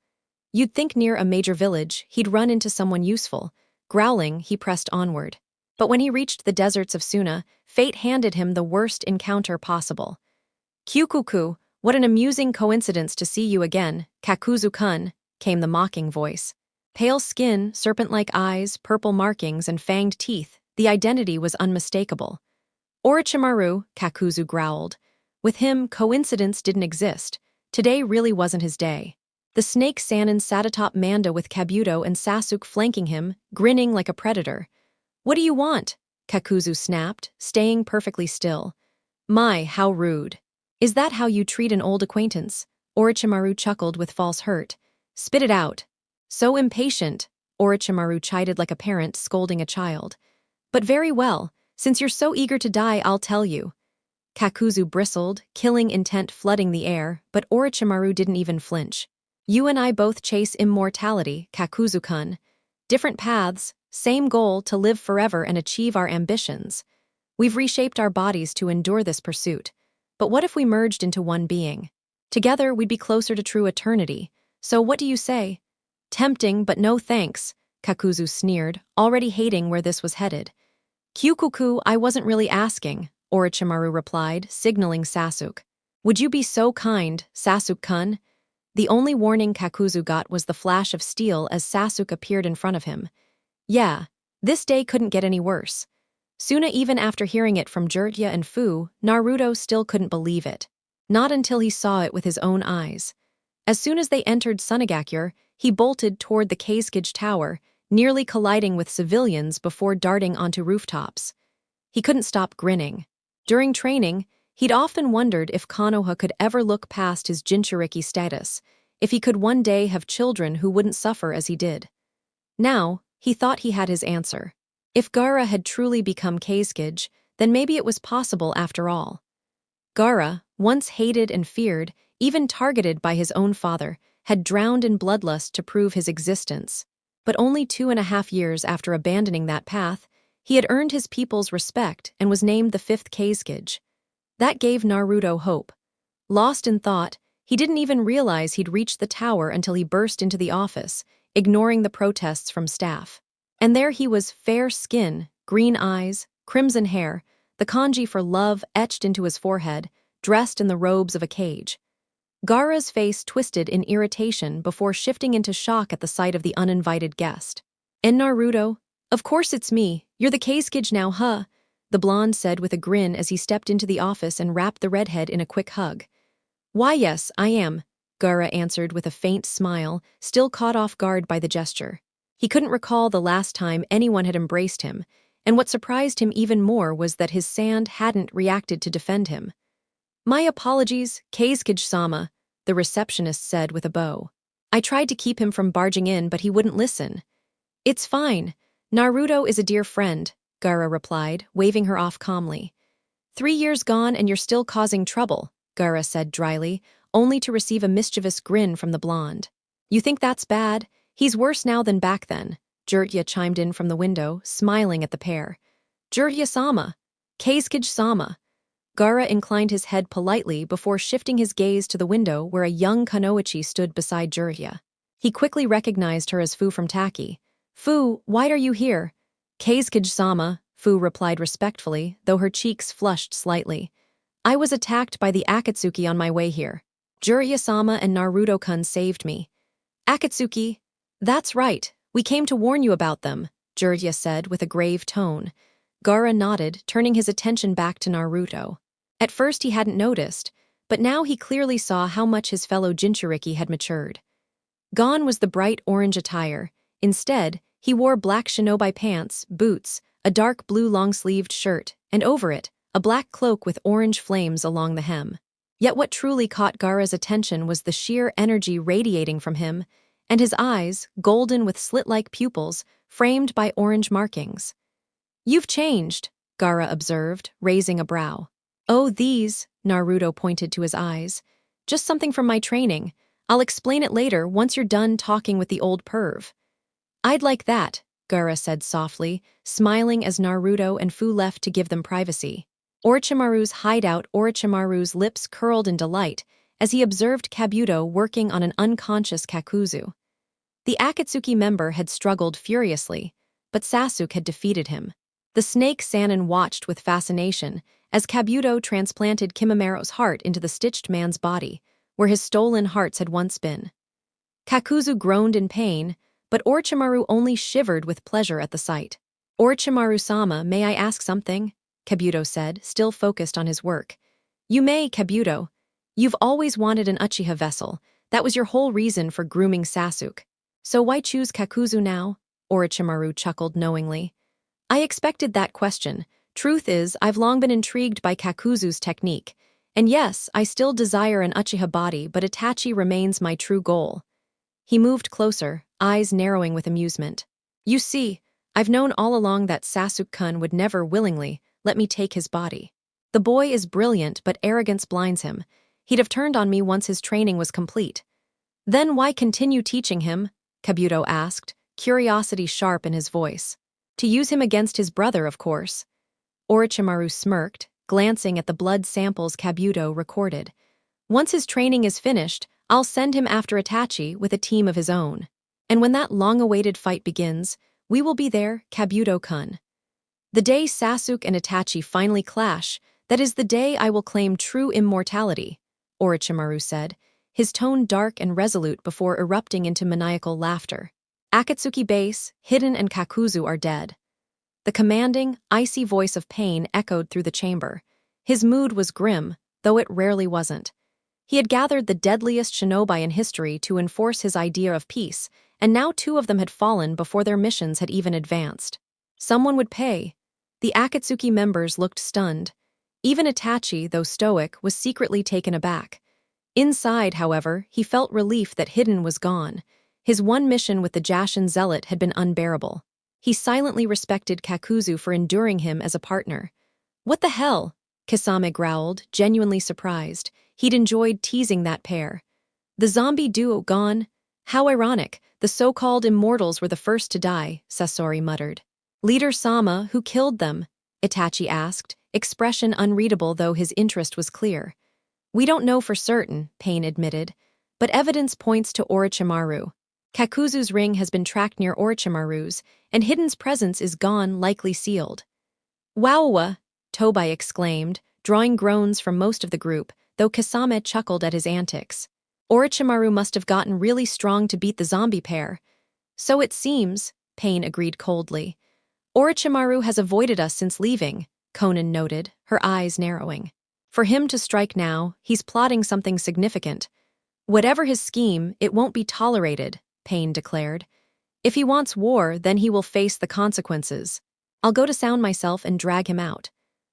S1: You'd think near a major village, he'd run into someone useful. Growling, he pressed onward. But when he reached the deserts of Suna, fate handed him the worst encounter possible. Kyukuku, what an amusing coincidence to see you again, Kakuzu-kun, came the mocking voice. Pale skin, serpent-like eyes, purple markings, and fanged teeth, the identity was unmistakable. Orochimaru, Kakuzu growled. With him, coincidence didn't exist. Today really wasn't his day. The snake Sannin sat atop Manda with Kabuto and Sasuke flanking him, grinning like a predator. What do you want? Kakuzu snapped, staying perfectly still. My, how rude. Is that how you treat an old acquaintance? Orochimaru chuckled with false hurt. Spit it out. So impatient, Orochimaru chided like a parent scolding a child. But very well, since you're so eager to die, I'll tell you. Kakuzu bristled, killing intent flooding the air, but Orochimaru didn't even flinch. You and I both chase immortality, Kakuzu-kun. Different paths, same goal to live forever and achieve our ambitions. We've reshaped our bodies to endure this pursuit. But what if we merged into one being? Together, we'd be closer to true eternity. So what do you say? Tempting, but no thanks, Kakuzu sneered, already hating where this was headed. Kyukuku, I wasn't really asking, Orochimaru replied, signaling Sasuke. Would you be so kind, Sasuke-kun? The only warning Kakuzu got was the flash of steel as Sasuke appeared in front of him. Yeah, this day couldn't get any worse. Suna, even after hearing it from Jiraiya and Fu, Naruto still couldn't believe it. Not until he saw it with his own eyes. As soon as they entered Sunagakure, he bolted toward the Kazekage Tower, nearly colliding with civilians before darting onto rooftops. He couldn't stop grinning. During training, he'd often wondered if Konoha could ever look past his Jinchuriki status, if he could one day have children who wouldn't suffer as he did. Now, he thought he had his answer. If Gaara had truly become Kazekage, then maybe it was possible after all. Gaara, once hated and feared, even targeted by his own father, had drowned in bloodlust to prove his existence. But only 2.5 years after abandoning that path, he had earned his people's respect and was named the 5th Kazekage. That gave Naruto hope. Lost in thought, he didn't even realize he'd reached the tower until he burst into the office, ignoring the protests from staff. And there he was, fair skin, green eyes, crimson hair, the kanji for love etched into his forehead, dressed in the robes of a cage. Gaara's face twisted in irritation before shifting into shock at the sight of the uninvited guest. And Naruto, of course it's me, you're the Kazekage now, huh? The blonde said with a grin as he stepped into the office and wrapped the redhead in a quick hug. Why yes, I am, Gaara answered with a faint smile, still caught off guard by the gesture. He couldn't recall the last time anyone had embraced him, and what surprised him even more was that his sand hadn't reacted to defend him. My apologies, Kazekage-sama, the the receptionist said with a bow. I tried to keep him from barging in, but he wouldn't listen. It's fine. Naruto is a dear friend, Gaara replied, waving her off calmly. 3 years gone and you're still causing trouble, Gaara said dryly, only to receive a mischievous grin from the blonde. You think that's bad? He's worse now than back then, Jiraiya chimed in from the window, smiling at the pair. Jiraiya-sama. Keisuke-sama. Gaara inclined his head politely before shifting his gaze to the window where a young Kunoichi stood beside Jiraiya. He quickly recognized her as Fu from Taki. Fu, why are you here? Keisuke-sama, Fu replied respectfully, though her cheeks flushed slightly. I was attacked by the Akatsuki on my way here. Jiraiya-sama and Naruto-kun saved me. Akatsuki? That's right, we came to warn you about them, Jiraiya said with a grave tone. Gaara nodded, turning his attention back to Naruto. At first he hadn't noticed, but now he clearly saw how much his fellow Jinchuriki had matured. Gone was the bright orange attire. Instead, he wore black shinobi pants, boots, a dark blue long-sleeved shirt, and over it, a black cloak with orange flames along the hem. Yet what truly caught Gaara's attention was the sheer energy radiating from him, and his eyes, golden with slit-like pupils, framed by orange markings. You've changed, Gaara observed, raising a brow. Oh, these, Naruto pointed to his eyes. Just something from my training. I'll explain it later once you're done talking with the old perv. I'd like that, Gaara said softly, smiling as Naruto and Fu left to give them privacy. Orochimaru's hideout. Orochimaru's lips curled in delight as he observed Kabuto working on an unconscious Kakuzu. The Akatsuki member had struggled furiously, but Sasuke had defeated him. The snake Sannin watched with fascination as Kabuto transplanted Kimamero's heart into the stitched man's body, where his stolen hearts had once been. Kakuzu groaned in pain, but Orochimaru only shivered with pleasure at the sight. Orochimaru-sama, may I ask something? Kabuto said, still focused on his work. You may, Kabuto. You've always wanted an Uchiha vessel. That was your whole reason for grooming Sasuke. So why choose Kakuzu now? Orochimaru chuckled knowingly. I expected that question. Truth is, I've long been intrigued by Kakuzu's technique. And yes, I still desire an Uchiha body, but Itachi remains my true goal. He moved closer, eyes narrowing with amusement. You see, I've known all along that Sasuke-kun would never willingly let me take his body. The boy is brilliant, but arrogance blinds him. He'd have turned on me once his training was complete. Then why continue teaching him? Kabuto asked, curiosity sharp in his voice. To use him against his brother, of course. Orochimaru smirked, glancing at the blood samples Kabuto recorded. Once his training is finished, I'll send him after Itachi with a team of his own. And when that long-awaited fight begins, we will be there, Kabuto-kun. The day Sasuke and Itachi finally clash, that is the day I will claim true immortality, Orochimaru said, his tone dark and resolute before erupting into maniacal laughter. Akatsuki base, Hidden and Kakuzu are dead. The commanding, icy voice of pain echoed through the chamber. His mood was grim, though it rarely wasn't. He had gathered the deadliest shinobi in history to enforce his idea of peace, and now 2 of them had fallen before their missions had even advanced. Someone would pay. The Akatsuki members looked stunned. Even Itachi, though stoic, was secretly taken aback. Inside, however, he felt relief that Hidden was gone. His one mission with the Jashin zealot had been unbearable. He silently respected Kakuzu for enduring him as a partner. What the hell? Kisame growled, genuinely surprised. He'd enjoyed teasing that pair. The zombie duo gone? How ironic. The so-called immortals were the first to die, Sasori muttered. Leader Sama, who killed them? Itachi asked, expression unreadable though his interest was clear. We don't know for certain, Pain admitted, but evidence points to Orochimaru. Kakuzu's ring has been tracked near Orochimaru's, and Hidden's presence is gone, likely sealed. Wowa! Tobai exclaimed, drawing groans from most of the group, though Kisame chuckled at his antics. Orochimaru must have gotten really strong to beat the zombie pair. So it seems, Pain agreed coldly. Orochimaru has avoided us since leaving, Konan noted, her eyes narrowing. For him to strike now, he's plotting something significant. Whatever his scheme, it won't be tolerated, Pain declared. If he wants war, then he will face the consequences. I'll go to sound myself and drag him out.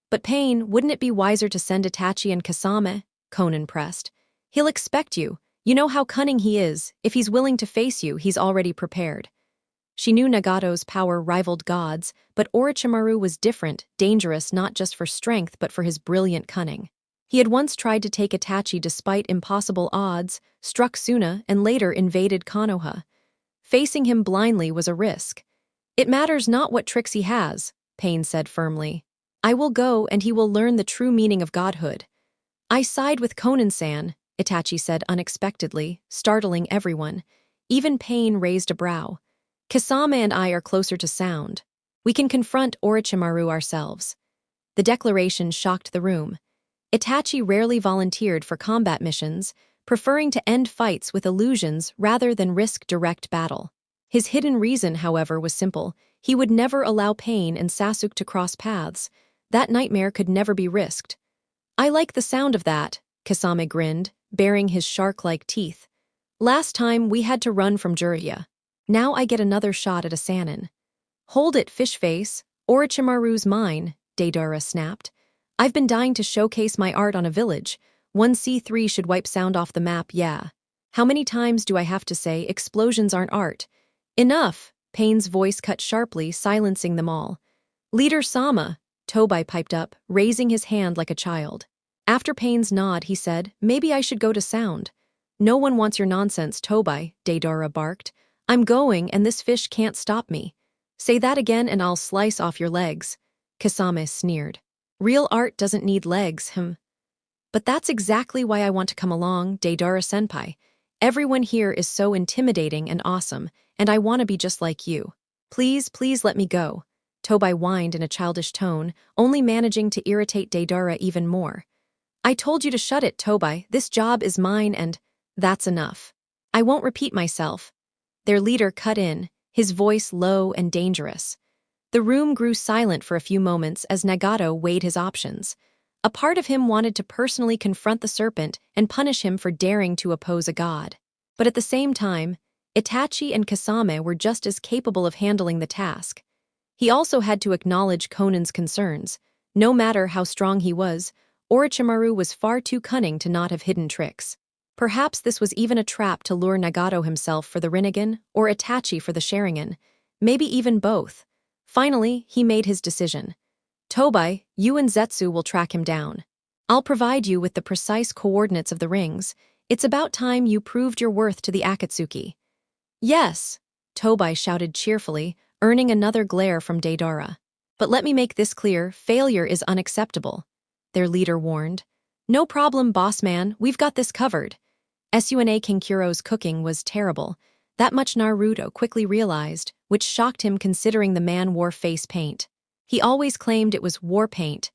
S1: But Pain, wouldn't it be wiser to send Itachi and Kisame? Konan pressed. He'll expect you. You know how cunning he is. If he's willing to face you, he's already prepared. She knew Nagato's power rivaled God's, but Orochimaru was different, dangerous not just for strength but for his brilliant cunning. He had once tried to take Itachi despite impossible odds, struck Suna, and later invaded Konoha. Facing him blindly was a risk. It matters not what tricks he has, Pain said firmly. I will go and he will learn the true meaning of godhood. I side with Konan-san, Itachi said unexpectedly, startling everyone. Even Pain raised a brow. Kasame and I are closer to sound. We can confront Orochimaru ourselves. The declaration shocked the room. Itachi rarely volunteered for combat missions, preferring to end fights with illusions rather than risk direct battle. His hidden reason, however, was simple. He would never allow Pain and Sasuke to cross paths. That nightmare could never be risked. I like the sound of that, Kasame grinned, baring his shark-like teeth. Last time we had to run from Jiraiya. Now I get another shot at a Sannin. Hold it, fish face. Orochimaru's mine, Deidara snapped. I've been dying to showcase my art on a village. 1C3 should wipe sound off the map, yeah. How many times do I have to say explosions aren't art? Enough, Pain's voice cut sharply, silencing them all. Leader Sama, Tobai piped up, raising his hand like a child. After Pain's nod, he said, maybe I should go to sound. No one wants your nonsense, Tobai, Deidara barked. I'm going and this fish can't stop me. Say that again and I'll slice off your legs. Kasame sneered. Real art doesn't need legs, But that's exactly why I want to come along, Deidara-senpai. Everyone here is so intimidating and awesome, and I want to be just like you. Please, please let me go. Tobai whined in a childish tone, only managing to irritate Deidara even more. I told you to shut it, Tobai. This job is mine and that's enough. I won't repeat myself. Their leader cut in, his voice low and dangerous. The room grew silent for a few moments as Nagato weighed his options. A part of him wanted to personally confront the serpent and punish him for daring to oppose a god. But at the same time, Itachi and Kasame were just as capable of handling the task. He also had to acknowledge Konan's concerns. No matter how strong he was, Orochimaru was far too cunning to not have hidden tricks. Perhaps this was even a trap to lure Nagato himself for the Rinnegan or Itachi for the Sharingan, maybe even both. Finally, he made his decision. Tobai, you and Zetsu will track him down. I'll provide you with the precise coordinates of the rings. It's about time you proved your worth to the Akatsuki. Yes, Tobai shouted cheerfully, earning another glare from Deidara. But let me make this clear, failure is unacceptable. Their leader warned. No problem, boss man, we've got this covered. Suna Kinkuro's cooking was terrible. That much Naruto quickly realized, which shocked him considering the man wore face paint. He always claimed it was war paint.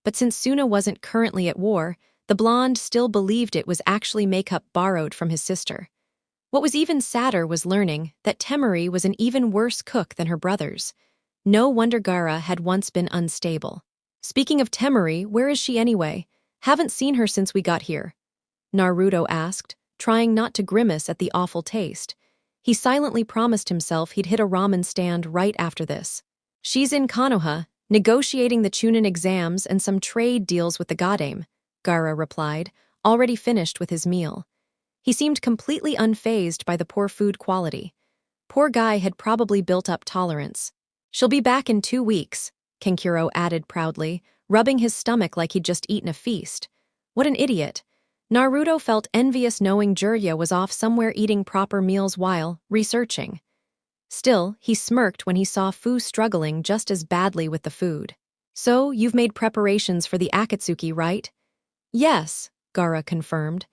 S1: But since Suna wasn't currently at war, the blonde still believed it was actually makeup borrowed from his sister. What was even sadder was learning that Temari was an even worse cook than her brothers. No wonder Gaara had once been unstable. Speaking of Temari, where is she anyway? Haven't seen her since we got here. Naruto asked, trying not to grimace at the awful taste. He silently promised himself he'd hit a ramen stand right after this. She's in Konoha, negotiating the Chunin exams and some trade deals with the Godame, Gaara replied, already finished with his meal. He seemed completely unfazed by the poor food quality. Poor guy had probably built up tolerance. She'll be back in 2 weeks, Kankuro added proudly, rubbing his stomach like he'd just eaten a feast. What an idiot. Naruto felt envious knowing Jiraiya was off somewhere eating proper meals while researching. Still, he smirked when he saw Fu struggling just as badly with the food. So, you've made preparations for the Akatsuki, right? Yes, Gaara confirmed.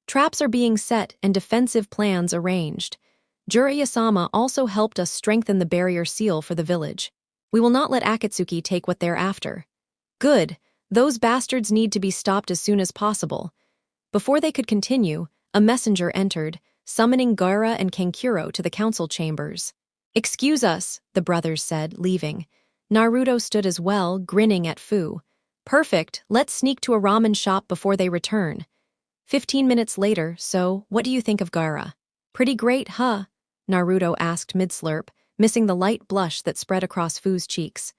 S1: Traps are being set and defensive plans arranged. Jiraiya-sama also helped us strengthen the barrier seal for the village. We will not let Akatsuki take what they're after. Good, those bastards need to be stopped as soon as possible. Before they could continue, a messenger entered, summoning Gaara and Kankuro to the council chambers. Excuse us, the brothers said, leaving. Naruto stood as well, grinning at Fu. Perfect, let's sneak to a ramen shop before they return. 15 minutes later, so, what do you think of Gaara? Pretty great, huh? Naruto asked mid-slurp, missing the light blush that spread across Fu's cheeks.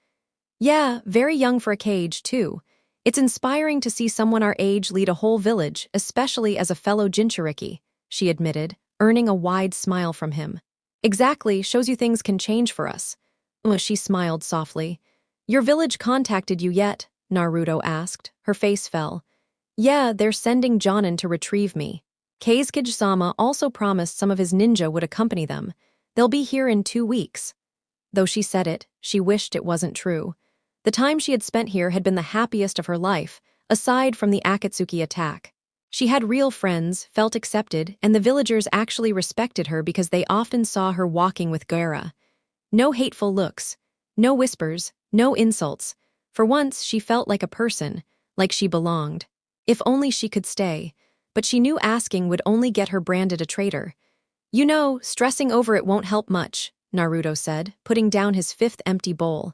S1: Yeah, very young for a Kage, too. It's inspiring to see someone our age lead a whole village, especially as a fellow Jinchuriki, she admitted, earning a wide smile from him. Exactly, shows you things can change for us. She smiled softly. Your village contacted you yet? Naruto asked. Her face fell. Yeah, they're sending Jonin to retrieve me. Kazekage-sama also promised some of his ninja would accompany them. They'll be here in 2 weeks. Though she said it, she wished it wasn't true. The time she had spent here had been the happiest of her life, aside from the Akatsuki attack. She had real friends, felt accepted, and the villagers actually respected her because they often saw her walking with Gaara. No hateful looks, no whispers, no insults. For once, she felt like a person, like she belonged. If only she could stay. But she knew asking would only get her branded a traitor. You know, stressing over it won't help much, Naruto said, putting down his 5th empty bowl.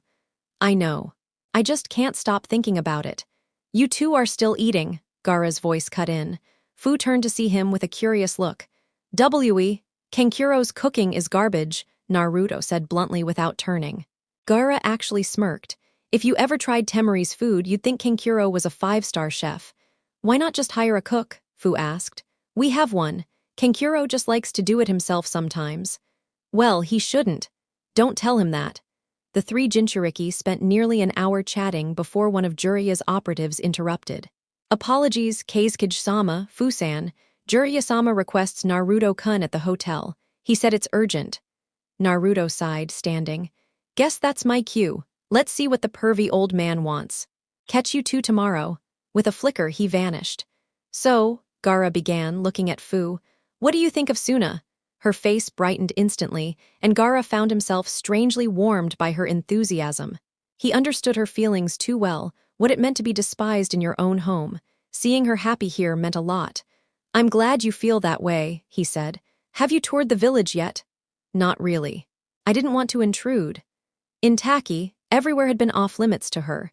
S1: I know. I just can't stop thinking about it. You two are still eating, Gaara's voice cut in. Fu turned to see him with a curious look. Kankuro's cooking is garbage, Naruto said bluntly without turning. Gaara actually smirked. If you ever tried Temari's food, you'd think Kankuro was a 5-star chef. Why not just hire a cook? Fu asked. We have one. Kankuro just likes to do it himself sometimes. Well, he shouldn't. Don't tell him that. The 3 Jinchuriki spent nearly an hour chatting before one of Jiraiya's operatives interrupted. Apologies, Kazekage-sama, Fusan. Jiraiya-sama requests Naruto-kun at the hotel. He said it's urgent. Naruto sighed, standing. Guess that's my cue. Let's see what the pervy old man wants. Catch you two tomorrow. With a flicker, he vanished. So, Gaara began, looking at Fu. What do you think of Suna? Her face brightened instantly, and Gaara found himself strangely warmed by her enthusiasm. He understood her feelings too well, what it meant to be despised in your own home. Seeing her happy here meant a lot. I'm glad you feel that way, he said. Have you toured the village yet? Not really. I didn't want to intrude. In Taki, everywhere had been off-limits to her.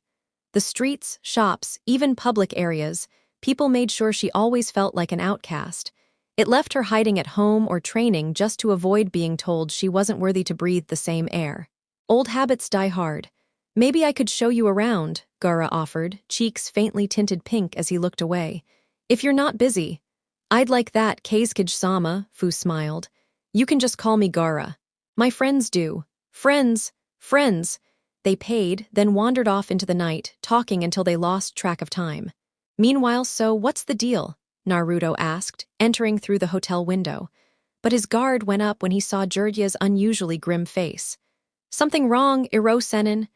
S1: The streets, shops, even public areas, people made sure she always felt like an outcast. It left her hiding at home or training just to avoid being told she wasn't worthy to breathe the same air. Old habits die hard. Maybe I could show you around, Gaara offered, cheeks faintly tinted pink as he looked away. If you're not busy. I'd like that, Kazekage-sama, Fu smiled. You can just call me Gaara. My friends do. Friends. They paid, then wandered off into the night, talking until they lost track of time. Meanwhile, so what's the deal? Naruto asked, entering through the hotel window. But his guard went up when he saw Jiraiya's unusually grim face. Something wrong, Iro-sennin?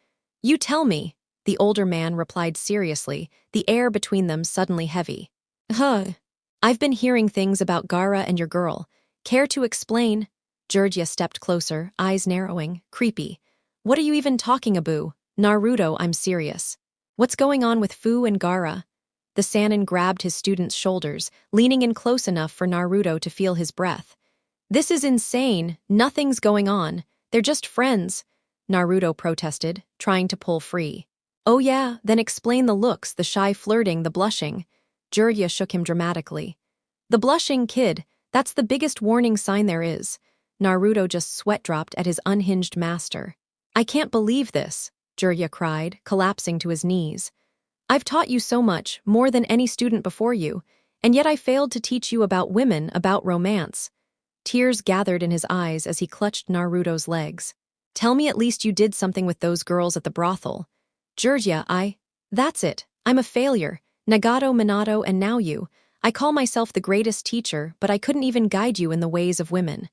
S1: You tell me, the older man replied seriously, the air between them suddenly heavy. I've been hearing things about Gaara and your girl. Care to explain? Jiraiya stepped closer, eyes narrowing, creepy. What are you even talking about? Naruto, I'm serious. What's going on with Fu and Gaara? The Sannin grabbed his student's shoulders, leaning in close enough for Naruto to feel his breath. This is insane. Nothing's going on. They're just friends, Naruto protested, trying to pull free. Oh yeah, then explain the looks, the shy flirting, the blushing. Jiraiya shook him dramatically. The blushing, kid, that's the biggest warning sign there is. Naruto just sweat-dropped at his unhinged master. I can't believe this, Jiraiya cried, collapsing to his knees. I've taught you so much, more than any student before you, and yet I failed to teach you about women, about romance. Tears gathered in his eyes as he clutched Naruto's legs. Tell me at least you did something with those girls at the brothel. Jiraiya, That's it. I'm a failure. Nagato, Minato, and now you. I call myself the greatest teacher, but I couldn't even guide you in the ways of women.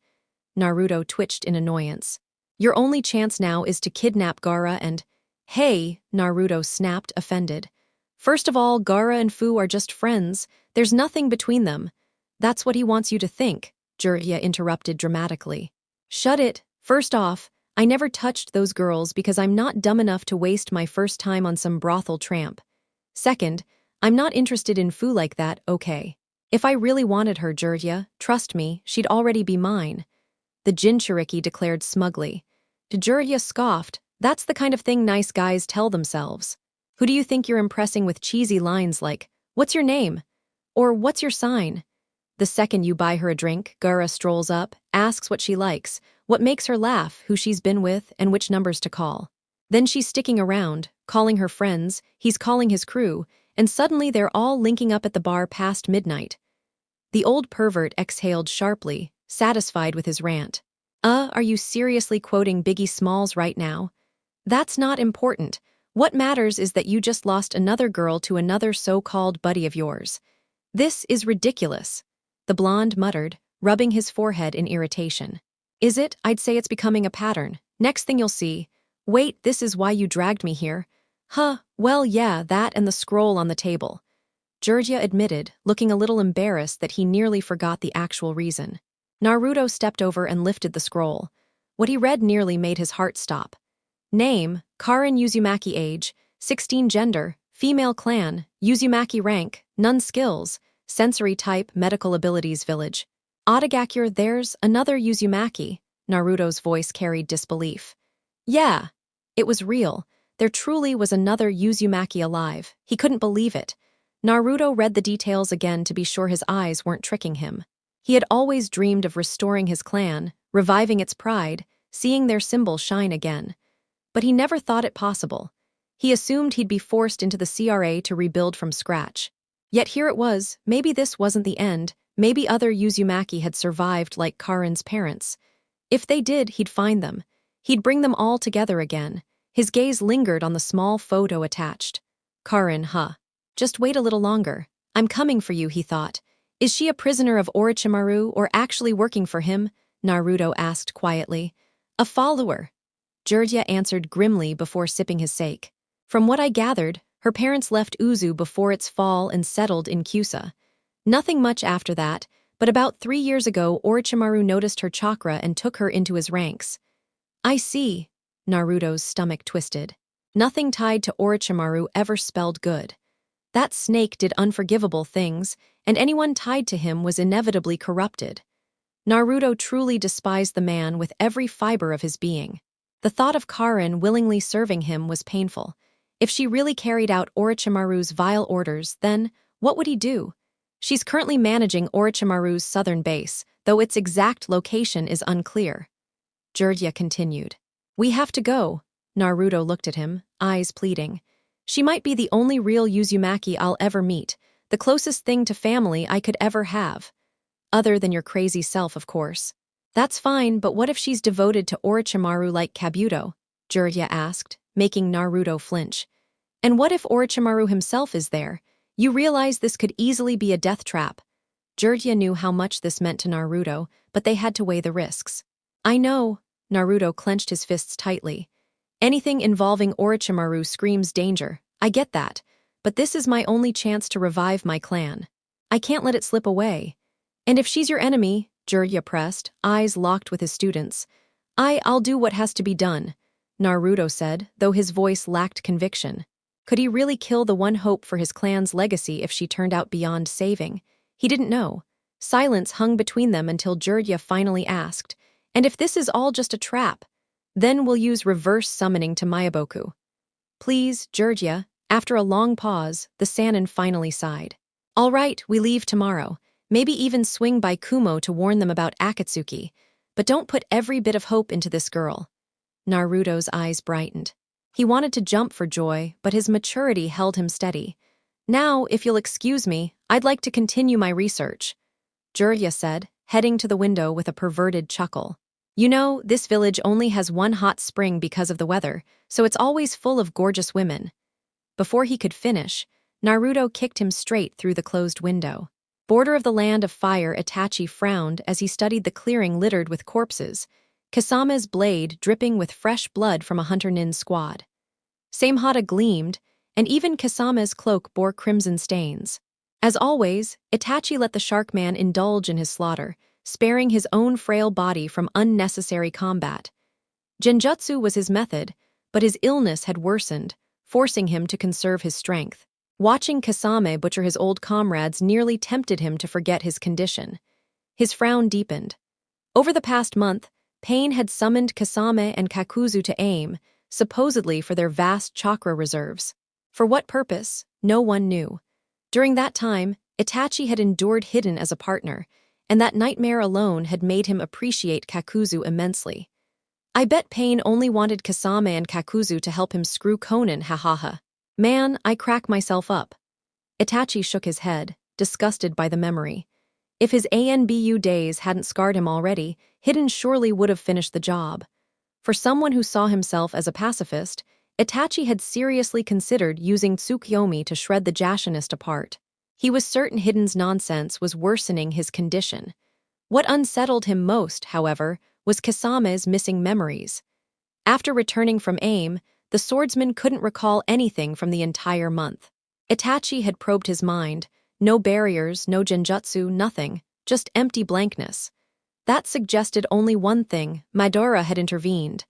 S1: Naruto twitched in annoyance. Your only chance now is to kidnap Gaara and… Hey, Naruto snapped, offended. First of all, Gaara and Fu are just friends. There's nothing between them. That's what he wants you to think, Jiraiya interrupted dramatically. Shut it. First off, I never touched those girls because I'm not dumb enough to waste my first time on some brothel tramp. Second, I'm not interested in Fu like that, okay? If I really wanted her, Jiraiya, trust me, she'd already be mine. The Jinchuriki declared smugly. Jiraiya scoffed. That's the kind of thing nice guys tell themselves. Who do you think you're impressing with cheesy lines like, what's your name? Or what's your sign? The second you buy her a drink, Gaara strolls up, asks what she likes, what makes her laugh, who she's been with, and which numbers to call. Then she's sticking around, calling her friends, he's calling his crew, and suddenly they're all linking up at the bar past midnight. The old pervert exhaled sharply, satisfied with his rant. Are you seriously quoting Biggie Smalls right now? That's not important. What matters is that you just lost another girl to another so-called buddy of yours. This is ridiculous, the blonde muttered, rubbing his forehead in irritation. Is it? I'd say it's becoming a pattern. Next thing you'll see. Wait, this is why you dragged me here? Huh, well yeah, that and the scroll on the table. Georgia admitted, looking a little embarrassed that he nearly forgot the actual reason. Naruto stepped over and lifted the scroll. What he read nearly made his heart stop. Name, Karin Uzumaki. Age, 16. Gender, female. Clan, Uzumaki. Rank, none. Skills, sensory type. Medical abilities. Village. Otagakure. There's another Uzumaki. Naruto's voice carried disbelief. Yeah, it was real. There truly was another Uzumaki alive. He couldn't believe it. Naruto read the details again to be sure his eyes weren't tricking him. He had always dreamed of restoring his clan, reviving its pride, seeing their symbol shine again. But he never thought it possible. He assumed he'd be forced into the CRA to rebuild from scratch. Yet here it was. Maybe this wasn't the end. Maybe other Uzumaki had survived like Karin's parents. If they did, he'd find them. He'd bring them all together again. His gaze lingered on the small photo attached. Karin, huh? Just wait a little longer. I'm coming for you, he thought. Is she a prisoner of Orochimaru or actually working for him? Naruto asked quietly. A follower. Jiraiya answered grimly before sipping his sake. From what I gathered, her parents left Uzu before its fall and settled in Kusa. Nothing much after that, but about 3 years ago Orochimaru noticed her chakra and took her into his ranks. I see. Naruto's stomach twisted. Nothing tied to Orochimaru ever spelled good. That snake did unforgivable things, and anyone tied to him was inevitably corrupted. Naruto truly despised the man with every fiber of his being. The thought of Karin willingly serving him was painful. If she really carried out Orochimaru's vile orders, then what would he do? She's currently managing Orochimaru's southern base, though its exact location is unclear. Jiraiya continued. We have to go. Naruto looked at him, eyes pleading. She might be the only real Uzumaki I'll ever meet, the closest thing to family I could ever have. Other than your crazy self, of course. That's fine, but what if she's devoted to Orochimaru like Kabuto? Jiraiya asked, making Naruto flinch. And what if Orochimaru himself is there? You realize this could easily be a death trap. Jiraiya knew how much this meant to Naruto, but they had to weigh the risks. I know. Naruto clenched his fists tightly. Anything involving Orochimaru screams danger. I get that. But this is my only chance to revive my clan. I can't let it slip away. And if she's your enemy, Jiraiya pressed, eyes locked with his students. I'll do what has to be done, Naruto said, though his voice lacked conviction. Could he really kill the one hope for his clan's legacy if she turned out beyond saving? He didn't know. Silence hung between them until Jiraiya finally asked, and if this is all just a trap, then we'll use reverse summoning to Mayaboku. Please, Jiraiya. After a long pause, the Sannin finally sighed. All right, we leave tomorrow. Maybe even swing by Kumo to warn them about Akatsuki. But don't put every bit of hope into this girl. Naruto's eyes brightened. He wanted to jump for joy, but his maturity held him steady. Now, if you'll excuse me, I'd like to continue my research, Jiraiya said, heading to the window with a perverted chuckle. You know, this village only has one hot spring because of the weather, so it's always full of gorgeous women. Before he could finish, Naruto kicked him straight through the closed window. Border of the land of fire, Itachi frowned as he studied the clearing littered with corpses, Kasame's blade dripping with fresh blood from a hunter nin squad. Samehada gleamed, and even Kasame's cloak bore crimson stains. As always, Itachi let the shark man indulge in his slaughter, sparing his own frail body from unnecessary combat. Genjutsu was his method, but his illness had worsened, forcing him to conserve his strength. Watching Kasame butcher his old comrades nearly tempted him to forget his condition. His frown deepened. Over the past month, Pain had summoned Kasame and Kakuzu to aim, supposedly for their vast chakra reserves. For what purpose, no one knew. During that time, Itachi had endured hidden as a partner, and that nightmare alone had made him appreciate Kakuzu immensely. I bet Pain only wanted Kasame and Kakuzu to help him screw Konan, hahaha. Man, I crack myself up. Itachi shook his head, disgusted by the memory. If his ANBU days hadn't scarred him already, Hidden surely would have finished the job. For someone who saw himself as a pacifist, Itachi had seriously considered using Tsukuyomi to shred the Jashinist apart. He was certain Hidden's nonsense was worsening his condition. What unsettled him most, however, was Kasame's missing memories. After returning from AIM, the swordsman couldn't recall anything from the entire month. Itachi had probed his mind. No barriers, no genjutsu, nothing, just empty blankness. That suggested only one thing: Madara had intervened.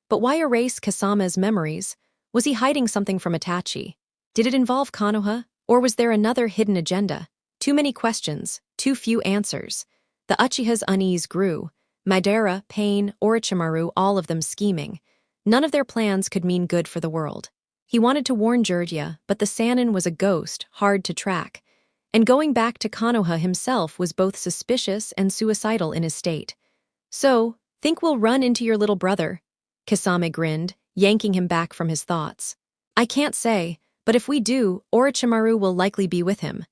S1: But why erase Kasame's memories? Was he hiding something from Itachi? Did it involve Konoha, or was there another hidden agenda? Too many questions, too few answers. The Uchiha's unease grew. Madara, Pain, Orochimaru, all of them scheming. None of their plans could mean good for the world. He wanted to warn Jiraiya, but the Sannin was a ghost, hard to track. And going back to Konoha himself was both suspicious and suicidal in his state. So, think we'll run into your little brother? Kasame grinned, yanking him back from his thoughts. I can't say, but if we do, Orochimaru will likely be with him.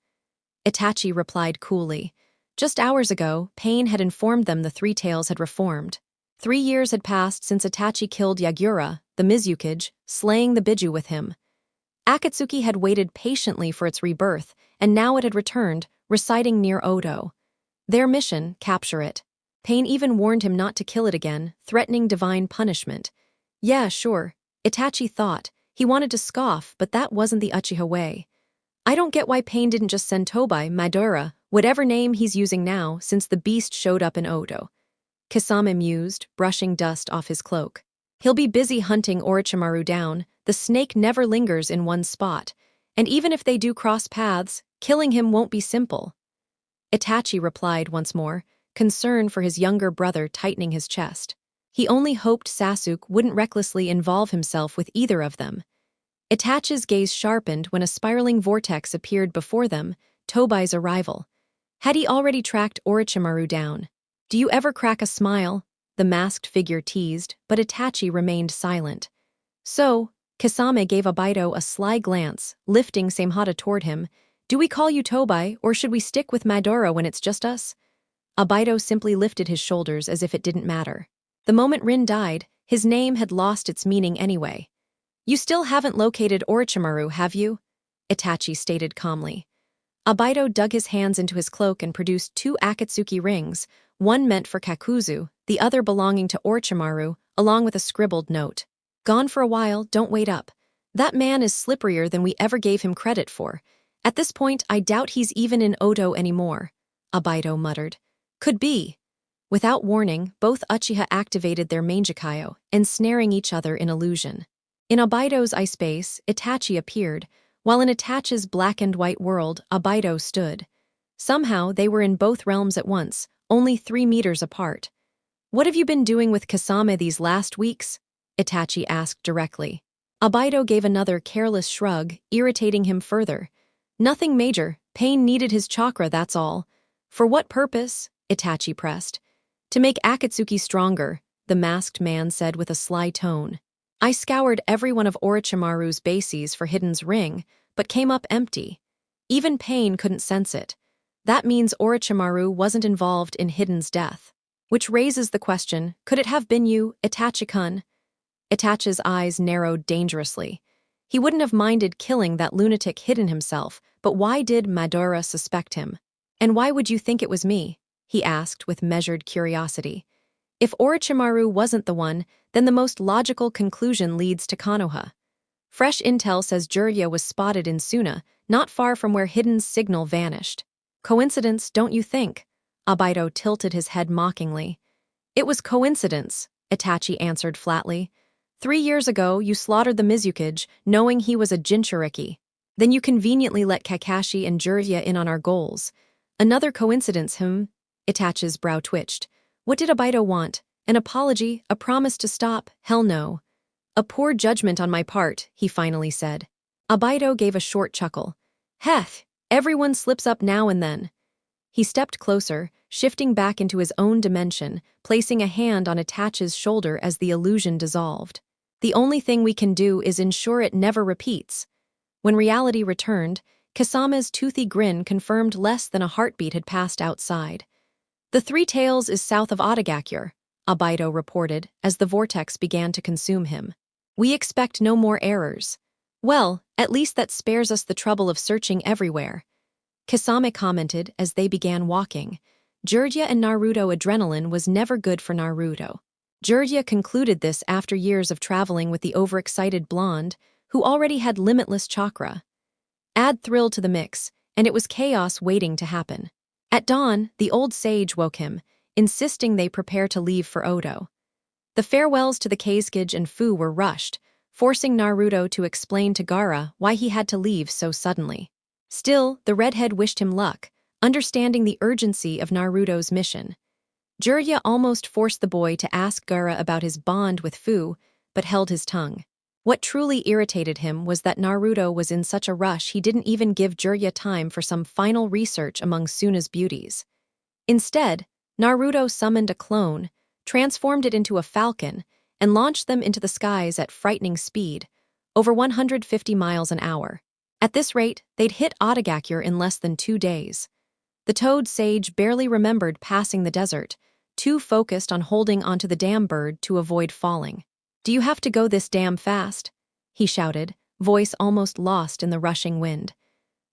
S1: Itachi replied coolly. Just hours ago, Pain had informed them the Three Tails had reformed. 3 years had passed since Itachi killed Yagura, the Mizukage, slaying the Biju with him. Akatsuki had waited patiently for its rebirth, and now it had returned, residing near Odo. Their mission: capture it. Pain even warned him not to kill it again, threatening divine punishment. Yeah, sure, Itachi thought. He wanted to scoff, but that wasn't the Uchiha way. I don't get why Pain didn't just send Tobai, Madara, whatever name he's using now, since the beast showed up in Odo. Kasame mused, brushing dust off his cloak. He'll be busy hunting Orochimaru down. The snake never lingers in one spot. And even if they do cross paths, killing him won't be simple. Itachi replied once more, concern for his younger brother tightening his chest. He only hoped Sasuke wouldn't recklessly involve himself with either of them. Itachi's gaze sharpened when a spiraling vortex appeared before them, Tobai's arrival. Had he already tracked Orochimaru down? Do you ever crack a smile? The masked figure teased, but Itachi remained silent. So, Kasame gave Abido a sly glance, lifting Samehada toward him. Do we call you Tobai, or should we stick with Madara when it's just us? Abido simply lifted his shoulders as if it didn't matter. The moment Rin died, his name had lost its meaning anyway. You still haven't located Orochimaru, have you? Itachi stated calmly. Abido dug his hands into his cloak and produced 2 Akatsuki rings, one meant for Kakuzu, the other belonging to Orochimaru, along with a scribbled note. Gone for a while, don't wait up. That man is slipperier than we ever gave him credit for. At this point, I doubt he's even in Odo anymore, Abido muttered. Could be. Without warning, both Uchiha activated their Mangekyo, ensnaring each other in illusion. In Abido's ice base, Itachi appeared, while in Itachi's black and white world, Abido stood. Somehow, they were in both realms at once, only 3 meters apart. What have you been doing with Kasame these last weeks? Itachi asked directly. Abido gave another careless shrug, irritating him further. Nothing major. Pain needed his chakra, that's all. For what purpose? Itachi pressed. To make Akatsuki stronger, the masked man said with a sly tone. I scoured every one of Orochimaru's bases for Hidden's ring, but came up empty. Even Pain couldn't sense it. That means Orochimaru wasn't involved in Hidden's death. Which raises the question, could it have been you, Itachi-kun? Itachi's eyes narrowed dangerously. He wouldn't have minded killing that lunatic Hidden himself, but why did Madara suspect him? And why would you think it was me? He asked with measured curiosity. If Orochimaru wasn't the one, then the most logical conclusion leads to Konoha. Fresh intel says Jiraiya was spotted in Suna, not far from where Hidden's signal vanished. Coincidence, don't you think? Abido tilted his head mockingly. It was coincidence, Itachi answered flatly. 3 years ago, you slaughtered the Mizukage, knowing he was a Jinchuriki. Then you conveniently let Kakashi and Jiraiya in on our goals. Another coincidence, Itachi's brow twitched. What did Abido want? An apology? A promise to stop? Hell no. A poor judgment on my part, he finally said. Abido gave a short chuckle. Heh, everyone slips up now and then. He stepped closer, shifting back into his own dimension, placing a hand on Itachi's shoulder as the illusion dissolved. The only thing we can do is ensure it never repeats. When reality returned, Kasama's toothy grin confirmed less than a heartbeat had passed outside. "The Three Tails is south of Otagakure," Abido reported as the vortex began to consume him. "We expect no more errors." "Well, at least that spares us the trouble of searching everywhere," Kasame commented as they began walking. Jiraiya and Naruto adrenaline was never good for Naruto. Jiraiya concluded this after years of traveling with the overexcited blonde, who already had limitless chakra. Add thrill to the mix, and it was chaos waiting to happen. At dawn, the old sage woke him, insisting they prepare to leave for Odo. The farewells to the Kazekage and Fu were rushed, forcing Naruto to explain to Gaara why he had to leave so suddenly. Still, the redhead wished him luck, understanding the urgency of Naruto's mission. Jiraiya almost forced the boy to ask Gaara about his bond with Fu, but held his tongue. What truly irritated him was that Naruto was in such a rush he didn't even give Jiraiya time for some final research among Suna's beauties. Instead, Naruto summoned a clone, transformed it into a falcon, and launched them into the skies at frightening speed, over 150 miles an hour. At this rate, they'd hit Otagakure in less than 2 days. The toad sage barely remembered passing the desert, too focused on holding onto the damn bird to avoid falling. "Do you have to go this damn fast?" he shouted, voice almost lost in the rushing wind.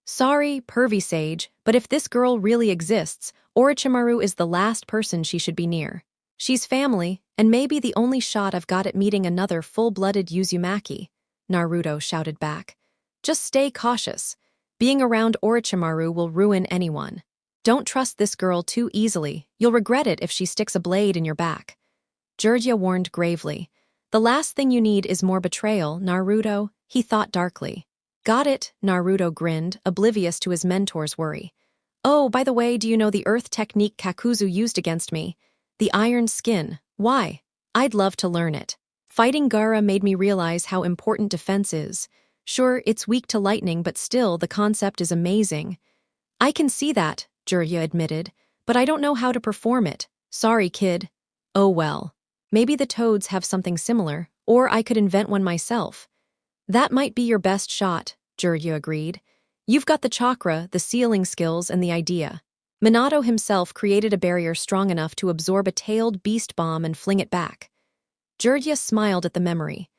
S1: "Sorry, pervy sage, but if this girl really exists, Orochimaru is the last person she should be near. She's family, and maybe the only shot I've got at meeting another full-blooded Uzumaki," Naruto shouted back. "Just stay cautious. Being around Orochimaru will ruin anyone. Don't trust this girl too easily. You'll regret it if she sticks a blade in your back." Jiraiya warned gravely. "The last thing you need is more betrayal, Naruto," he thought darkly. "Got it," Naruto grinned, oblivious to his mentor's worry. "Oh, by the way, do you know the earth technique Kakuzu used against me? The iron skin. Why? I'd love to learn it. Fighting Gaara made me realize how important defense is. Sure, it's weak to lightning, but still, the concept is amazing." "I can see that," Jiraiya admitted, "but I don't know how to perform it. Sorry, kid." "Oh well. Maybe the toads have something similar, or I could invent one myself." "That might be your best shot," Jiraiya agreed. "You've got the chakra, the sealing skills, and the idea." Minato himself created a barrier strong enough to absorb a tailed beast bomb and fling it back. Jiraiya smiled at the memory.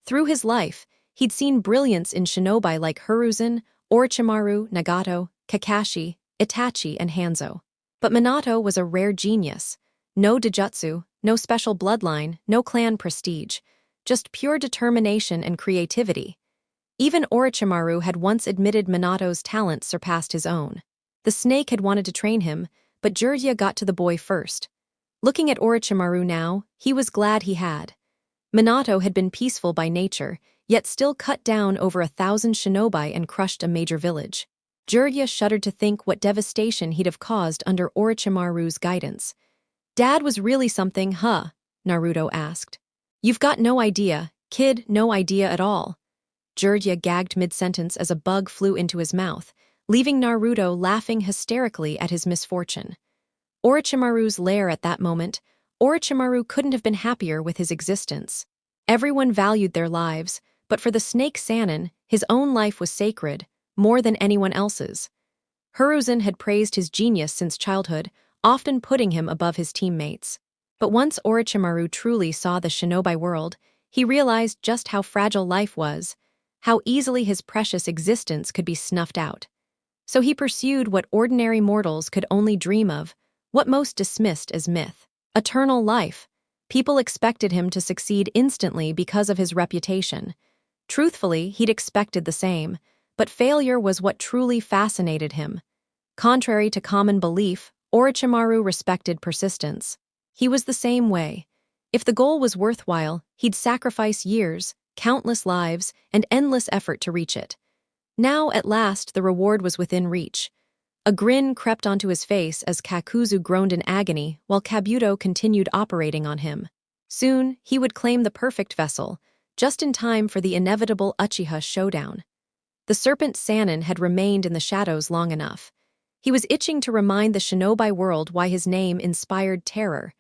S1: Through his life, he'd seen brilliance in shinobi like Hiruzen, Orochimaru, Nagato, Kakashi, Itachi, and Hanzo. But Minato was a rare genius. No dijutsu, no special bloodline, no clan prestige. Just pure determination and creativity. Even Orochimaru had once admitted Minato's talent surpassed his own. The snake had wanted to train him, but Jiraiya got to the boy first. Looking at Orochimaru now, he was glad he had. Minato had been peaceful by nature, yet still cut down over 1,000 shinobi and crushed a major village. Jiraiya shuddered to think what devastation he'd have caused under Orochimaru's guidance. "Dad was really something, huh?" Naruto asked. "You've got no idea, kid, no idea at all." Jiraiya gagged mid-sentence as a bug flew into his mouth, leaving Naruto laughing hysterically at his misfortune. Orochimaru's lair at that moment, Orochimaru couldn't have been happier with his existence. Everyone valued their lives, but for the snake Sannin, his own life was sacred, more than anyone else's. Hiruzen had praised his genius since childhood, often putting him above his teammates. But once Orochimaru truly saw the shinobi world, he realized just how fragile life was, how easily his precious existence could be snuffed out. So he pursued what ordinary mortals could only dream of, what most dismissed as myth: eternal life. People expected him to succeed instantly because of his reputation. Truthfully, he'd expected the same, but failure was what truly fascinated him. Contrary to common belief, Orochimaru respected persistence. He was the same way. If the goal was worthwhile, he'd sacrifice years, countless lives, and endless effort to reach it. Now, at last, the reward was within reach. A grin crept onto his face as Kakuzu groaned in agony while Kabuto continued operating on him. Soon, he would claim the perfect vessel, just in time for the inevitable Uchiha showdown. The serpent Sannin had remained in the shadows long enough. He was itching to remind the shinobi world why his name inspired terror.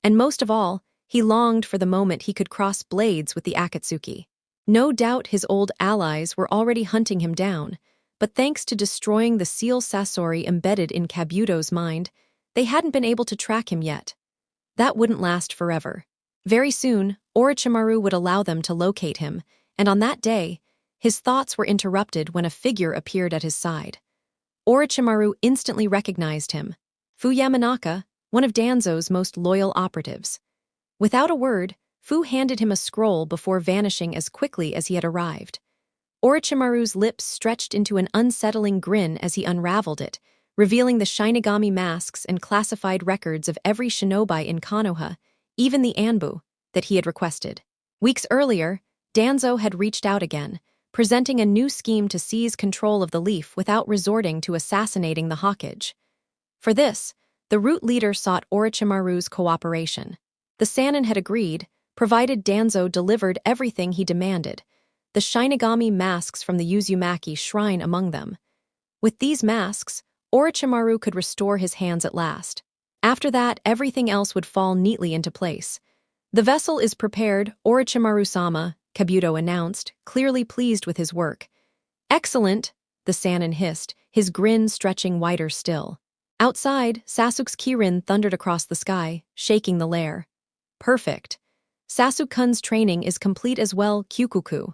S1: And most of all, he longed for the moment he could cross blades with the Akatsuki. No doubt his old allies were already hunting him down, but thanks to destroying the seal Sasori embedded in Kabuto's mind, they hadn't been able to track him yet. That wouldn't last forever. Very soon, Orochimaru would allow them to locate him, and on that day, his thoughts were interrupted when a figure appeared at his side. Orochimaru instantly recognized him. Fu Yamanaka, one of Danzo's most loyal operatives. Without a word, Fu handed him a scroll before vanishing as quickly as he had arrived. Orochimaru's lips stretched into an unsettling grin as he unraveled it, revealing the Shinigami masks and classified records of every shinobi in Konoha, even the Anbu, that he had requested. Weeks earlier, Danzo had reached out again, presenting a new scheme to seize control of the leaf without resorting to assassinating the Hokage. For this, the root leader sought Orochimaru's cooperation. The Sannin had agreed, provided Danzo delivered everything he demanded, the Shinigami masks from the Uzumaki shrine among them. With these masks, Orochimaru could restore his hands at last. After that, everything else would fall neatly into place. The vessel is prepared, Orochimaru-sama, Kabuto announced, clearly pleased with his work. Excellent, the Sannin hissed, his grin stretching wider still. Outside, Sasuke's Kirin thundered across the sky, shaking the lair. Perfect. Sasuke-kun's training is complete as well, Kyukuku.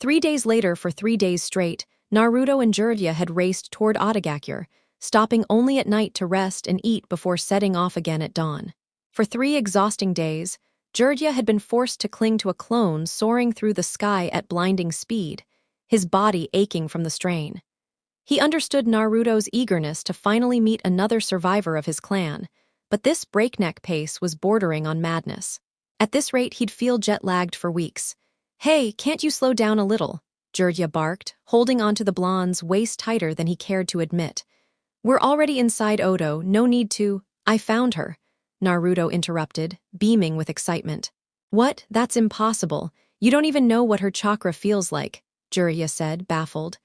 S1: 3 days later, for 3 days straight, Naruto and Jiraiya had raced toward Otagakure, stopping only at night to rest and eat before setting off again at dawn. For 3 exhausting days, Jiraiya had been forced to cling to a clone soaring through the sky at blinding speed, his body aching from the strain. He understood Naruto's eagerness to finally meet another survivor of his clan, but this breakneck pace was bordering on madness. At this rate, he'd feel jet-lagged for weeks. "Hey, can't you slow down a little?" Jiraiya barked, holding onto the blonde's waist tighter than he cared to admit. "We're already inside Odo, no need to—" "I found her," Naruto interrupted, beaming with excitement. "What? That's impossible. You don't even know what her chakra feels like," Jiraiya said, baffled.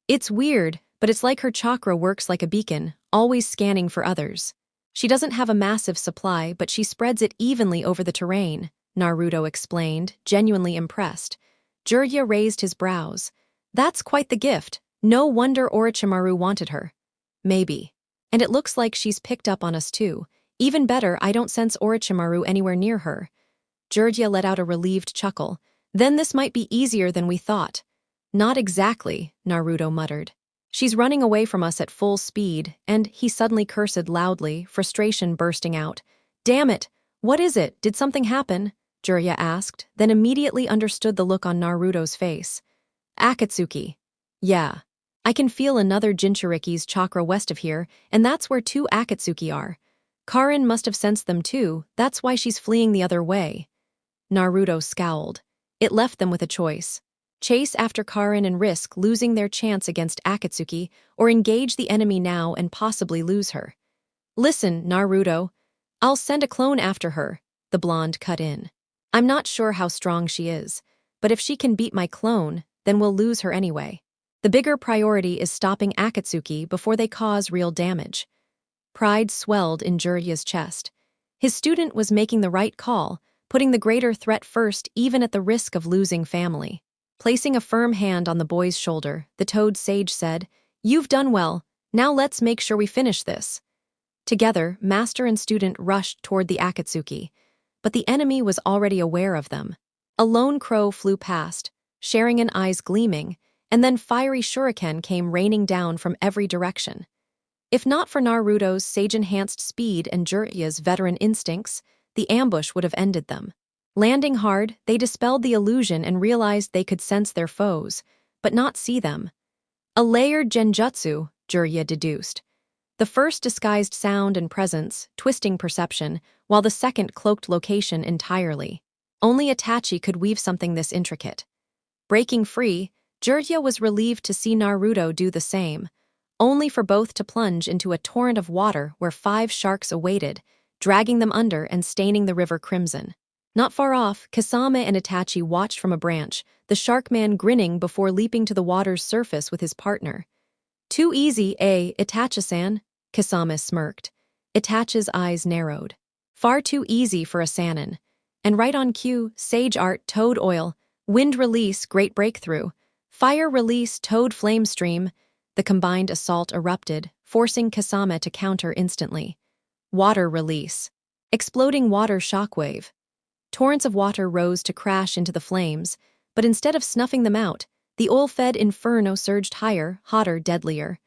S1: "It's weird, but it's like her chakra works like a beacon, always scanning for others. She doesn't have a massive supply, but she spreads it evenly over the terrain," Naruto explained, genuinely impressed. Jiraiya raised his brows. "That's quite the gift. No wonder Orochimaru wanted her." "Maybe. And it looks like she's picked up on us too. Even better, I don't sense Orochimaru anywhere near her." Jiraiya let out a relieved chuckle. "Then this might be easier than we thought." "Not exactly," Naruto muttered. "She's running away from us at full speed," and he suddenly cursed loudly, frustration bursting out. "Damn it! What is it? Did something happen?" Jiraiya asked, then immediately understood the look on Naruto's face. "Akatsuki. Yeah. I can feel another Jinchuriki's chakra west of here, and that's where 2 Akatsuki are. Karin must have sensed them too, that's why she's fleeing the other way." Naruto scowled. It left them with a choice. Chase after Karin and risk losing their chance against Akatsuki, or engage the enemy now and possibly lose her. "Listen, Naruto. I'll send a clone after her," the blonde cut in. "I'm not sure how strong she is, but if she can beat my clone, then we'll lose her anyway. The bigger priority is stopping Akatsuki before they cause real damage." Pride swelled in Jiraiya's chest. His student was making the right call, putting the greater threat first even at the risk of losing family. Placing a firm hand on the boy's shoulder, the Toad Sage said, "You've done well. Now let's make sure we finish this." Together, master and student rushed toward the Akatsuki, but the enemy was already aware of them. A lone crow flew past, Sharingan eyes gleaming, and then fiery shuriken came raining down from every direction. If not for Naruto's sage-enhanced speed and Jiraiya's veteran instincts, the ambush would have ended them. Landing hard, they dispelled the illusion and realized they could sense their foes, but not see them. A layered genjutsu, Jiraiya deduced. The first disguised sound and presence, twisting perception, while the second cloaked location entirely. Only Itachi could weave something this intricate. Breaking free, Jiraiya was relieved to see Naruto do the same, only for both to plunge into a torrent of water where 5 sharks awaited, dragging them under and staining the river crimson. Not far off, Kasame and Itachi watched from a branch, the shark man grinning before leaping to the water's surface with his partner. "Too easy, eh, Itachi-san?" Kasame smirked. Itachi's eyes narrowed. Far too easy for a Sannin. And right on cue, Sage Art, Toad Oil, Wind Release, Great Breakthrough, Fire Release, Toad Flame Stream. The combined assault erupted, forcing Kasame to counter instantly. Water release. Exploding water shockwave. Torrents of water rose to crash into the flames, but instead of snuffing them out, the oil-fed inferno surged higher, hotter, deadlier.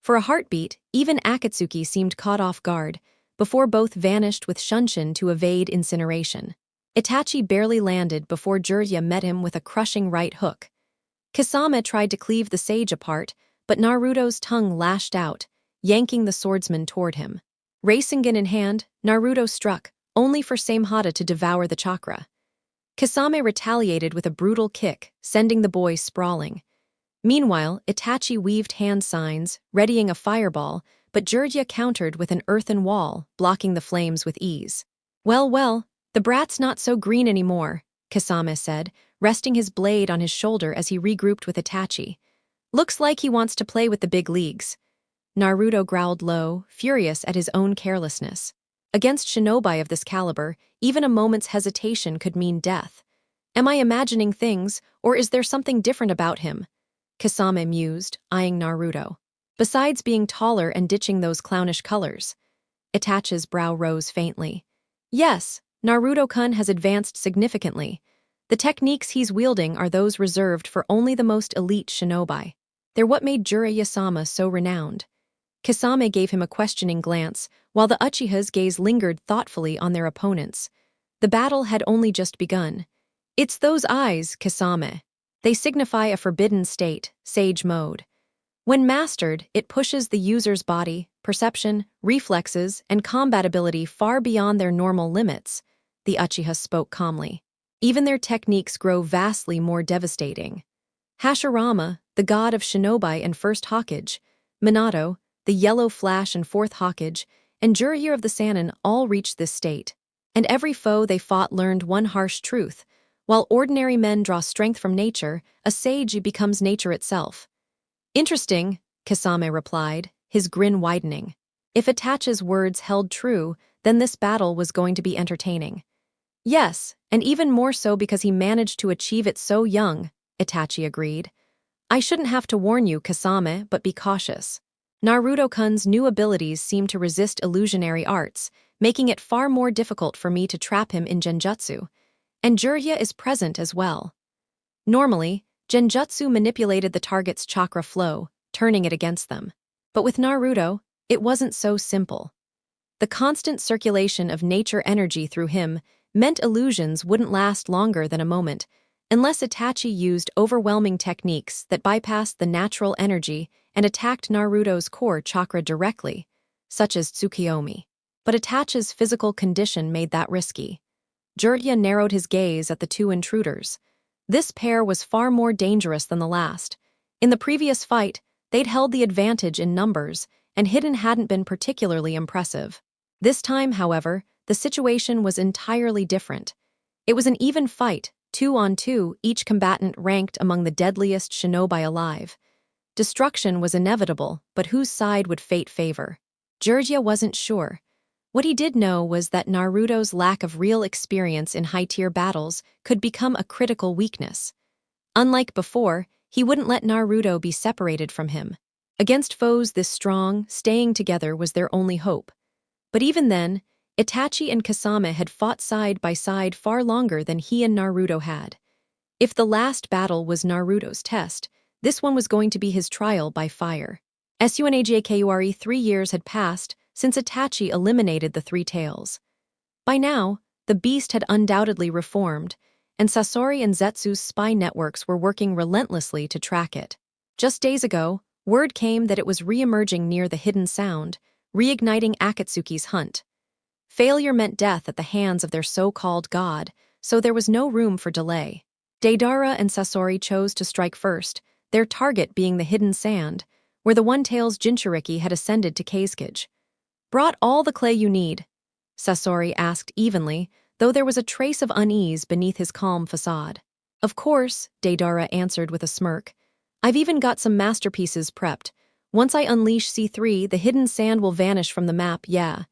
S1: For a heartbeat, even Akatsuki seemed caught off guard, before both vanished with Shunshin to evade incineration. Itachi barely landed before Jiraiya met him with a crushing right hook. Kasame tried to cleave the sage apart, but Naruto's tongue lashed out, yanking the swordsman toward him. Rasengan in hand, Naruto struck, only for Samehada to devour the chakra. Kasame retaliated with a brutal kick, sending the boy sprawling. Meanwhile, Itachi weaved hand signs, readying a fireball, but Jiraiya countered with an earthen wall, blocking the flames with ease. Well, the brat's not so green anymore, Kasame said, resting his blade on his shoulder as he regrouped with Itachi. Looks like he wants to play with the big leagues. Naruto growled low, furious at his own carelessness. Against shinobi of this caliber, even a moment's hesitation could mean death. Am I imagining things, or is there something different about him? Kasame mused, eyeing Naruto. Besides being taller and ditching those clownish colors. Itachi's brow rose faintly. Yes, Naruto-kun has advanced significantly. The techniques he's wielding are those reserved for only the most elite shinobi. They're what made Jiraiya-sama so renowned. Kasame gave him a questioning glance, while the Uchiha's gaze lingered thoughtfully on their opponents. The battle had only just begun. It's those eyes, Kasame. They signify a forbidden state, sage mode. When mastered, it pushes the user's body, perception, reflexes, and combat ability far beyond their normal limits, the Uchiha spoke calmly. Even their techniques grow vastly more devastating. Hashirama, the god of shinobi and first Hokage, Minato, the yellow flash and fourth Hokage, and Jiraiya of the Sannin all reached this state. And every foe they fought learned one harsh truth. While ordinary men draw strength from nature, a sage becomes nature itself. Interesting, Kasame replied, his grin widening. If Itachi's words held true, then this battle was going to be entertaining. Yes, and even more so because he managed to achieve it so young, Itachi agreed. I shouldn't have to warn you, Kasame, but be cautious. Naruto-kun's new abilities seem to resist illusionary arts, making it far more difficult for me to trap him in genjutsu. And Jiraiya is present as well. Normally, genjutsu manipulated the target's chakra flow, turning it against them. But with Naruto, it wasn't so simple. The constant circulation of nature energy through him meant illusions wouldn't last longer than a moment, unless Itachi used overwhelming techniques that bypassed the natural energy and attacked Naruto's core chakra directly, such as Tsukiyomi. But Itachi's physical condition made that risky. Jiraiya narrowed his gaze at the two intruders. This pair was far more dangerous than the last. In the previous fight, they'd held the advantage in numbers, and Hidden hadn't been particularly impressive. This time, however, the situation was entirely different. It was an even fight, 2-on-2, each combatant ranked among the deadliest shinobi alive. Destruction was inevitable, but whose side would fate favor? Jiraiya wasn't sure. What he did know was that Naruto's lack of real experience in high-tier battles could become a critical weakness. Unlike before, he wouldn't let Naruto be separated from him. Against foes this strong, staying together was their only hope. But even then, Itachi and Kasame had fought side by side far longer than he and Naruto had. If the last battle was Naruto's test, this one was going to be his trial by fire. SUNAGAKURE 3 years had passed since Itachi eliminated the Three Tails. By now, the beast had undoubtedly reformed, and Sasori and Zetsu's spy networks were working relentlessly to track it. Just days ago, word came that it was re-emerging near the hidden sound, reigniting Akatsuki's hunt. Failure meant death at the hands of their so-called god, so there was no room for delay. Deidara and Sasori chose to strike first, their target being the hidden sand, where the One-Tails Jinchuriki had ascended to Kazekage. Brought all the clay you need? Sasori asked evenly, though there was a trace of unease beneath his calm facade. Of course, Deidara answered with a smirk. I've even got some masterpieces prepped. Once I unleash C3, the hidden sand will vanish from the map, yeah.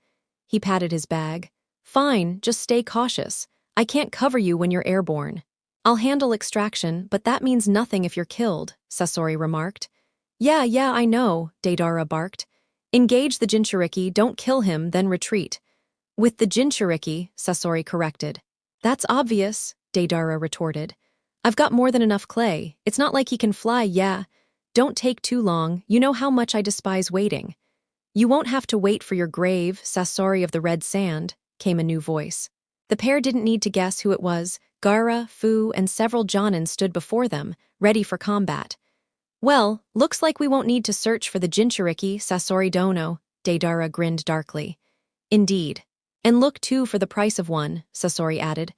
S1: He patted his bag. Fine, just stay cautious. I can't cover you when you're airborne. I'll handle extraction, but that means nothing if you're killed, Sasori remarked. Yeah, I know, Deidara barked. Engage the Jinchuriki, don't kill him, then retreat. With the Jinchuriki, Sasori corrected. That's obvious, Deidara retorted. I've got more than enough clay. It's not like he can fly, yeah. Don't take too long, you know how much I despise waiting. You won't have to wait for your grave, Sasori of the Red Sand, came a new voice. The pair didn't need to guess who it was. Gara, Fu, and several Jonin stood before them, ready for combat. Well, looks like we won't need to search for the Jinchuriki, Sasori Dono, Deidara grinned darkly. Indeed. And look too for the price of one, Sasori added.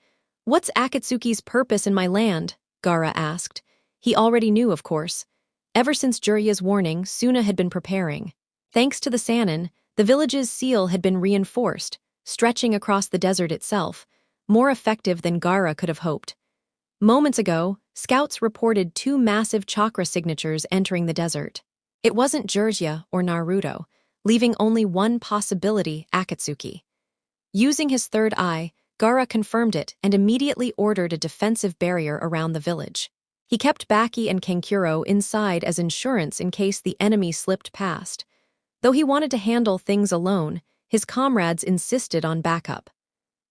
S1: What's Akatsuki's purpose in my land? Gara asked. He already knew, of course. Ever since Jurya's warning, Suna had been preparing. Thanks to the Sannin, the village's seal had been reinforced, stretching across the desert itself, more effective than Gara could have hoped. Moments ago, scouts reported 2 massive chakra signatures entering the desert. It wasn't Jurya or Naruto, leaving only one possibility, Akatsuki. Using his third eye, Gara confirmed it and immediately ordered a defensive barrier around the village. He kept Baki and Kankuro inside as insurance in case the enemy slipped past. Though he wanted to handle things alone, his comrades insisted on backup.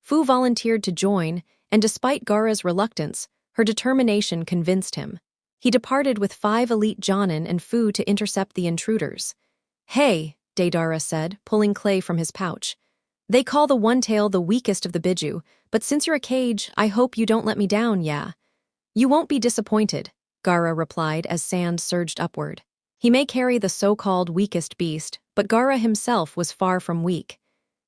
S1: Fu volunteered to join, and despite Gara's reluctance, her determination convinced him. He departed with 5 elite Jonin and Fu to intercept the intruders. Hey, Deidara said, pulling clay from his pouch. They call the one-tail the weakest of the Biju, but since you're a cage, I hope you don't let me down, yeah? You won't be disappointed, Gara replied as sand surged upward. He may carry the so-called weakest beast, but Gara himself was far from weak.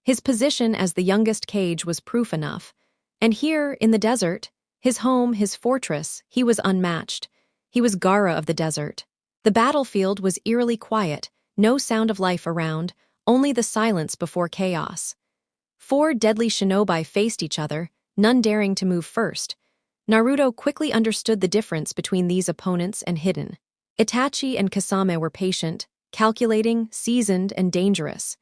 S1: His position as the youngest cage was proof enough. And here, in the desert, his home, his fortress, he was unmatched. He was Gara of the desert. The battlefield was eerily quiet, no sound of life around, only the silence before chaos. 4 deadly shinobi faced each other, none daring to move first. Naruto quickly understood the difference between these opponents and Hidden. Itachi and Kasame were patient, calculating, seasoned, and dangerous.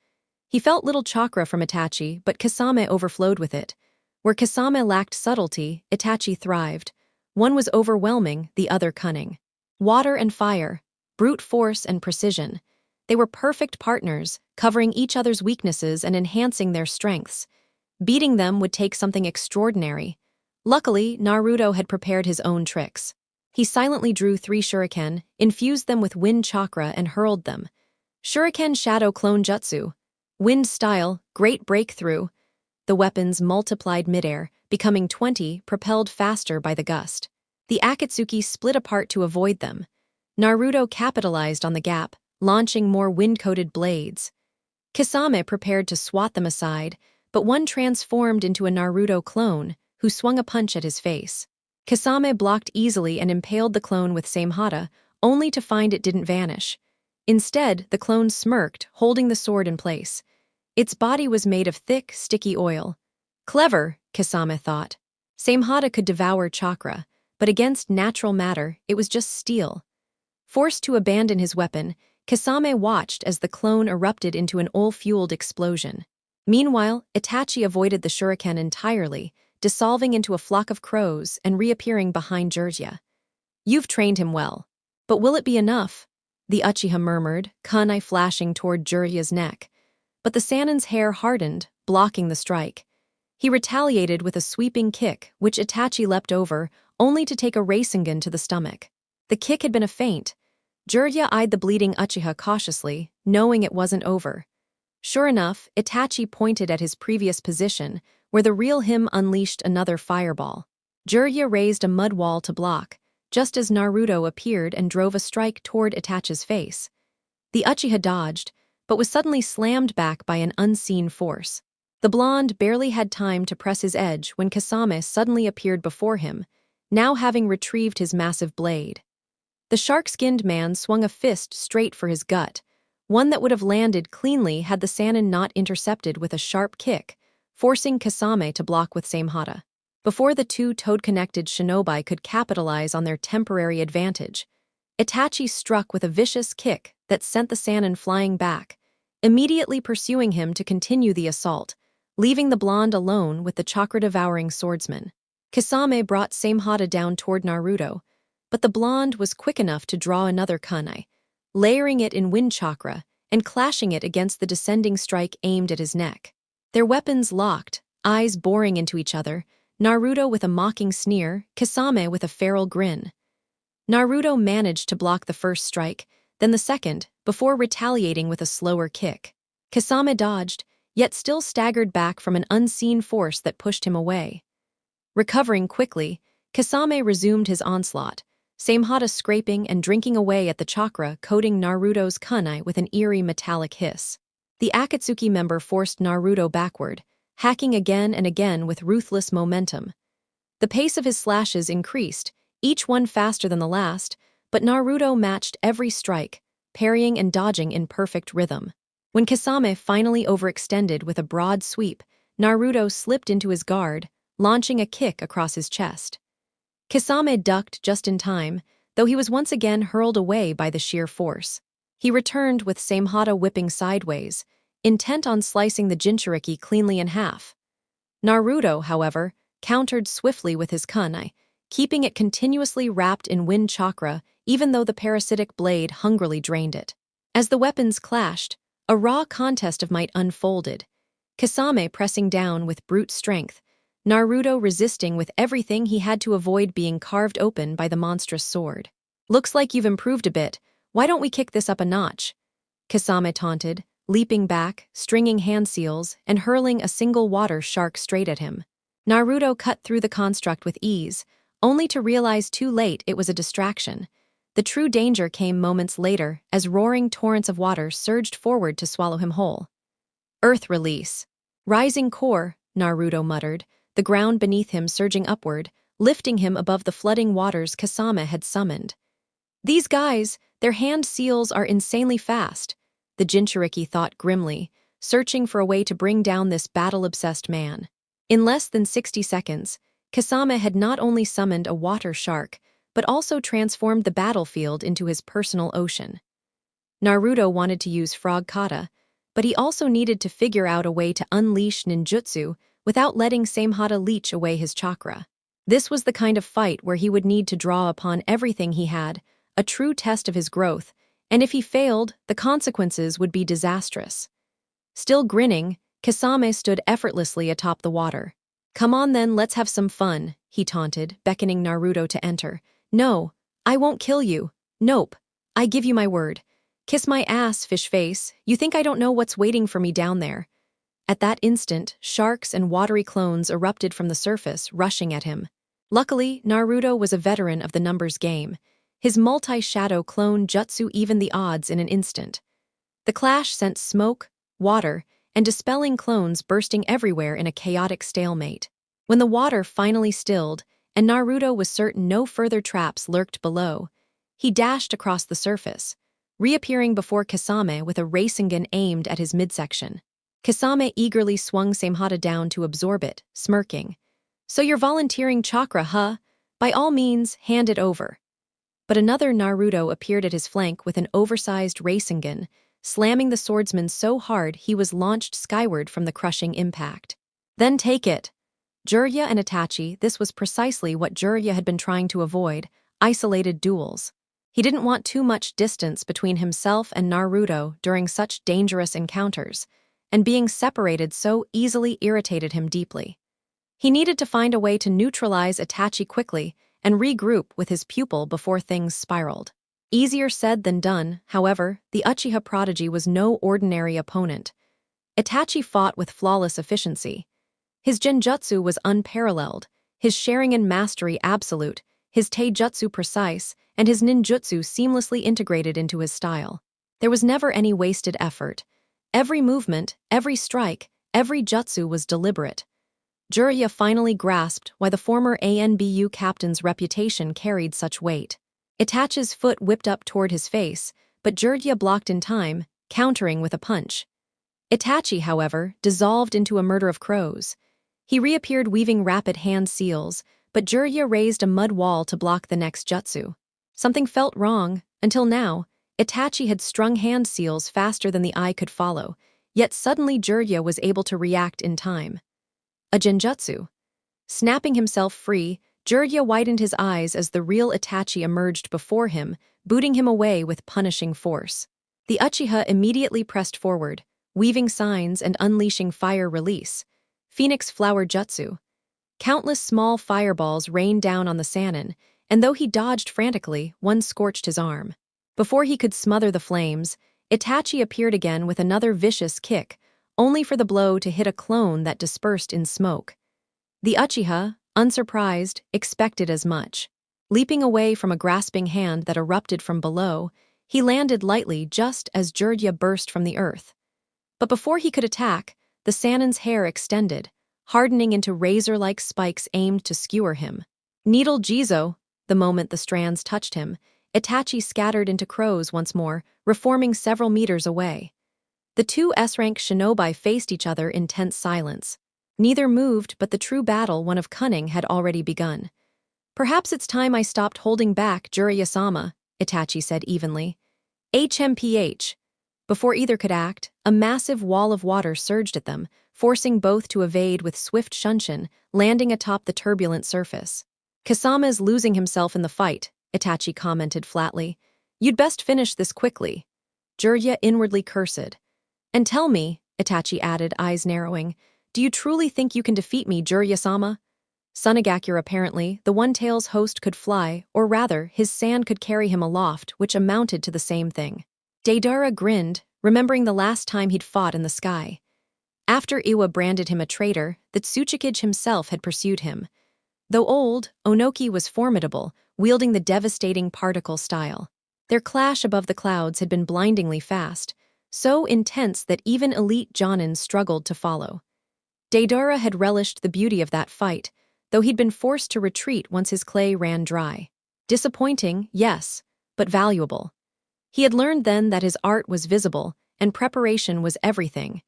S1: He felt little chakra from Itachi, but Kasame overflowed with it. Where Kasame lacked subtlety, Itachi thrived. One was overwhelming, the other cunning. Water and fire, brute force and precision. They were perfect partners, covering each other's weaknesses and enhancing their strengths. Beating them would take something extraordinary. Luckily, Naruto had prepared his own tricks. He silently drew 3 shuriken, infused them with wind chakra, and hurled them. Shuriken Shadow Clone Jutsu. Wind style, great breakthrough. The weapons multiplied midair, becoming 20, propelled faster by the gust. The Akatsuki split apart to avoid them. Naruto capitalized on the gap, launching more wind-coated blades. Kasame prepared to swat them aside, but one transformed into a Naruto clone, who swung a punch at his face. Kasame blocked easily and impaled the clone with Samehada, only to find it didn't vanish. Instead, the clone smirked, holding the sword in place. Its body was made of thick, sticky oil. Clever, Kasame thought. Samehada could devour chakra, but against natural matter, it was just steel. Forced to abandon his weapon, Kasame watched as the clone erupted into an oil-fueled explosion. Meanwhile, Itachi avoided the shuriken entirely, dissolving into a flock of crows and reappearing behind Jurya. You've trained him well. But will it be enough? The Uchiha murmured, kunai flashing toward Jurya's neck. But the Sannin's hair hardened, blocking the strike. He retaliated with a sweeping kick, which Itachi leapt over, only to take a Rasengan to the stomach. The kick had been a feint. Jurya eyed the bleeding Uchiha cautiously, knowing it wasn't over. Sure enough, Itachi pointed at his previous position, where the real him unleashed another fireball. Jurya raised a mud wall to block, just as Naruto appeared and drove a strike toward Itachi's face. The Uchiha dodged, but was suddenly slammed back by an unseen force. The blonde barely had time to press his edge when Kasame suddenly appeared before him, now having retrieved his massive blade. The shark-skinned man swung a fist straight for his gut, one that would have landed cleanly had the Sannin not intercepted with a sharp kick, forcing Kasame to block with Samehada. Before the 2 toad-connected shinobi could capitalize on their temporary advantage, Itachi struck with a vicious kick that sent the Sannin flying back, immediately pursuing him to continue the assault, leaving the blonde alone with the chakra-devouring swordsman. Kasame brought Samehada down toward Naruto, but the blonde was quick enough to draw another kunai, layering it in wind chakra and clashing it against the descending strike aimed at his neck. Their weapons locked, eyes boring into each other, Naruto with a mocking sneer, Kasame with a feral grin. Naruto managed to block the first strike, then the second, before retaliating with a slower kick. Kasame dodged, yet still staggered back from an unseen force that pushed him away. Recovering quickly, Kasame resumed his onslaught, Samehada scraping and drinking away at the chakra coating Naruto's kunai with an eerie metallic hiss. The Akatsuki member forced Naruto backward, hacking again and again with ruthless momentum. The pace of his slashes increased, each one faster than the last, but Naruto matched every strike, parrying and dodging in perfect rhythm. When Kasame finally overextended with a broad sweep, Naruto slipped into his guard, launching a kick across his chest. Kasame ducked just in time, though he was once again hurled away by the sheer force. He returned with Samehada whipping sideways, intent on slicing the Jinchuriki cleanly in half. Naruto, however, countered swiftly with his kunai, keeping it continuously wrapped in wind chakra even though the parasitic blade hungrily drained it. As the weapons clashed, a raw contest of might unfolded, Kasame pressing down with brute strength, Naruto resisting with everything he had to avoid being carved open by the monstrous sword. "Looks like you've improved a bit, why don't we kick this up a notch?" Kasame taunted, leaping back, stringing hand seals, and hurling a single water shark straight at him. Naruto cut through the construct with ease, only to realize too late it was a distraction. The true danger came moments later as roaring torrents of water surged forward to swallow him whole. "Earth release. Rising core," Naruto muttered, the ground beneath him surging upward, lifting him above the flooding waters Kasame had summoned. "These guys, their hand seals are insanely fast," the Jinchuriki thought grimly, searching for a way to bring down this battle-obsessed man. In less than 60 seconds, Kasame had not only summoned a water shark, but also transformed the battlefield into his personal ocean. Naruto wanted to use frog kata, but he also needed to figure out a way to unleash ninjutsu without letting Samehada leech away his chakra. This was the kind of fight where he would need to draw upon everything he had, a true test of his growth, and if he failed, the consequences would be disastrous. Still grinning, Kasame stood effortlessly atop the water. "Come on then, let's have some fun," he taunted, beckoning Naruto to enter. "No, I won't kill you. Nope, I give you my word. Kiss my ass, fish face, you think I don't know what's waiting for me down there?" At that instant, sharks and watery clones erupted from the surface, rushing at him. Luckily, Naruto was a veteran of the numbers game. His multi-shadow clone jutsu evened the odds in an instant. The clash sent smoke, water, and dispelling clones bursting everywhere in a chaotic stalemate. When the water finally stilled, and Naruto was certain no further traps lurked below, he dashed across the surface, reappearing before Kasame with a Rasengan aimed at his midsection. Kasame eagerly swung Samehada down to absorb it, smirking. "So you're volunteering chakra, huh? By all means, hand it over." But another Naruto appeared at his flank with an oversized Rasengan, slamming the swordsman so hard he was launched skyward from the crushing impact. "Then take it." Jiraiya and Itachi, this was precisely what Jiraiya had been trying to avoid, isolated duels. He didn't want too much distance between himself and Naruto during such dangerous encounters, and being separated so easily irritated him deeply. He needed to find a way to neutralize Itachi quickly and regroup with his pupil before things spiraled. Easier said than done, however, the Uchiha prodigy was no ordinary opponent. Itachi fought with flawless efficiency. His genjutsu was unparalleled, his Sharingan mastery absolute, his taijutsu precise, and his ninjutsu seamlessly integrated into his style. There was never any wasted effort. Every movement, every strike, every jutsu was deliberate. Jiraiya finally grasped why the former ANBU captain's reputation carried such weight. Itachi's foot whipped up toward his face, but Jiraiya blocked in time, countering with a punch. Itachi, however, dissolved into a murder of crows. He reappeared weaving rapid hand seals, but Jiraiya raised a mud wall to block the next jutsu. Something felt wrong. Until now, Itachi had strung hand seals faster than the eye could follow, yet suddenly Jiraiya was able to react in time. A genjutsu. Snapping himself free, Jirya widened his eyes as the real Itachi emerged before him, booting him away with punishing force. The Uchiha immediately pressed forward, weaving signs and unleashing fire release. Phoenix Flower Jutsu. Countless small fireballs rained down on the Sannin, and though he dodged frantically, one scorched his arm. Before he could smother the flames, Itachi appeared again with another vicious kick, only for the blow to hit a clone that dispersed in smoke. The Uchiha, unsurprised, expected as much. Leaping away from a grasping hand that erupted from below, he landed lightly just as Jirya burst from the earth. But before he could attack, the Sannin's hair extended, hardening into razor-like spikes aimed to skewer him. Needle Jizo, the moment the strands touched him, Itachi scattered into crows once more, reforming several meters away. The two S-rank shinobi faced each other in tense silence. Neither moved, but the true battle, one of cunning, had already begun. "Perhaps it's time I stopped holding back, Jiraiya-sama," Itachi said evenly. HMPH. Before either could act, a massive wall of water surged at them, forcing both to evade with swift shunshin, landing atop the turbulent surface. "Kasama's losing himself in the fight," Itachi commented flatly. "You'd best finish this quickly." Jirya inwardly cursed. "And tell me," Itachi added, eyes narrowing, "do you truly think you can defeat me, Jiraiya-sama?" Sunagakure apparently, the One-Tail's host could fly, or rather, his sand could carry him aloft, which amounted to the same thing. Deidara grinned, remembering the last time he'd fought in the sky. After Iwa branded him a traitor, the Tsuchikage himself had pursued him. Though old, Onoki was formidable, wielding the devastating particle style. Their clash above the clouds had been blindingly fast, so intense that even elite Jonins struggled to follow. Deidara had relished the beauty of that fight, though he'd been forced to retreat once his clay ran dry. Disappointing, yes, but valuable. He had learned then that his art was visible, and preparation was everything.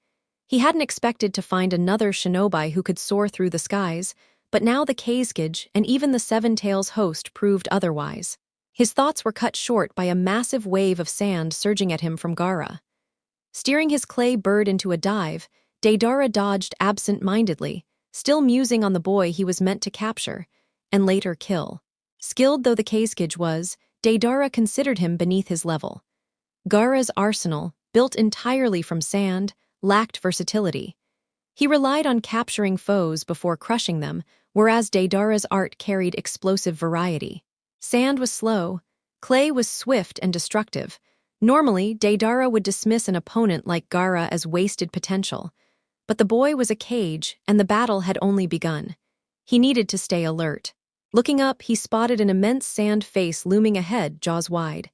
S1: He hadn't expected to find another shinobi who could soar through the skies, but now the Kazekage and even the Seven Tails host proved otherwise. His thoughts were cut short by a massive wave of sand surging at him from Gaara. Steering his clay bird into a dive, Deidara dodged absent-mindedly, still musing on the boy he was meant to capture, and later kill. Skilled though the Kazekage was, Deidara considered him beneath his level. Gaara's arsenal, built entirely from sand, lacked versatility. He relied on capturing foes before crushing them, whereas Deidara's art carried explosive variety. Sand was slow, clay was swift and destructive. Normally, Deidara would dismiss an opponent like Gaara as wasted potential. But the boy was a cage, and the battle had only begun. He needed to stay alert. Looking up, he spotted an immense sand face looming ahead, jaws wide.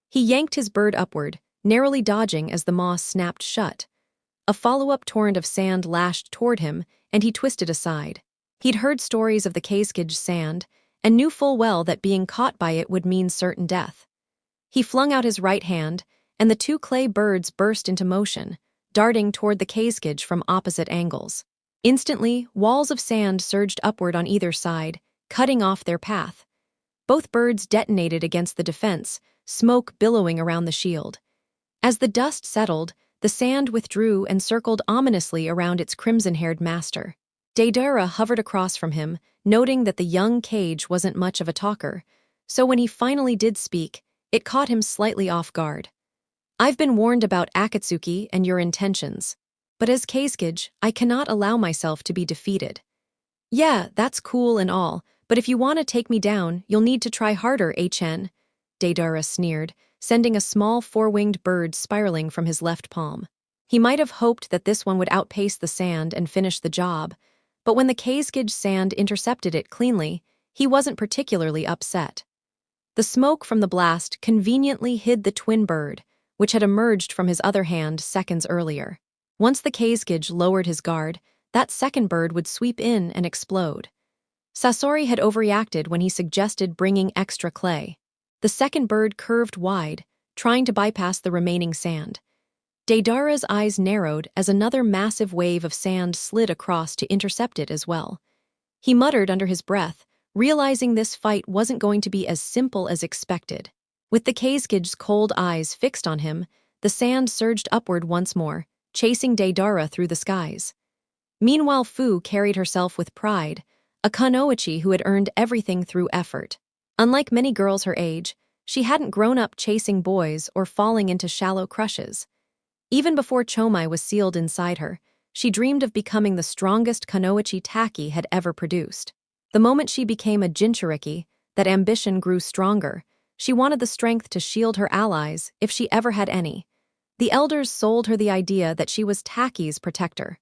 S1: He yanked his bird upward, narrowly dodging as the maw snapped shut. A follow-up torrent of sand lashed toward him, and he twisted aside. He'd heard stories of the Kazekage sand, and knew full well that being caught by it would mean certain death. He flung out his right hand, and the two clay birds burst into motion, darting toward the Kazekage from opposite angles. Instantly, walls of sand surged upward on either side, cutting off their path. Both birds detonated against the defense, smoke billowing around the shield. As the dust settled, the sand withdrew and circled ominously around its crimson-haired master. Deidara hovered across from him, noting that the young Kage wasn't much of a talker, so when he finally did speak, it caught him slightly off guard. "I've been warned about Akatsuki and your intentions, but as Kazekage, I cannot allow myself to be defeated." "Yeah, that's cool and all, but if you want to take me down, you'll need to try harder, HN," Deidara sneered, sending a small four-winged bird spiraling from his left palm. He might have hoped that this one would outpace the sand and finish the job, but when the Kazekage sand intercepted it cleanly, he wasn't particularly upset. The smoke from the blast conveniently hid the twin bird, which had emerged from his other hand seconds earlier. Once the Kazekage lowered his guard, that second bird would sweep in and explode. Sasori had overreacted when he suggested bringing extra clay. The second bird curved wide, trying to bypass the remaining sand. Deidara's eyes narrowed as another massive wave of sand slid across to intercept it as well. He muttered under his breath, realizing this fight wasn't going to be as simple as expected. With the Kazekige's cold eyes fixed on him, the sand surged upward once more, chasing Deidara through the skies. Meanwhile, Fu carried herself with pride, a kunoichi who had earned everything through effort. Unlike many girls her age, she hadn't grown up chasing boys or falling into shallow crushes. Even before Chomai was sealed inside her, she dreamed of becoming the strongest kunoichi Taki had ever produced. The moment she became a Jinchuriki, that ambition grew stronger. She wanted the strength to shield her allies, if she ever had any. The elders sold her the idea that she was Taki's protector.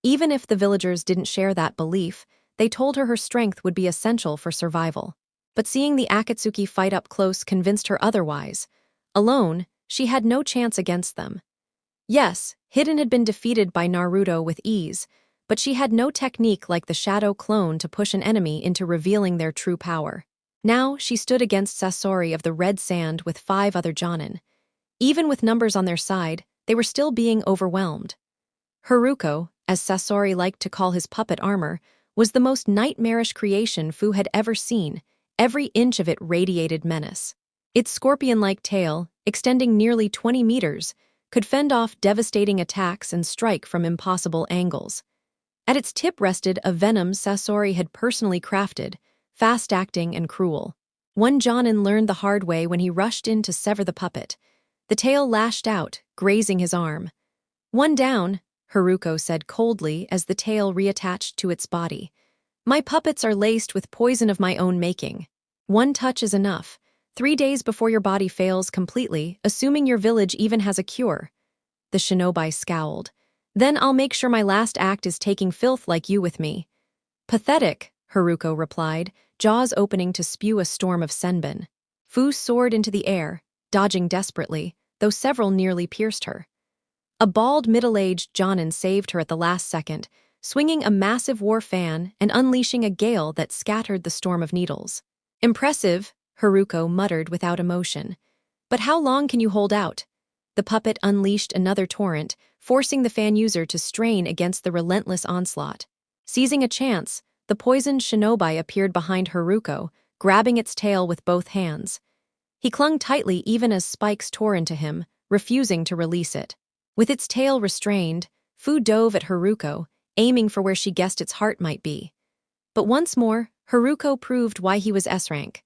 S1: Even if the villagers didn't share that belief, they told her strength would be essential for survival. But seeing the Akatsuki fight up close convinced her otherwise. Alone, she had no chance against them. Yes, Hidden had been defeated by Naruto with ease, but she had no technique like the shadow clone to push an enemy into revealing their true power. Now she stood against Sasori of the Red Sand with 5 other Jonin. Even with numbers on their side, they were still being overwhelmed. Haruko, as Sasori liked to call his puppet armor, was the most nightmarish creation Fu had ever seen. Every inch of it radiated menace. Its scorpion-like tail, extending nearly 20 meters, could fend off devastating attacks and strike from impossible angles. At its tip rested a venom Sasori had personally crafted, fast-acting and cruel. One Jonin learned the hard way when he rushed in to sever the puppet. The tail lashed out, grazing his arm. "One down," Haruko said coldly as the tail reattached to its body. "My puppets are laced with poison of my own making. One touch is enough. 3 days before your body fails completely, assuming your village even has a cure." The shinobi scowled. "Then I'll make sure my last act is taking filth like you with me." "Pathetic," Haruko replied, jaws opening to spew a storm of senbon. Fu soared into the air, dodging desperately, though several nearly pierced her. A bald, middle-aged Jonin saved her at the last second, swinging a massive war fan and unleashing a gale that scattered the storm of needles. "Impressive," Haruko muttered without emotion. "But how long can you hold out?" The puppet unleashed another torrent, forcing the fan user to strain against the relentless onslaught. Seizing a chance, the poisoned shinobi appeared behind Haruko, grabbing its tail with both hands. He clung tightly even as spikes tore into him, refusing to release it. With its tail restrained, Fu dove at Haruko, aiming for where she guessed its heart might be. But once more, Haruko proved why he was S-rank.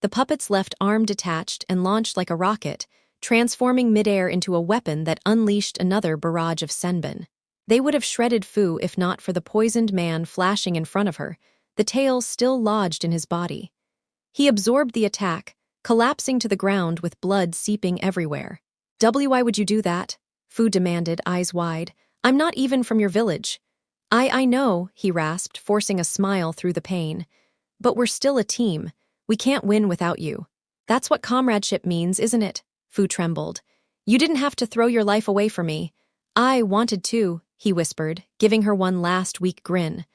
S1: The puppet's left arm detached and launched like a rocket, transforming midair into a weapon that unleashed another barrage of senbon. They would have shredded Fu if not for the poisoned man flashing in front of her, the tail still lodged in his body. He absorbed the attack, collapsing to the ground with blood seeping everywhere. "Why would you do that?" Fu demanded, eyes wide. "I'm not even from your village." I know," he rasped, forcing a smile through the pain. "But we're still a team. We can't win without you." "That's what comradeship means, isn't it?" Fu trembled. "You didn't have to throw your life away for me." "I wanted to," he whispered, giving her one last weak grin.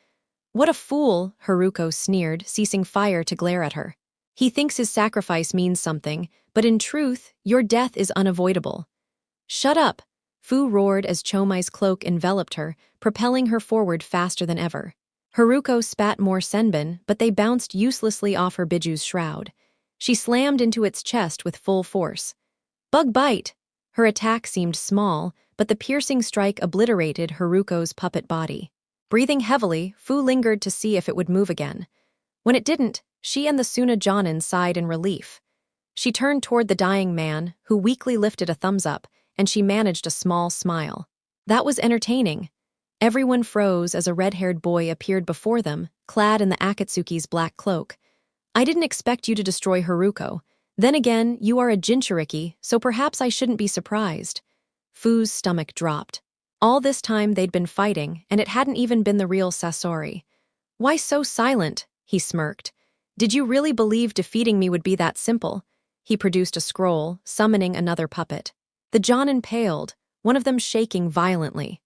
S1: "What a fool," Haruko sneered, ceasing fire to glare at her. "He thinks his sacrifice means something, but in truth, your death is unavoidable." "Shut up," Fu roared as Chomai's cloak enveloped her, propelling her forward faster than ever. Haruko spat more senbon, but they bounced uselessly off her Biju's shroud. She slammed into its chest with full force. "Bug bite!" Her attack seemed small, but the piercing strike obliterated Haruko's puppet body. Breathing heavily, Fu lingered to see if it would move again. When it didn't, she and the Suna Jonin sighed in relief. She turned toward the dying man, who weakly lifted a thumbs up, and she managed a small smile. That was entertaining. Everyone froze as a red-haired boy appeared before them, clad in the Akatsuki's black cloak. "I didn't expect you to destroy Haruko. Then again, you are a Jinchuriki, so perhaps I shouldn't be surprised." Fu's stomach dropped. All this time they'd been fighting, and it hadn't even been the real Sasori. "Why so silent?" he smirked. "Did you really believe defeating me would be that simple?" He produced a scroll, summoning another puppet. The Jonin paled, one of them shaking violently.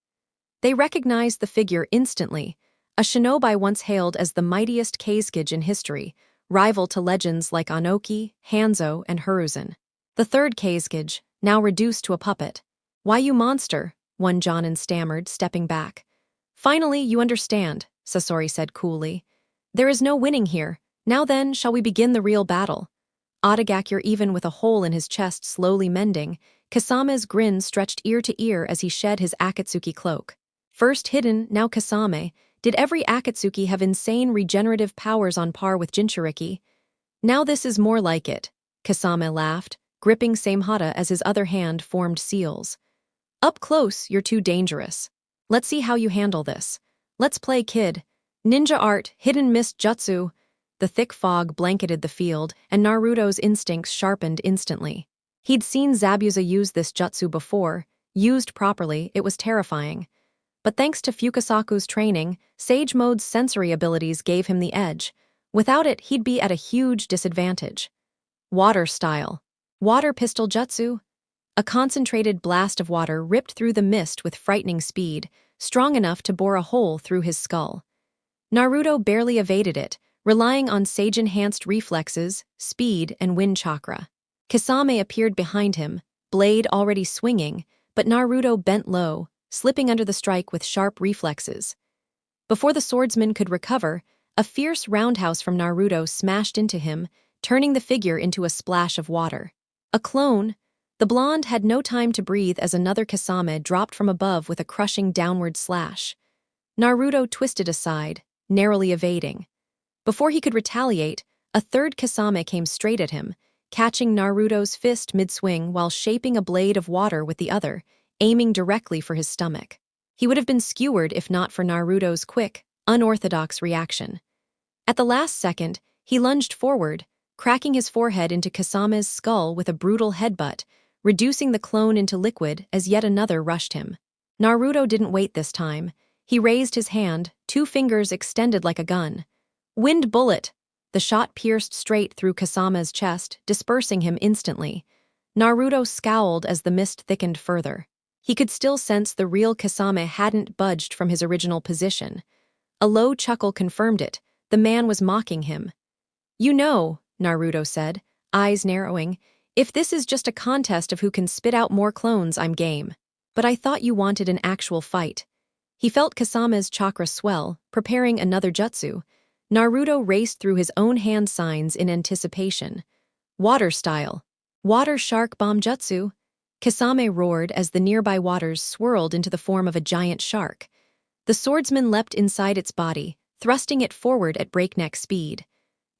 S1: They recognized the figure instantly, a shinobi once hailed as the mightiest Kazekage in history, rival to legends like Anoki, Hanzo, and Hiruzen. The third Kazekage, now reduced to a puppet. "Why you monster?" one Jonin stammered, stepping back. "Finally, you understand," Sasori said coolly. "There is no winning here. Now then, shall we begin the real battle?" Adagakure, even with a hole in his chest slowly mending, Kasame's grin stretched ear to ear as he shed his Akatsuki cloak. First Hidden, now Kasame, Did every Akatsuki have insane regenerative powers on par with Jinchuriki? Now this is more like it, Kasame laughed, gripping Samehada as his other hand formed seals. Up close, you're too dangerous. Let's see how you handle this. Let's play, kid. Ninja art, hidden mist jutsu. The thick fog blanketed the field, and Naruto's instincts sharpened instantly. He'd seen Zabuza use this jutsu before. Used properly, it was terrifying. But thanks to Fukasaku's training, Sage Mode's sensory abilities gave him the edge. Without it, he'd be at a huge disadvantage. Water style. Water pistol jutsu. A concentrated blast of water ripped through the mist with frightening speed, strong enough to bore a hole through his skull. Naruto barely evaded it, relying on Sage-enhanced reflexes, speed, and wind chakra. Kasame appeared behind him, blade already swinging, but Naruto bent low, slipping under the strike with sharp reflexes. Before the swordsman could recover, a fierce roundhouse from Naruto smashed into him, turning the figure into a splash of water. A clone, the blonde had no time to breathe as another Kasame dropped from above with a crushing downward slash. Naruto twisted aside, narrowly evading. Before he could retaliate, a third Kasame came straight at him, catching Naruto's fist mid-swing while shaping a blade of water with the other, aiming directly for his stomach. He would have been skewered if not for Naruto's quick, unorthodox reaction. At the last second, he lunged forward, cracking his forehead into Kasame's skull with a brutal headbutt, reducing the clone into liquid as yet another rushed him. Naruto didn't wait this time. He raised his hand, 2 fingers extended like a gun. Wind bullet! The shot pierced straight through Kasame's chest, dispersing him instantly. Naruto scowled as the mist thickened further. He could still sense the real Kasame hadn't budged from his original position. A low chuckle confirmed it. The man was mocking him. You know, Naruto said, eyes narrowing, if this is just a contest of who can spit out more clones, I'm game. But I thought you wanted an actual fight. He felt Kasame's chakra swell, preparing another jutsu. Naruto raced through his own hand signs in anticipation. Water style. Water shark bomb jutsu. Kasame roared as the nearby waters swirled into the form of a giant shark. The swordsman leapt inside its body, thrusting it forward at breakneck speed.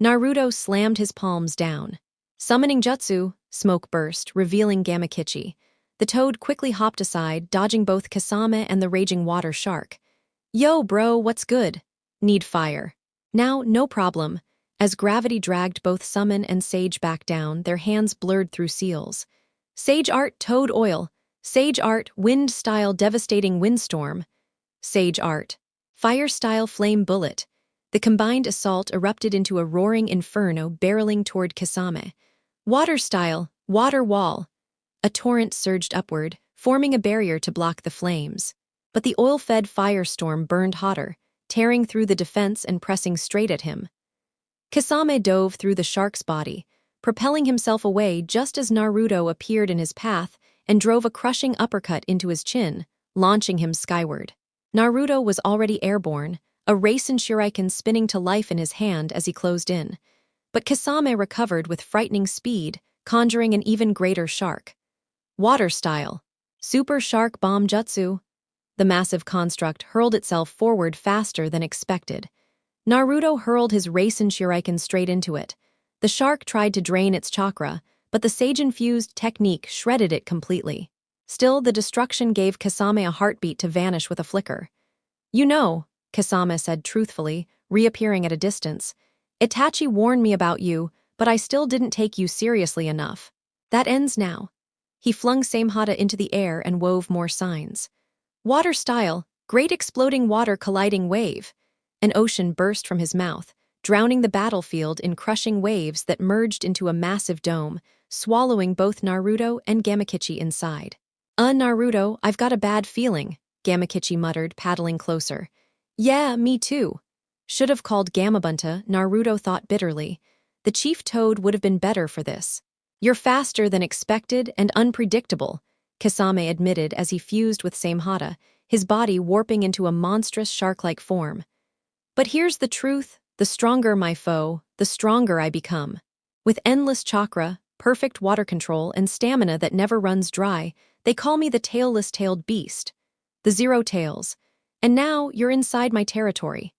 S1: Naruto slammed his palms down. Summoning jutsu, smoke burst, revealing Gamakichi. The toad quickly hopped aside, dodging both Kasame and the raging water shark. Yo, bro, what's good? Need fire. Now, no problem. As gravity dragged both Summon and Sage back down, their hands blurred through seals. Sage art, toad oil. Sage art, wind style, devastating windstorm. Sage art. Fire style, flame bullet. The combined assault erupted into a roaring inferno barreling toward Kasame. Water style, water wall. A torrent surged upward, forming a barrier to block the flames. But the oil-fed firestorm burned hotter, tearing through the defense and pressing straight at him. Kasame dove through the shark's body, propelling himself away just as Naruto appeared in his path and drove a crushing uppercut into his chin, launching him skyward. Naruto was already airborne, a Rasen Shuriken spinning to life in his hand as he closed in. But Kasame recovered with frightening speed, conjuring an even greater shark. Water style. Super Shark Bomb Jutsu. The massive construct hurled itself forward faster than expected. Naruto hurled his Rasen Shuriken straight into it. The shark tried to drain its chakra, but the sage-infused technique shredded it completely. Still, the destruction gave Kasame a heartbeat to vanish with a flicker. You know, Kasame said truthfully, reappearing at a distance, Itachi warned me about you, but I still didn't take you seriously enough. That ends now. He flung Samehada into the air and wove more signs. Water style, great exploding water colliding wave. An ocean burst from his mouth, drowning the battlefield in crushing waves that merged into a massive dome, swallowing both Naruto and Gamakichi inside. Naruto, I've got a bad feeling, Gamakichi muttered, paddling closer. Yeah, me too. Should have called Gamabunta, Naruto thought bitterly. The chief toad would have been better for this. You're faster than expected and unpredictable, Kasame admitted as he fused with Samehada, his body warping into a monstrous shark-like form. But here's the truth, the stronger my foe, the stronger I become. With endless chakra, perfect water control, and stamina that never runs dry, they call me the tailless-tailed beast. The Zero Tails. And now you're inside my territory.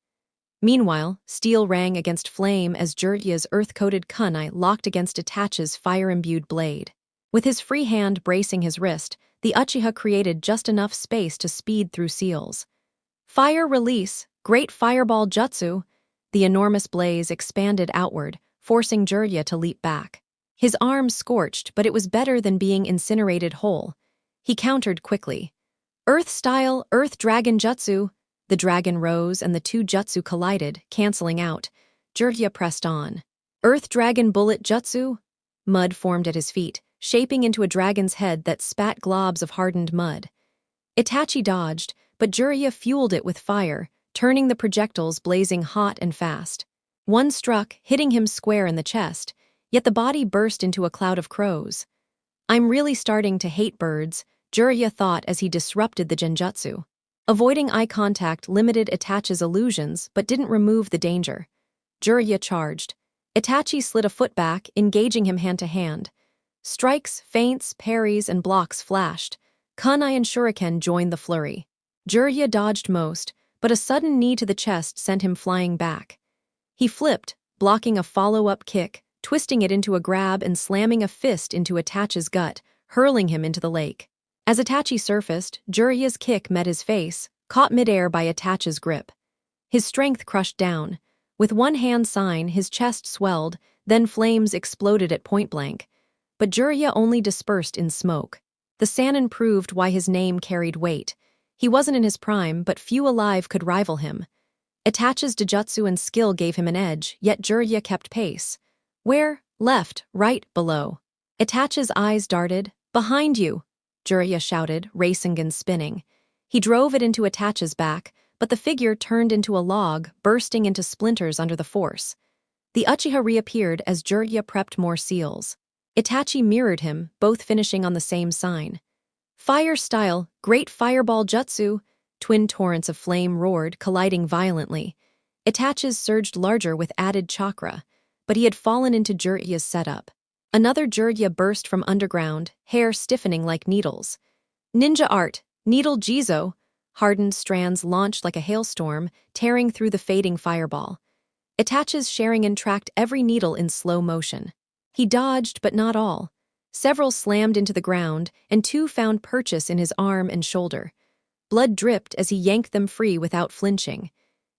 S1: Meanwhile, steel rang against flame as Jirya's earth-coated kunai locked against Itachi's fire-imbued blade. With his free hand bracing his wrist, the Uchiha created just enough space to speed through seals. Fire release, great fireball jutsu! The enormous blaze expanded outward, forcing Jirya to leap back. His arms scorched, but it was better than being incinerated whole. He countered quickly. Earth-style, Earth-Dragon Jutsu! The dragon rose and the two jutsu collided, canceling out. Jirya pressed on. Earth-Dragon Bullet Jutsu! Mud formed at his feet, shaping into a dragon's head that spat globs of hardened mud. Itachi dodged, but Jirya fueled it with fire, turning the projectiles blazing hot and fast. One struck, hitting him square in the chest, yet the body burst into a cloud of crows. I'm really starting to hate birds, Jirya thought as he disrupted the genjutsu. Avoiding eye contact limited Itachi's illusions but didn't remove the danger. Jirya charged. Itachi slid a foot back, engaging him hand-to-hand. Strikes, feints, parries, and blocks flashed. Kunai and shuriken joined the flurry. Jirya dodged most, but a sudden knee to the chest sent him flying back. He flipped, blocking a follow-up kick, twisting it into a grab and slamming a fist into Itachi's gut, hurling him into the lake. As Itachi surfaced, Jirya's kick met his face, caught midair by Itachi's grip. His strength crushed down. With one hand sign, his chest swelled, then flames exploded at point blank. But Jirya only dispersed in smoke. The Sannin proved why his name carried weight. He wasn't in his prime, but few alive could rival him. Itachi's Jujutsu and skill gave him an edge, yet Jirya kept pace. Where? Left, right, below. Itachi's eyes darted. Behind you! Jirya shouted, Rasengan spinning. He drove it into Itachi's back, but the figure turned into a log, bursting into splinters under the force. The Uchiha reappeared as Jirya prepped more seals. Itachi mirrored him, both finishing on the same sign. Fire style, great fireball jutsu! Twin torrents of flame roared, colliding violently. Itachi's surged larger with added chakra, but he had fallen into Jirya's setup. Another Jirya burst from underground, hair stiffening like needles. Ninja art, needle jizo! Hardened strands launched like a hailstorm, tearing through the fading fireball. Itachi's Sharingan tracked every needle in slow motion. He dodged, but not all. Several slammed into the ground, and two found purchase in his arm and shoulder. Blood dripped as he yanked them free without flinching.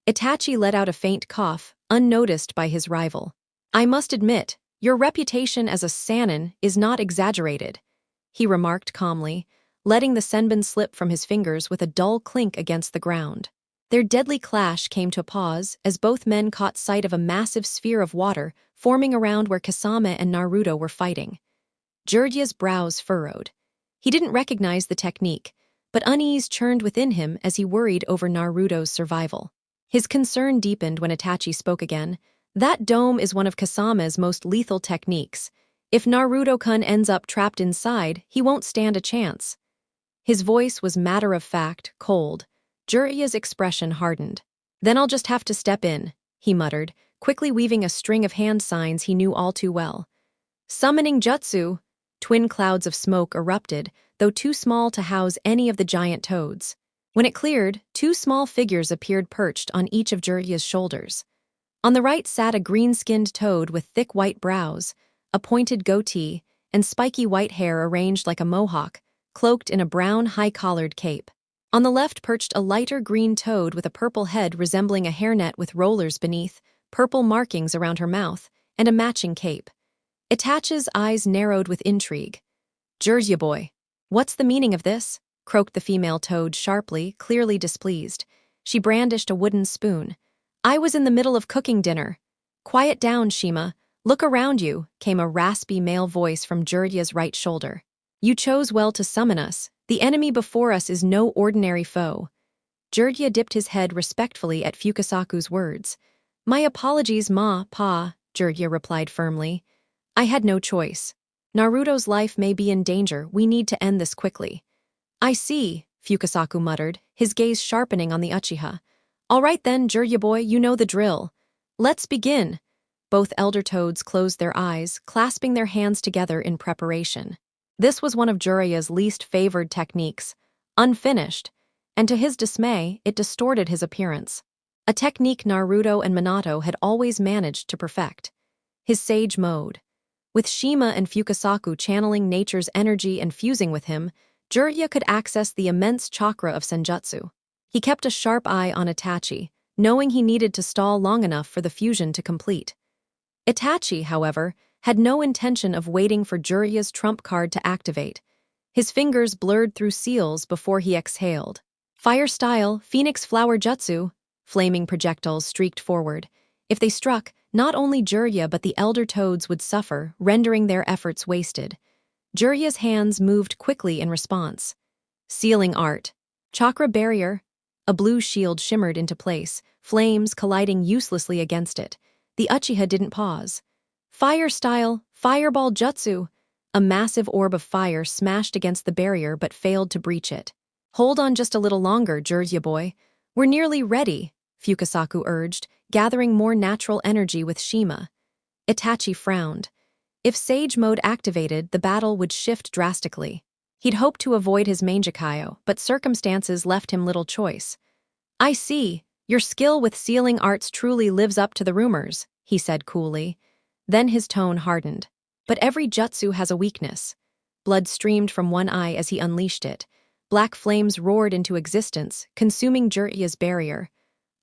S1: Itachi let out a faint cough, unnoticed by his rival. I must admit, your reputation as a Sannin is not exaggerated, he remarked calmly, letting the senbon slip from his fingers with a dull clink against the ground. Their deadly clash came to a pause as both men caught sight of a massive sphere of water forming around where Kasame and Naruto were fighting. Jirya's brows furrowed. He didn't recognize the technique, but unease churned within him as he worried over Naruto's survival. His concern deepened when Itachi spoke again. That dome is one of Kasame's most lethal techniques. If Naruto-kun ends up trapped inside, he won't stand a chance. His voice was matter-of-fact, cold. Jirya's expression hardened. Then I'll just have to step in, he muttered, quickly weaving a string of hand signs he knew all too well. Summoning jutsu! Twin clouds of smoke erupted, though too small to house any of the giant toads. When it cleared, two small figures appeared perched on each of Jirya's shoulders. On the right sat a green-skinned toad with thick white brows, a pointed goatee, and spiky white hair arranged like a mohawk, cloaked in a brown high-collared cape. On the left perched a lighter green toad with a purple head resembling a hairnet with rollers beneath, purple markings around her mouth, and a matching cape. Itachi's eyes narrowed with intrigue. Jirya boy, what's the meaning of this? Croaked the female toad sharply, clearly displeased. She brandished a wooden spoon. I was in the middle of cooking dinner. Quiet down, Shima. Look around you, came a raspy male voice from Jirya's right shoulder. You chose well to summon us. The enemy before us is no ordinary foe. Jirya dipped his head respectfully at Fukasaku's words. My apologies, Pa, Jirya replied firmly. I had no choice. Naruto's life may be in danger. We need to end this quickly. I see, Fukasaku muttered, his gaze sharpening on the Uchiha. All right then, Jirya boy, you know the drill. Let's begin. Both elder toads closed their eyes, clasping their hands together in preparation. This was one of Jirya's least favored techniques. Unfinished. and to his dismay, it distorted his appearance. A technique Naruto and Minato had always managed to perfect. His Sage Mode. With Shima and Fukasaku channeling nature's energy and fusing with him, Jiraiya could access the immense chakra of Senjutsu. He kept a sharp eye on Itachi, knowing he needed to stall long enough for the fusion to complete. Itachi, however, had no intention of waiting for Jiraiya's trump card to activate. His fingers blurred through seals before he exhaled. Fire style, Phoenix Flower Jutsu. Flaming projectiles streaked forward. If they struck, not only Jiraiya but the Elder Toads would suffer, rendering their efforts wasted. Jiraiya's hands moved quickly in response. Sealing art. Chakra barrier. A blue shield shimmered into place, flames colliding uselessly against it. The Uchiha didn't pause. Fire style, Fireball Jutsu. A massive orb of fire smashed against the barrier but failed to breach it. Hold on just a little longer, Jiraiya boy. We're nearly ready, Fukasaku urged, gathering more natural energy with Shima. Itachi frowned. If Sage Mode activated, the battle would shift drastically. He'd hoped to avoid his Mangekyo, but circumstances left him little choice. I see. Your skill with sealing arts truly lives up to the rumors, he said coolly. Then his tone hardened. But every jutsu has a weakness. Blood streamed from one eye as he unleashed it. Black flames roared into existence, consuming Jiraiya's barrier.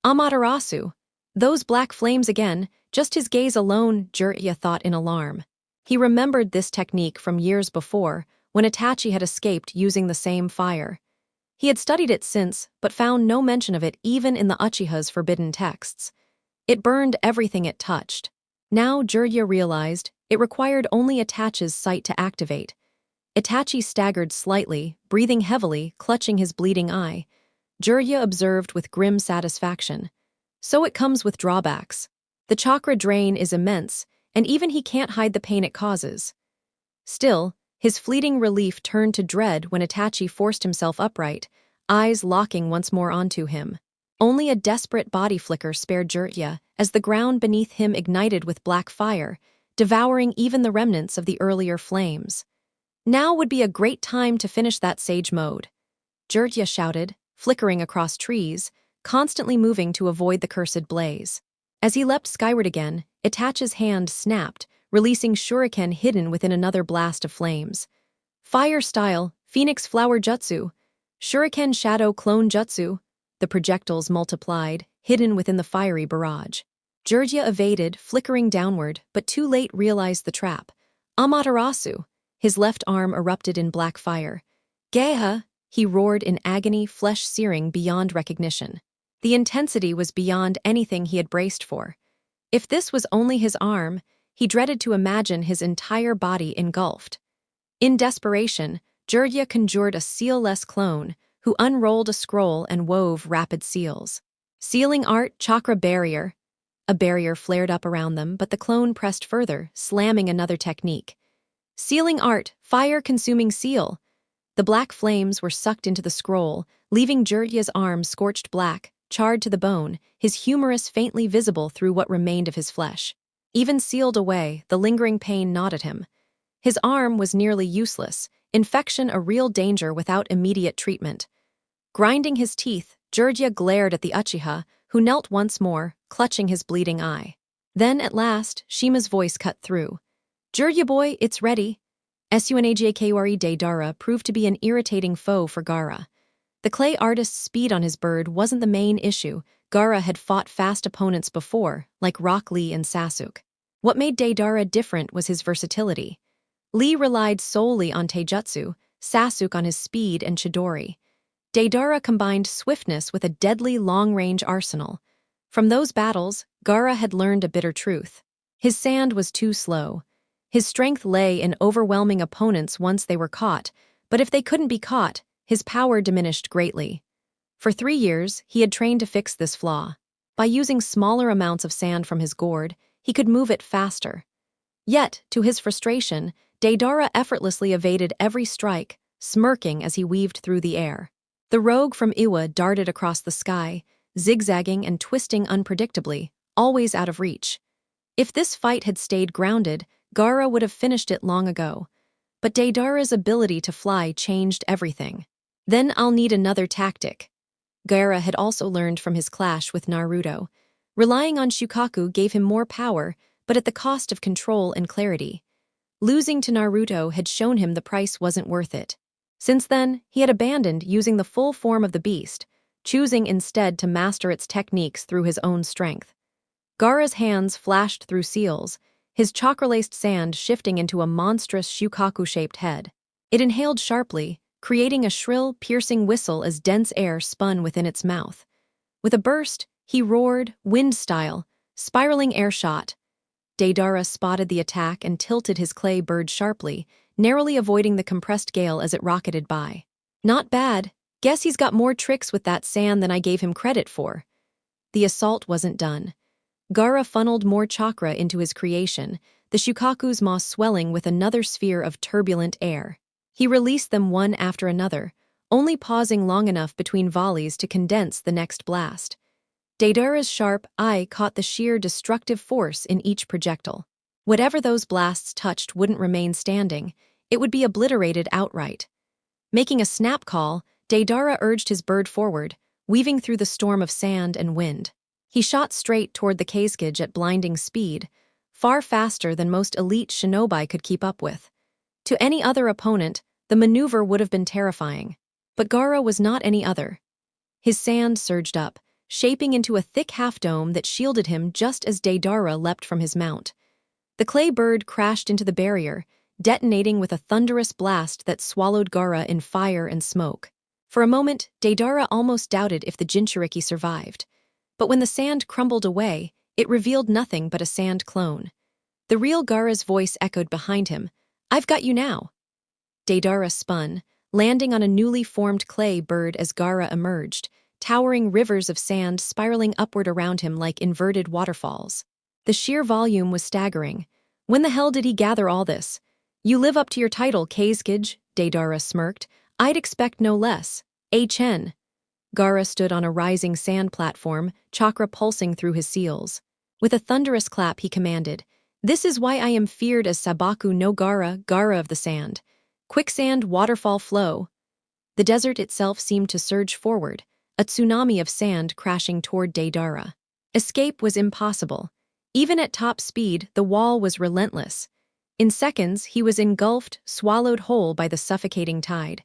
S1: Amaterasu! Those black flames again, just his gaze alone, Jiraiya thought in alarm. He remembered this technique from years before, when Itachi had escaped using the same fire. He had studied it since, but found no mention of it even in the Uchiha's forbidden texts. It burned everything it touched. Now Jiraiya realized it required only Itachi's sight to activate. Itachi staggered slightly, breathing heavily, clutching his bleeding eye. Jiraiya observed with grim satisfaction. So it comes with drawbacks. The chakra drain is immense, and even he can't hide the pain it causes. Still, his fleeting relief turned to dread when Itachi forced himself upright, eyes locking once more onto him. Only a desperate body flicker spared Jiraiya as the ground beneath him ignited with black fire, devouring even the remnants of the earlier flames. Now would be a great time to finish that Sage Mode, Jiraiya shouted, flickering across trees, constantly moving to avoid the cursed blaze. As he leapt skyward again, Itachi's hand snapped, releasing shuriken hidden within another blast of flames. Fire style, Phoenix Flower Jutsu. Shuriken Shadow Clone Jutsu. The projectiles multiplied, hidden within the fiery barrage. Jiraiya evaded, flickering downward, but too late realized the trap. Amaterasu! His left arm erupted in black fire. Geha! He roared in agony, flesh searing beyond recognition. The intensity was beyond anything he had braced for. If this was only his arm, he dreaded to imagine his entire body engulfed. In desperation, Jiraiya conjured a seal-less clone, who unrolled a scroll and wove rapid seals. Sealing art, chakra barrier. A barrier flared up around them, but the clone pressed further, slamming another technique. Sealing art, fire-consuming seal. The black flames were sucked into the scroll, leaving Jiraiya's arm scorched black, charred to the bone, his humerus faintly visible through what remained of his flesh. Even sealed away, the lingering pain gnawed at him. His arm was nearly useless, infection a real danger without immediate treatment. Grinding his teeth, Jiraiya glared at the Uchiha, who knelt once more, clutching his bleeding eye. Then, at last, Shima's voice cut through. Jiraiya boy, it's ready. Sunagakure Deidara proved to be an irritating foe for Gaara. The clay artist's speed on his bird wasn't the main issue. Gaara had fought fast opponents before, like Rock Lee and Sasuke. What made Deidara different was his versatility. Lee relied solely on taijutsu, Sasuke on his speed and chidori. Deidara combined swiftness with a deadly long-range arsenal. From those battles, Gaara had learned a bitter truth. His sand was too slow. His strength lay in overwhelming opponents once they were caught, but if they couldn't be caught, his power diminished greatly. For 3 years, he had trained to fix this flaw. By using smaller amounts of sand from his gourd, he could move it faster. Yet, to his frustration, Deidara effortlessly evaded every strike, smirking as he weaved through the air. The rogue from Iwa darted across the sky, zigzagging and twisting unpredictably, always out of reach. If this fight had stayed grounded, Gaara would have finished it long ago. But Deidara's ability to fly changed everything. Then I'll need another tactic, Gaara had also learned from his clash with Naruto. Relying on Shukaku gave him more power, but at the cost of control and clarity. Losing to Naruto had shown him the price wasn't worth it. Since then, he had abandoned using the full form of the beast, choosing instead to master its techniques through his own strength. Gaara's hands flashed through seals, his chakra-laced sand shifting into a monstrous Shukaku-shaped head. It inhaled sharply, creating a shrill, piercing whistle as dense air spun within its mouth. With a burst, he roared, wind-style, spiraling air shot. Deidara spotted the attack and tilted his clay bird sharply, narrowly avoiding the compressed gale as it rocketed by. Not bad. Guess he's got more tricks with that sand than I gave him credit for. The assault wasn't done. Gaara funneled more chakra into his creation, the Shukaku's maw swelling with another sphere of turbulent air. He released them one after another, only pausing long enough between volleys to condense the next blast. Deidara's sharp eye caught the sheer destructive force in each projectile. Whatever those blasts touched wouldn't remain standing, it would be obliterated outright. Making a snap call, Deidara urged his bird forward, weaving through the storm of sand and wind. He shot straight toward the Kazekage at blinding speed, far faster than most elite shinobi could keep up with. To any other opponent, the maneuver would have been terrifying. But Gaara was not any other. His sand surged up, shaping into a thick half-dome that shielded him just as Deidara leapt from his mount. The clay bird crashed into the barrier, detonating with a thunderous blast that swallowed Gaara in fire and smoke. For a moment, Deidara almost doubted if the Jinchuriki survived. But when the sand crumbled away, it revealed nothing but a sand clone. The real Gaara's voice echoed behind him, "I've got you now." Deidara spun, landing on a newly formed clay bird as Gaara emerged, towering rivers of sand spiraling upward around him like inverted waterfalls. The sheer volume was staggering. When the hell did he gather all this? "You live up to your title, Kazekage," Deidara smirked. "I'd expect no less. Chen." Gaara stood on a rising sand platform, chakra pulsing through his seals. With a thunderous clap, he commanded, "This is why I am feared as Sabaku no Gaara, Gaara of the sand. Quicksand waterfall flow." The desert itself seemed to surge forward, a tsunami of sand crashing toward Deidara. Escape was impossible. Even at top speed, the wall was relentless. In seconds, he was engulfed, swallowed whole by the suffocating tide.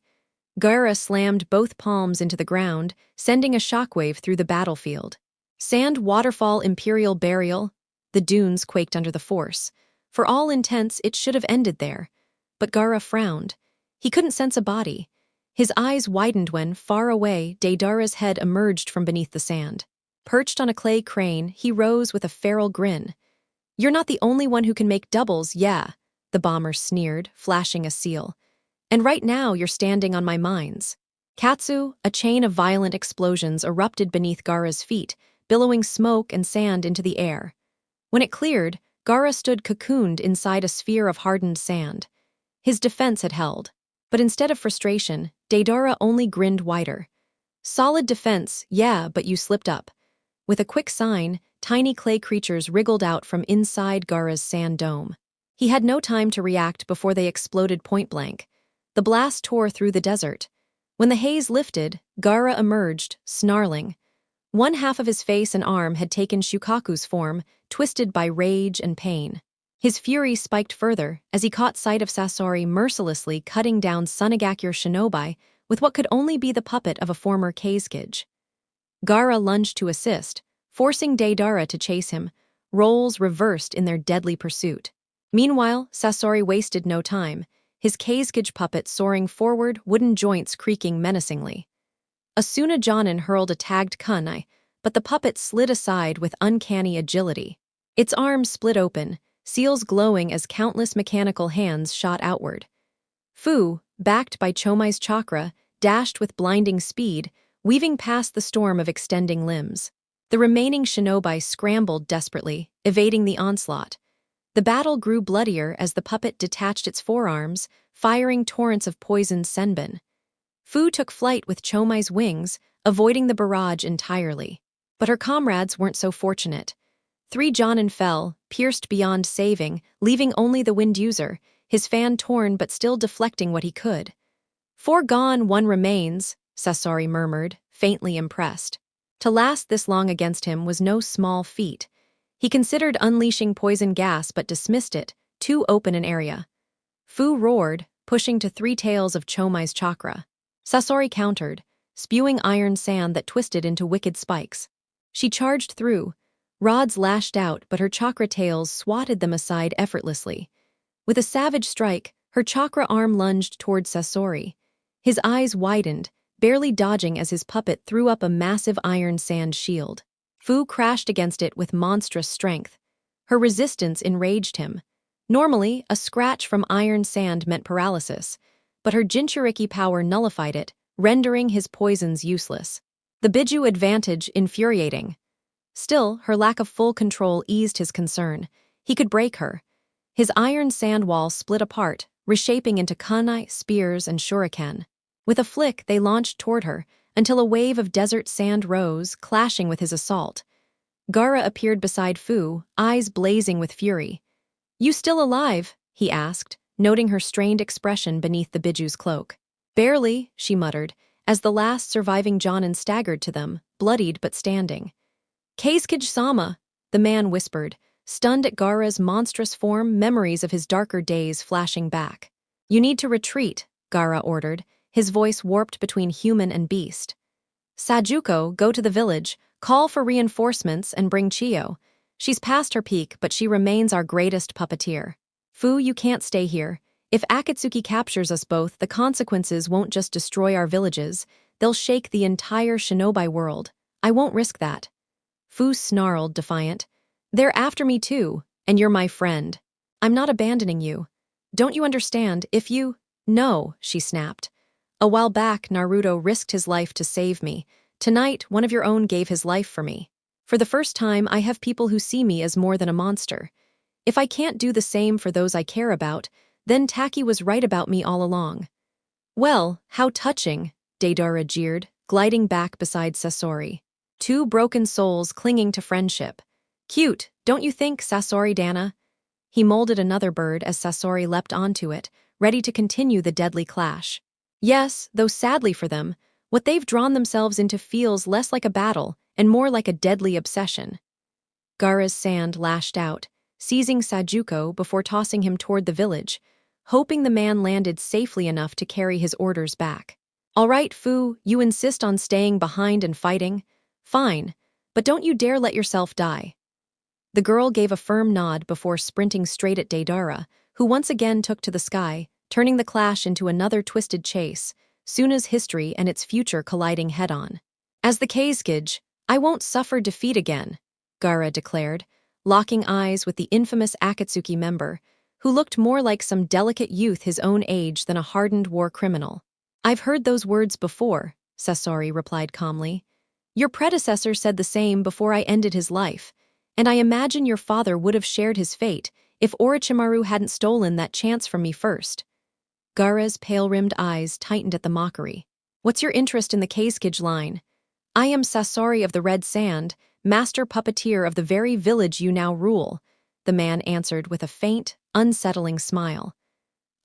S1: Gaara slammed both palms into the ground, sending a shockwave through the battlefield. Sand waterfall imperial burial? The dunes quaked under the force. For all intents, it should have ended there. But Gaara frowned. He couldn't sense a body. His eyes widened when, far away, Deidara's head emerged from beneath the sand. Perched on a clay crane, he rose with a feral grin. "You're not the only one who can make doubles, yeah," the bomber sneered, flashing a seal. "And right now you're standing on my mines." Katsu, a chain of violent explosions erupted beneath Gaara's feet, billowing smoke and sand into the air. When it cleared, Gaara stood cocooned inside a sphere of hardened sand. His defense had held. But instead of frustration, Deidara only grinned wider. "Solid defense, yeah, but you slipped up." With a quick sign, tiny clay creatures wriggled out from inside Gaara's sand dome. He had no time to react before they exploded point-blank. The blast tore through the desert. When the haze lifted, Gaara emerged, snarling. One half of his face and arm had taken Shukaku's form, twisted by rage and pain. His fury spiked further as he caught sight of Sasori mercilessly cutting down Sunagakure shinobi with what could only be the puppet of a former Kazekage. Gaara lunged to assist, forcing Deidara to chase him, roles reversed in their deadly pursuit. Meanwhile, Sasori wasted no time, his Kazekage puppet soaring forward, wooden joints creaking menacingly. Asuna Jonin hurled a tagged kunai, but the puppet slid aside with uncanny agility. Its arms split open, seals glowing as countless mechanical hands shot outward. Fu, backed by Chomai's chakra, dashed with blinding speed, weaving past the storm of extending limbs. The remaining shinobi scrambled desperately, evading the onslaught. The battle grew bloodier as the puppet detached its forearms, firing torrents of poisoned senbon. Fu took flight with Chomai's wings, avoiding the barrage entirely. But her comrades weren't so fortunate. 3 Jonin fell, pierced beyond saving, leaving only the wind user, his fan torn but still deflecting what he could. 4 gone, 1 remains, Sasori murmured, faintly impressed. To last this long against him was no small feat. He considered unleashing poison gas but dismissed it, too open an area. Fu roared, pushing to 3 tails of Chomai's chakra. Sasori countered, spewing iron sand that twisted into wicked spikes. She charged through. Rods lashed out, but her chakra tails swatted them aside effortlessly. With a savage strike, her chakra arm lunged toward Sasori. His eyes widened, barely dodging as his puppet threw up a massive iron sand shield. Fu crashed against it with monstrous strength. Her resistance enraged him. Normally, a scratch from iron sand meant paralysis, but her Jinchuriki power nullified it, rendering his poisons useless. The Biju advantage infuriating. Still, her lack of full control eased his concern. He could break her. His iron sand wall split apart, reshaping into kunai, spears, and shuriken. With a flick, they launched toward her, until a wave of desert sand rose, clashing with his assault. Gaara appeared beside Fu, eyes blazing with fury. "You still alive?" he asked, noting her strained expression beneath the Biju's cloak. "Barely," she muttered, as the last surviving Jonin staggered to them, bloodied but standing. "Keisuke-sama," the man whispered, stunned at Gaara's monstrous form, memories of his darker days flashing back. "You need to retreat," Gaara ordered, his voice warped between human and beast. "Sajuko, go to the village, call for reinforcements, and bring Chiyo. She's past her peak, but she remains our greatest puppeteer. Fu, you can't stay here. If Akatsuki captures us both, the consequences won't just destroy our villages, they'll shake the entire shinobi world. I won't risk that." Fu snarled, defiant. "They're after me too, and you're my friend. I'm not abandoning you. Don't you understand? If you—" "No," she snapped. "A while back, Naruto risked his life to save me. Tonight, one of your own gave his life for me. For the first time, I have people who see me as more than a monster. If I can't do the same for those I care about, then Taki was right about me all along." "Well, how touching," Deidara jeered, gliding back beside Sasori. "Two broken souls clinging to friendship. Cute, don't you think, Sasori-dana?" He molded another bird as Sasori leapt onto it, ready to continue the deadly clash. "Yes, though sadly for them, what they've drawn themselves into feels less like a battle and more like a deadly obsession." Gaara's sand lashed out, seizing Sajuko before tossing him toward the village, hoping the man landed safely enough to carry his orders back. "All right, Fu, you insist on staying behind and fighting? Fine, but don't you dare let yourself die." The girl gave a firm nod before sprinting straight at Deidara, who once again took to the sky, turning the clash into another twisted chase, Suna's history and its future colliding head-on. "As the Keisuke, I won't suffer defeat again," Gaara declared, locking eyes with the infamous Akatsuki member, who looked more like some delicate youth his own age than a hardened war criminal. "I've heard those words before," Sasori replied calmly. "Your predecessor said the same before I ended his life, and I imagine your father would have shared his fate if Orochimaru hadn't stolen that chance from me first." Gaara's pale-rimmed eyes tightened at the mockery. "What's your interest in the Keisuke line? I am Sasori of the Red Sand, master puppeteer of the very village you now rule," the man answered with a faint, unsettling smile.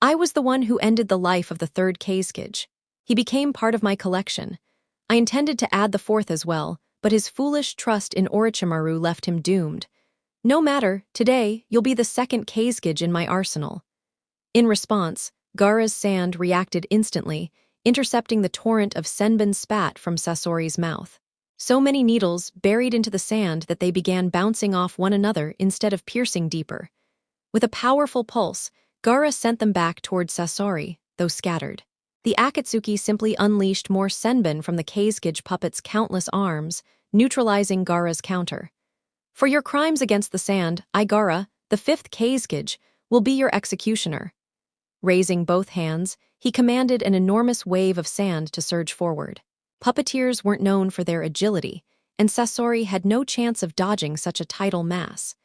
S1: "I was the one who ended the life of the third Keisuke. He became part of my collection. I intended to add the fourth as well, but his foolish trust in Orochimaru left him doomed. No matter, today, you'll be the second Keisuke in my arsenal." In response, Gaara's sand reacted instantly, intercepting the torrent of senbon spat from Sasori's mouth. So many needles buried into the sand that they began bouncing off one another instead of piercing deeper. With a powerful pulse, Gaara sent them back toward Sasori, though scattered. The Akatsuki simply unleashed more senbon from the Keisuke puppet's countless arms, neutralizing Gaara's counter. "For your crimes against the sand, I, Gaara, the fifth Keisuke, will be your executioner." Raising both hands, he commanded an enormous wave of sand to surge forward. Puppeteers weren't known for their agility, and Sasori had no chance of dodging such a tidal mass.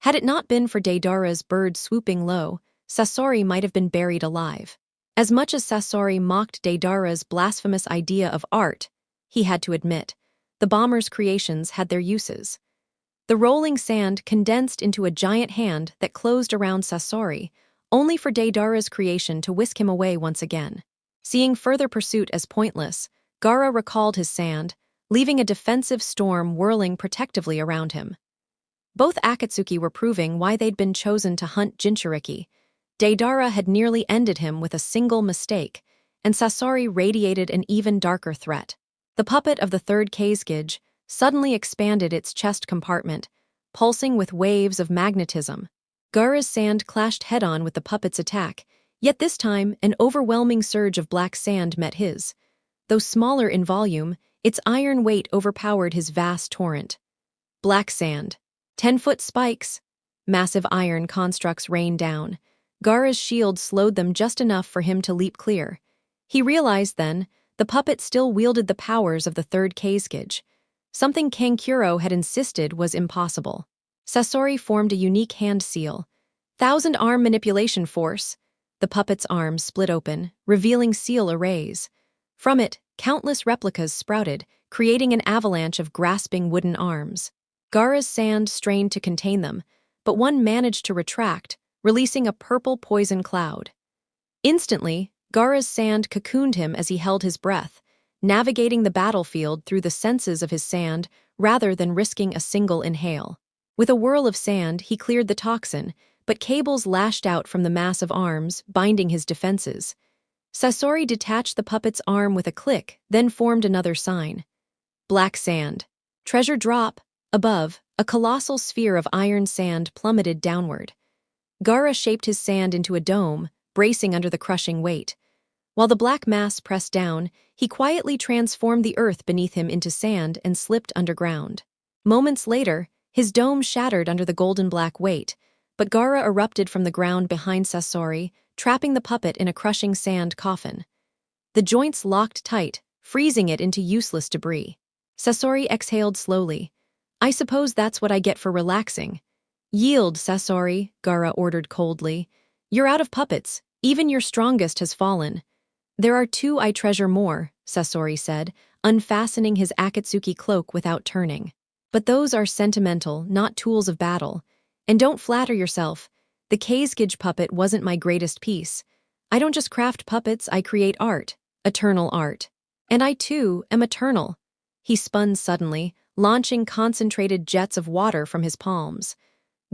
S1: Had it not been for Deidara's bird swooping low, Sasori might have been buried alive. As much as Sasori mocked Deidara's blasphemous idea of art, he had to admit, the bomber's creations had their uses. The rolling sand condensed into a giant hand that closed around Sasori, only for Deidara's creation to whisk him away once again. Seeing further pursuit as pointless, Gaara recalled his sand, leaving a defensive storm whirling protectively around him. Both Akatsuki were proving why they'd been chosen to hunt Jinchuriki. Deidara had nearly ended him with a single mistake, and Sasori radiated an even darker threat. The puppet of the third Kazekage suddenly expanded its chest compartment, pulsing with waves of magnetism. Gaara's sand clashed head-on with the puppet's attack, yet this time an overwhelming surge of black sand met his. Though smaller in volume, its iron weight overpowered his vast torrent. Black sand. 10-foot spikes. Massive iron constructs rained down. Gaara's shield slowed them just enough for him to leap clear. He realized then, the puppet still wielded the powers of the third Kazekage. Something Kankuro had insisted was impossible. Sasori formed a unique hand seal. 1,000-arm manipulation force. The puppet's arms split open, revealing seal arrays. From it, countless replicas sprouted, creating an avalanche of grasping wooden arms. Gaara's sand strained to contain them, but one managed to retract, releasing a purple poison cloud. Instantly, Gaara's sand cocooned him as he held his breath, navigating the battlefield through the senses of his sand rather than risking a single inhale. With a whirl of sand, he cleared the toxin, but cables lashed out from the mass of arms, binding his defenses. Sasori detached the puppet's arm with a click, then formed another sign. Black sand. Treasure drop. Above, a colossal sphere of iron sand plummeted downward. Gaara shaped his sand into a dome, bracing under the crushing weight. While the black mass pressed down, he quietly transformed the earth beneath him into sand and slipped underground. Moments later, his dome shattered under the golden-black weight, but Gaara erupted from the ground behind Sasori, trapping the puppet in a crushing sand coffin. The joints locked tight, freezing it into useless debris. Sasori exhaled slowly. I suppose that's what I get for relaxing. Yield, Sasori, Gaara ordered coldly. You're out of puppets. Even your strongest has fallen. There are 2 I treasure more, Sasori said, unfastening his Akatsuki cloak without turning. But those are sentimental, not tools of battle. And don't flatter yourself. The Kazekage puppet wasn't my greatest piece. I don't just craft puppets, I create art. Eternal art. And I, too, am eternal. He spun suddenly, launching concentrated jets of water from his palms.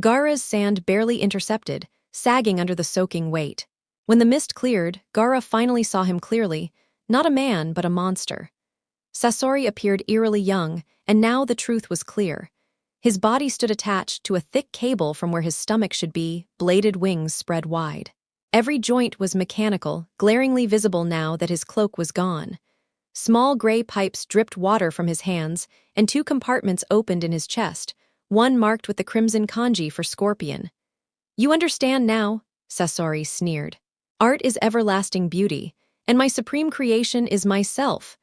S1: Gaara's sand barely intercepted, sagging under the soaking weight. When the mist cleared, Gaara finally saw him clearly, not a man but a monster. Sasori appeared eerily young, and now the truth was clear. His body stood attached to a thick cable from where his stomach should be, bladed wings spread wide. Every joint was mechanical, glaringly visible now that his cloak was gone. Small gray pipes dripped water from his hands, and 2 compartments opened in his chest, one marked with the crimson kanji for scorpion. You understand now, Sasori sneered. Art is everlasting beauty, and my supreme creation is myself.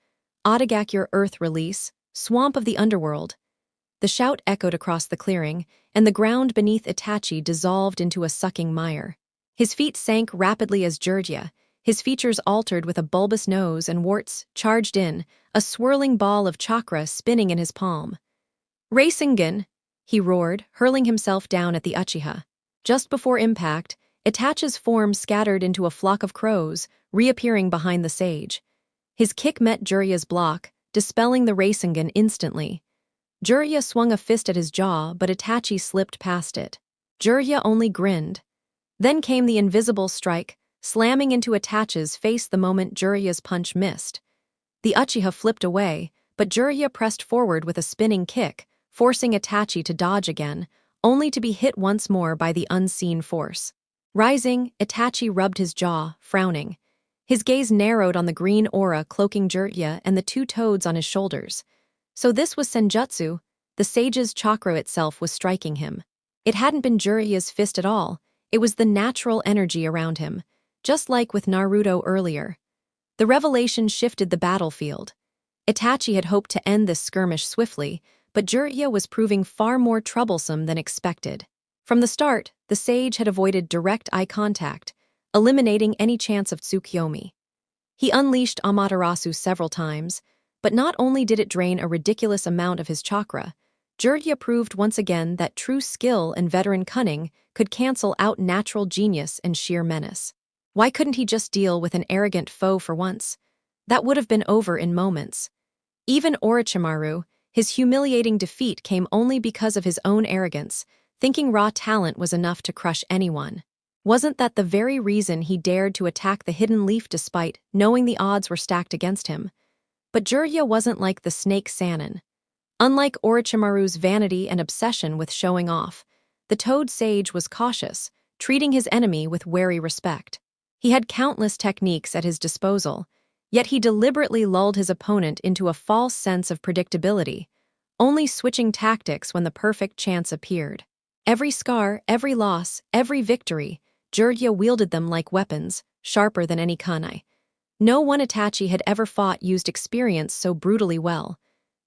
S1: Otagak earth release, swamp of the underworld. The shout echoed across the clearing, and the ground beneath Itachi dissolved into a sucking mire. His feet sank rapidly as Jirya, his features altered with a bulbous nose and warts charged in, a swirling ball of chakra spinning in his palm. Rasengan! He roared, hurling himself down at the Uchiha. Just before impact, Itachi's form scattered into a flock of crows, reappearing behind the sage. His kick met Jirya's block, dispelling the Rasengan instantly. Jirya swung a fist at his jaw, but Itachi slipped past it. Jirya only grinned. Then came the invisible strike, slamming into Itachi's face the moment Jirya's punch missed. The Uchiha flipped away, but Jirya pressed forward with a spinning kick, forcing Itachi to dodge again, only to be hit once more by the unseen force. Rising, Itachi rubbed his jaw, frowning. His gaze narrowed on the green aura cloaking Jirya and the 2 toads on his shoulders. So this was Senjutsu. The sage's chakra itself was striking him. It hadn't been Jirya's fist at all. It was the natural energy around him, just like with Naruto earlier. The revelation shifted the battlefield. Itachi had hoped to end this skirmish swiftly, but Jirya was proving far more troublesome than expected. From the start, the sage had avoided direct eye contact, eliminating any chance of Tsukuyomi. He unleashed Amaterasu several times, but not only did it drain a ridiculous amount of his chakra, Jirya proved once again that true skill and veteran cunning could cancel out natural genius and sheer menace. Why couldn't he just deal with an arrogant foe for once? That would have been over in moments. Even Orochimaru, his humiliating defeat came only because of his own arrogance, thinking raw talent was enough to crush anyone. Wasn't that the very reason he dared to attack the hidden leaf despite knowing the odds were stacked against him? But Jiraiya wasn't like the snake Sannin. Unlike Orochimaru's vanity and obsession with showing off, the Toad Sage was cautious, treating his enemy with wary respect. He had countless techniques at his disposal, yet he deliberately lulled his opponent into a false sense of predictability, only switching tactics when the perfect chance appeared. Every scar, every loss, every victory, Jiraiya wielded them like weapons, sharper than any kunai. No one Itachi had ever fought used experience so brutally well.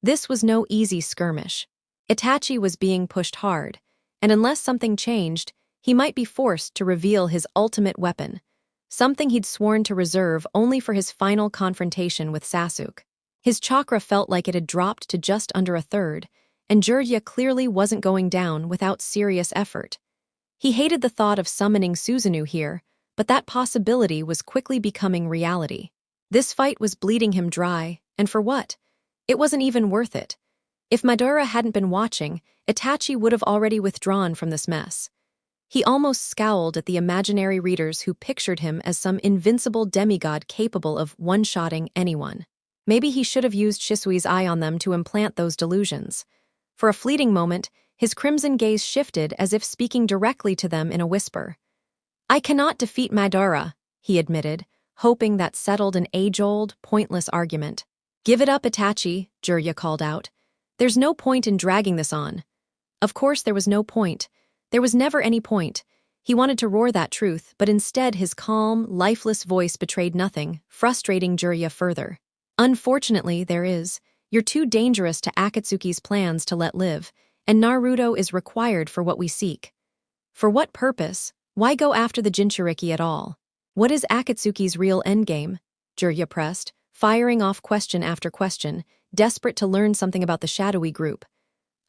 S1: This was no easy skirmish. Itachi was being pushed hard, and unless something changed, he might be forced to reveal his ultimate weapon, something he'd sworn to reserve only for his final confrontation with Sasuke. His chakra felt like it had dropped to just under a third, and Jiraiya clearly wasn't going down without serious effort. He hated the thought of summoning Susanoo here, but that possibility was quickly becoming reality. This fight was bleeding him dry, and for what? It wasn't even worth it. If Madara hadn't been watching, Itachi would have already withdrawn from this mess. He almost scowled at the imaginary readers who pictured him as some invincible demigod capable of one-shotting anyone. Maybe he should have used Shisui's eye on them to implant those delusions. For a fleeting moment, his crimson gaze shifted as if speaking directly to them in a whisper. "I cannot defeat Madara," he admitted, hoping that settled an age-old, pointless argument. "Give it up, Itachi," Jiraiya called out. "There's no point in dragging this on." Of course there was no point. There was never any point. He wanted to roar that truth, but instead his calm, lifeless voice betrayed nothing, frustrating Jiraiya further. "Unfortunately, there is. You're too dangerous to Akatsuki's plans to let live, and Naruto is required for what we seek." "For what purpose? Why go after the Jinchuriki at all? What is Akatsuki's real endgame?" Jiraiya pressed, firing off question after question, desperate to learn something about the shadowy group.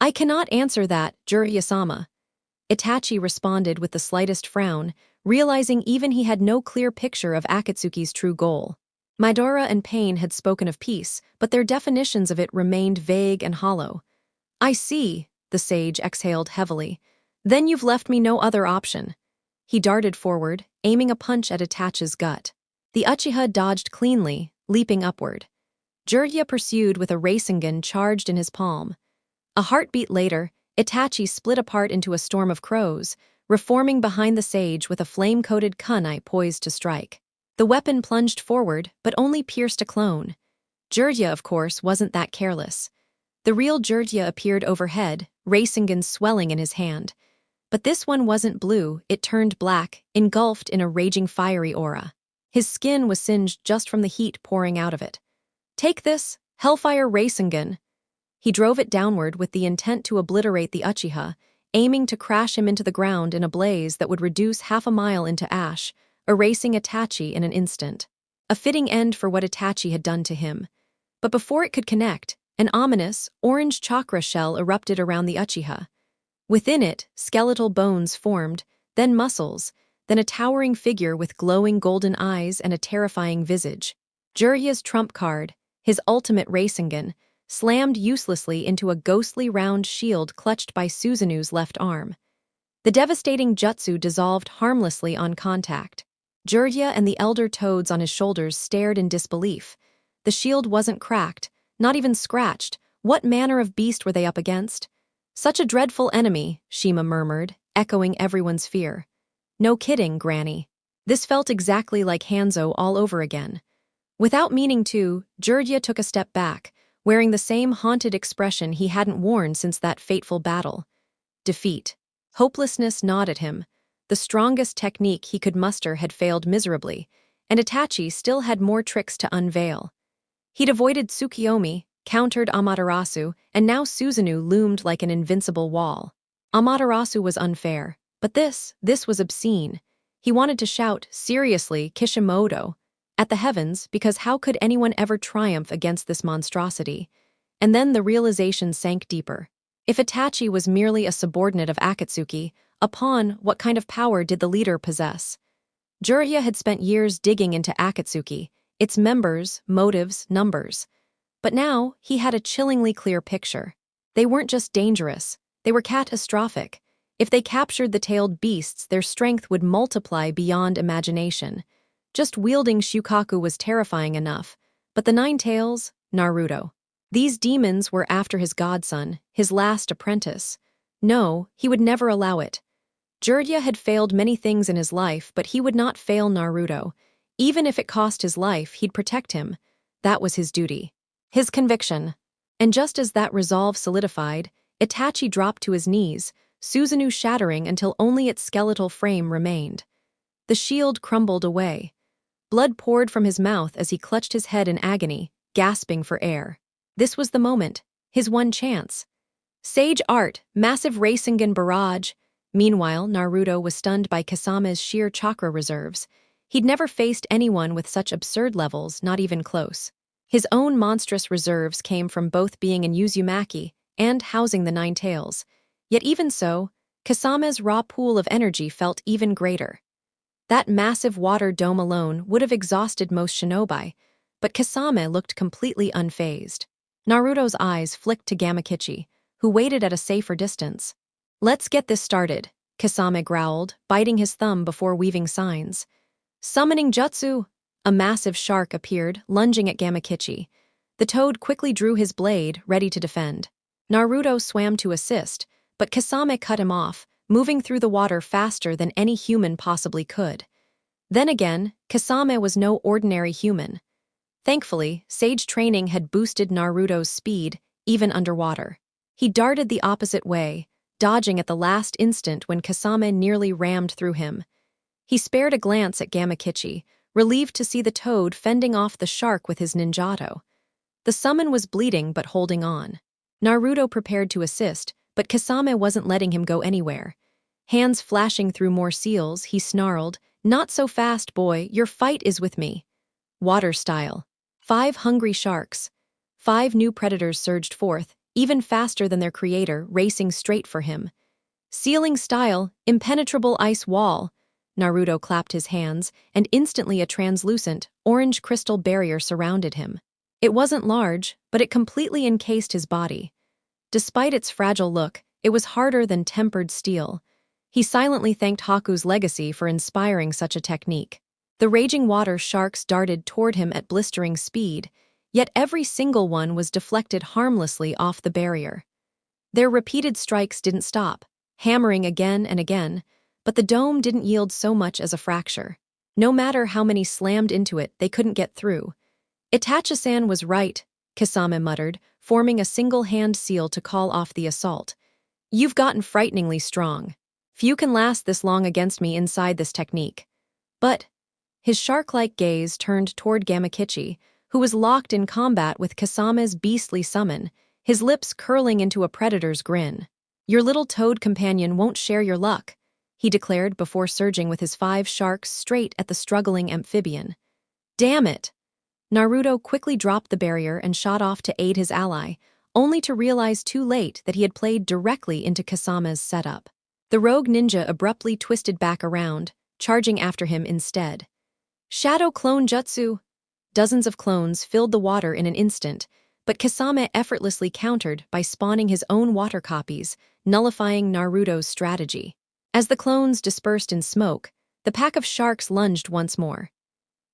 S1: "I cannot answer that, Jiraiya-sama." Itachi responded with the slightest frown, realizing even he had no clear picture of Akatsuki's true goal. Madara and Pain had spoken of peace, but their definitions of it remained vague and hollow. "I see," the sage exhaled heavily. "Then you've left me no other option." He darted forward, aiming a punch at Itachi's gut. The Uchiha dodged cleanly, leaping upward. Jiraiya pursued with a Rasengan charged in his palm. A heartbeat later, Itachi split apart into a storm of crows, reforming behind the sage with a flame-coated kunai poised to strike. The weapon plunged forward, but only pierced a clone. Jiraiya, of course, wasn't that careless. The real Jiraiya appeared overhead, Rasengan swelling in his hand. But this one wasn't blue, it turned black, engulfed in a raging fiery aura. His skin was singed just from the heat pouring out of it. "Take this, Hellfire Rasengan." He drove it downward with the intent to obliterate the Uchiha, aiming to crash him into the ground in a blaze that would reduce half a mile into ash, erasing Itachi in an instant. A fitting end for what Itachi had done to him. But before it could connect, an ominous, orange chakra shell erupted around the Uchiha. Within it, skeletal bones formed, then muscles, then a towering figure with glowing golden eyes and a terrifying visage. Jiraiya's trump card, his ultimate Rasengan, slammed uselessly into a ghostly round shield clutched by Susanoo's left arm. The devastating jutsu dissolved harmlessly on contact. Jiraiya and the elder toads on his shoulders stared in disbelief. The shield wasn't cracked, not even scratched. What manner of beast were they up against? "Such a dreadful enemy," Shima murmured, echoing everyone's fear. "No kidding, Granny." This felt exactly like Hanzo all over again. Without meaning to, Jiraiya took a step back, wearing the same haunted expression he hadn't worn since that fateful battle. Defeat. Hopelessness gnawed at him. The strongest technique he could muster had failed miserably, and Itachi still had more tricks to unveil. He'd avoided Tsukiyomi, countered Amaterasu, and now Susanoo loomed like an invincible wall. Amaterasu was unfair, but this was obscene. He wanted to shout, "Seriously, Kishimoto," at the heavens, because how could anyone ever triumph against this monstrosity? And then the realization sank deeper. If Itachi was merely a subordinate of Akatsuki, a pawn, what kind of power did the leader possess? Jiraiya had spent years digging into Akatsuki, its members, motives, numbers. But now, he had a chillingly clear picture. They weren't just dangerous, they were catastrophic. If they captured the tailed beasts, their strength would multiply beyond imagination. Just wielding Shukaku was terrifying enough, but the nine tails, Naruto. These demons were after his godson, his last apprentice. No, he would never allow it. Jiraiya had failed many things in his life, but he would not fail Naruto. Even if it cost his life, he'd protect him. That was his duty. His conviction. And just as that resolve solidified, Itachi dropped to his knees, Susanoo shattering until only its skeletal frame remained. The shield crumbled away. Blood poured from his mouth as he clutched his head in agony, gasping for air. This was the moment, his one chance. Sage Art, massive Rasengan barrage. Meanwhile, Naruto was stunned by Kasame's sheer chakra reserves. He'd never faced anyone with such absurd levels, not even close. His own monstrous reserves came from both being in Uzumaki and housing the Nine Tails. Yet even so, Kasame's raw pool of energy felt even greater. That massive water dome alone would have exhausted most shinobi, but Kasame looked completely unfazed. Naruto's eyes flicked to Gamakichi, who waited at a safer distance. "Let's get this started," Kasame growled, biting his thumb before weaving signs. Summoning jutsu! A massive shark appeared, lunging at Gamakichi. The toad quickly drew his blade, ready to defend. Naruto swam to assist, but Kasame cut him off, moving through the water faster than any human possibly could. Then again, Kasame was no ordinary human. Thankfully, Sage Training had boosted Naruto's speed, even underwater. He darted the opposite way, dodging at the last instant when Kasame nearly rammed through him. He spared a glance at Gamakichi, relieved to see the toad fending off the shark with his ninjato. The summon was bleeding but holding on. Naruto prepared to assist, but Kasame wasn't letting him go anywhere. Hands flashing through more seals, he snarled, "Not so fast, boy, your fight is with me." Water style. 5 hungry sharks. 5 new predators surged forth, even faster than their creator, racing straight for him. Sealing style, impenetrable ice wall. Naruto clapped his hands, and instantly a translucent, orange crystal barrier surrounded him. It wasn't large, but it completely encased his body. Despite its fragile look, it was harder than tempered steel. He silently thanked Haku's legacy for inspiring such a technique. The raging water sharks darted toward him at blistering speed, yet every single one was deflected harmlessly off the barrier. Their repeated strikes didn't stop, hammering again and again, but the dome didn't yield so much as a fracture. No matter how many slammed into it, they couldn't get through. "Itachi-san was right," Kasame muttered, forming a single-hand seal to call off the assault. "You've gotten frighteningly strong. Few can last this long against me inside this technique." But his shark-like gaze turned toward Gamakichi, who was locked in combat with Kasame's beastly summon, his lips curling into a predator's grin. "Your little toad companion won't share your luck," he declared before surging with his 5 sharks straight at the struggling amphibian. "Damn it!" Naruto quickly dropped the barrier and shot off to aid his ally, only to realize too late that he had played directly into Kasame's setup. The rogue ninja abruptly twisted back around, charging after him instead. Shadow Clone Jutsu! Dozens of clones filled the water in an instant, but Kasame effortlessly countered by spawning his own water copies, nullifying Naruto's strategy. As the clones dispersed in smoke, the pack of sharks lunged once more.